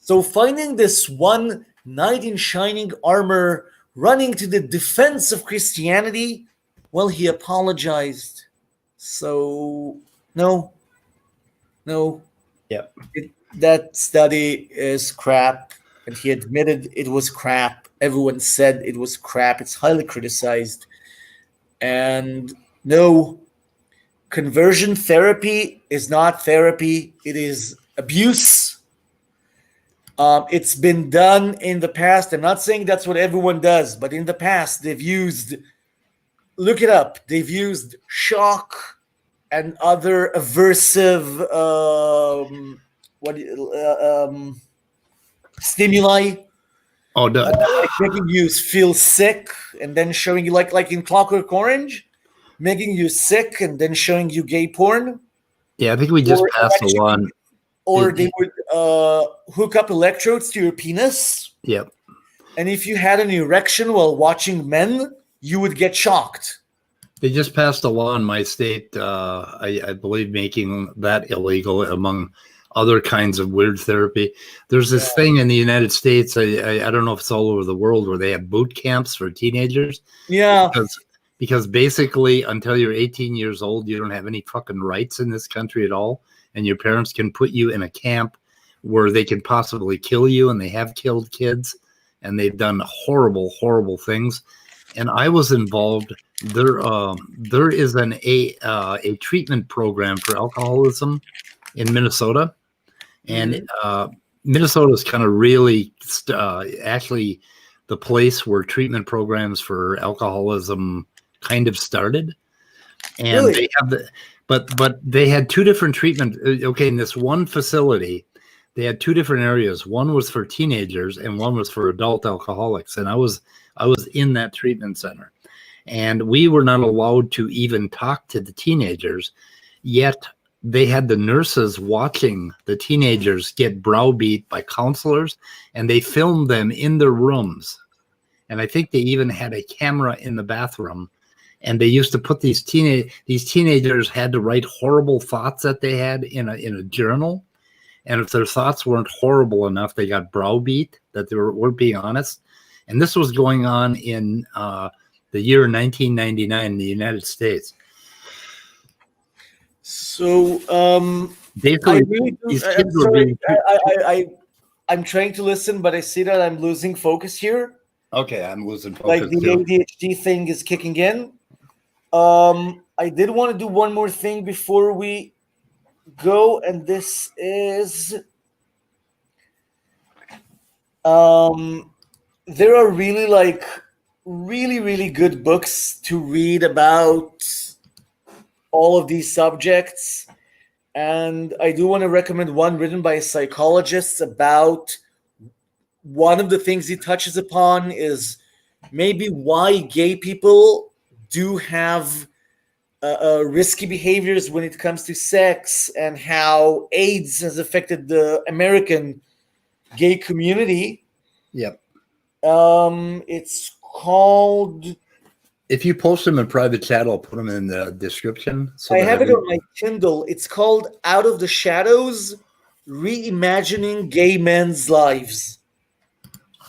So finding this one knight in shining armor running to the defense of Christianity, well, he apologized. So, no. Yep. That study is crap, and he admitted it was crap. Everyone said it was crap. It's highly criticized. And no, conversion therapy is not therapy. It is abuse. It's been done in the past. I'm not saying that's what everyone does, but in the past, they've used, look it up, they've used shock and other aversive stimuli. Oh, no. Like making you feel sick and then showing you, like in Clockwork Orange, making you sick and then showing you gay porn. Yeah, I think we just passed a law. Or they would hook up electrodes to your penis. Yep. And if you had an erection while watching men, you would get shocked. They just passed a law in my state, I believe, making that illegal among other kinds of weird therapy. There's this thing in the United States, I don't know if it's all over the world, where they have boot camps for teenagers. Yeah. because basically until you're 18 years old, you don't have any fucking rights in this country at all. And your parents can put you in a camp where they can possibly kill you, and they have killed kids, and they've done horrible, horrible things. And I was involved. There is a treatment program for alcoholism in Minnesota, and Minnesota is kind of really actually the place where treatment programs for alcoholism kind of started. And Really? they have but they had two different treatment. Okay, in this one facility, they had two different areas. One was for teenagers, and one was for adult alcoholics. And I was in that treatment center, and we were not allowed to even talk to the teenagers. Yet they had the nurses watching the teenagers get browbeat by counselors, and they filmed them in their rooms. And I think they even had a camera in the bathroom. And they used to put these teenagers had to write horrible thoughts that they had in a journal. And if their thoughts weren't horrible enough, they got browbeat, that they weren't being honest. And this was going on in the year 1999 in the United States. So Basically, I really do, these I'm kids were sorry. being I'm trying to listen, but I see that I'm losing focus here. okay. I'm losing focus. Like the too. ADHD thing is kicking in. I did want to do one more thing before we go, and this is there are really good books to read about all of these subjects, and I do want to recommend one written by a psychologist about one of the things he touches upon is maybe why gay people do have risky behaviors when it comes to sex, and how AIDS has affected the American gay community. Yep. It's called... If you post them in private chat, I'll put them in the description. So I have it on my Kindle. It's called Out of the Shadows, Reimagining Gay Men's Lives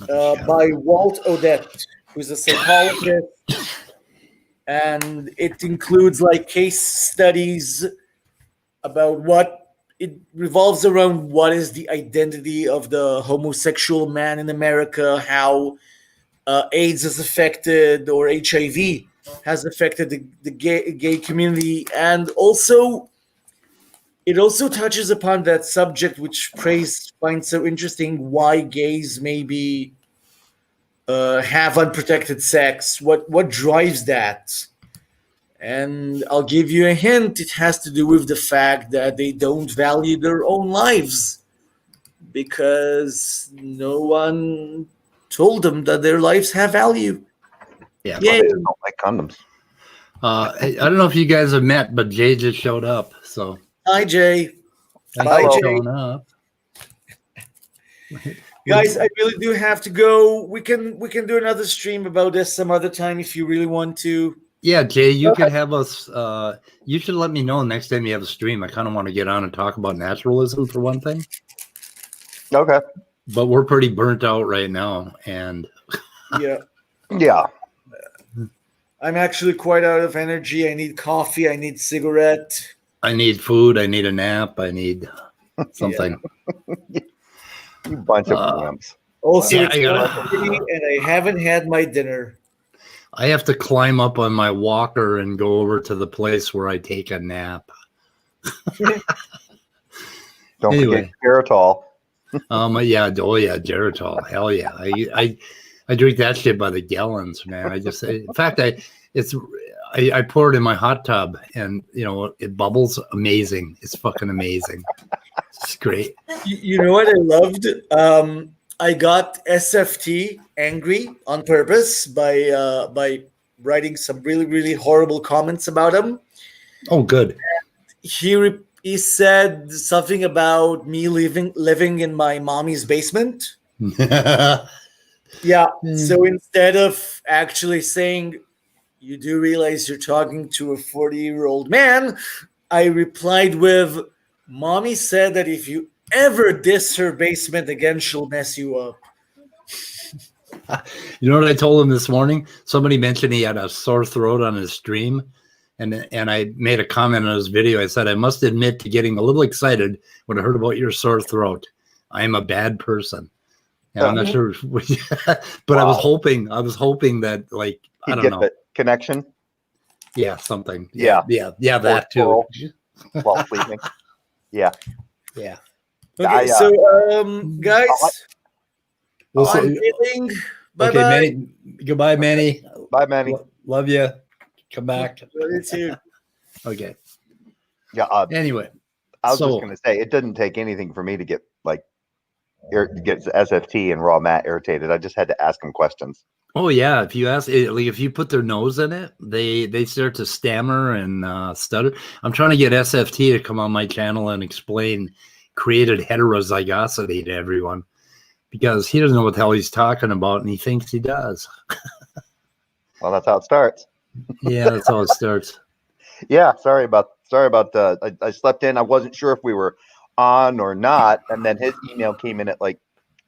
by Walt Odette, who's a psychologist. And it includes like case studies about what it revolves around. What is the identity of the homosexual man in America? How AIDS has affected, or HIV has affected the gay community, and also it also touches upon that subject which Praise finds so interesting: why gays maybe have unprotected sex, what drives that. And I'll give you a hint, it has to do with the fact that they don't value their own lives because no one told them that their lives have value. Yeah. Well, they just don't like condoms. I don't know if you guys have met, but Jay just showed up. So Hi, Jay. thanks Bye, for Jay. showing up. Guys, I really do have to go. We can do another stream about this some other time if you really want to. Yeah, Jay, you could have us. You should let me know next time you have a stream. I kind of want to get on and talk about naturalism for one thing. Okay. But we're pretty burnt out right now, and Yeah. Yeah. I'm actually quite out of energy. I need coffee. I need cigarette. I need food. I need a nap. I need something. You bunch of yams. Also, Yeah, it's I gotta- 1:30 and I haven't had my dinner. I have to climb up on my walker and go over to the place where I take a nap. Don't Anyway. forget Geritol. Yeah, oh yeah, Geritol. Hell yeah. I drink that shit by the gallons, man. In fact, I pour it in my hot tub, and it bubbles. Amazing. It's fucking amazing. It's great. You know what I loved? I got SFT angry on purpose by writing some really horrible comments about him. Oh, good. He said something about me living in my mommy's basement. Yeah. So instead of actually saying, "You do realize you're talking to a 40-year-old man," I replied with, "Mommy said that if you ever diss her basement again, she'll mess you up." You know what I told him this morning? Somebody mentioned he had a sore throat on his stream. And I made a comment on his video. I said, I must admit to getting a little excited when I heard about your sore throat. I am a bad person. And I'm not sure, but I was hoping that, like, I don't know. The connection. Yeah, something. Yeah. That too. Oral. While sleeping. Yeah. Yeah. Okay, guys, We'll I'm see. leaving. Okay, Bye-bye. Manny. Goodbye, Manny. Bye, Manny. Love you. Come back. Love you too. Okay. Yeah. Anyway, I was just going to say, it didn't take anything for me to get get SFT and raw mat irritated. I just had to ask them questions. oh yeah, if you ask, like, if you put their nose in it, they start to stammer and stutter. I'm trying to get SFT to come on my channel and explain created heterozygosity to everyone, because he doesn't know what the hell he's talking about, and he thinks he does. Well, that's how it starts. Yeah, that's how it starts. Yeah. Sorry about. I slept in. I wasn't sure if we were on or not, and then his email came in at like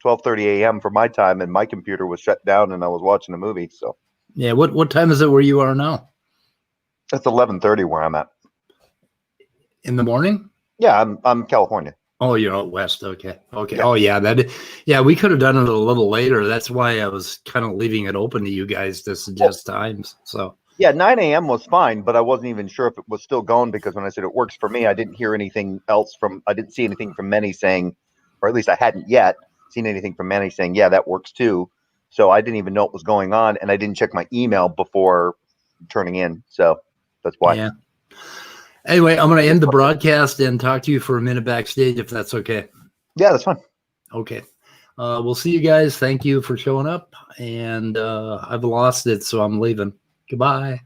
12:30 a.m. for my time, and my computer was shut down, and I was watching a movie. So Yeah, what time is it where you are now? it's 11:30 where I'm at. In the morning? Yeah, I'm California. Oh, you're out west. Okay. Yeah. Oh yeah, we could have done it a little later. That's why I was kind of leaving it open to you guys to suggest times. So Yeah, 9 a.m. was fine, but I wasn't even sure if it was still going, because when I said it works for me, I didn't hear anything else I didn't see anything from Meny saying, or at least I hadn't yet seen anything from Meny saying, yeah, that works too. So I didn't even know what was going on, and I didn't check my email before turning in. So that's why. yeah. Anyway, I'm going to end the broadcast and talk to you for a minute backstage, if that's okay. Yeah, that's fine. Okay. We'll see you guys. Thank you for showing up. And I've lost it, so I'm leaving. Goodbye.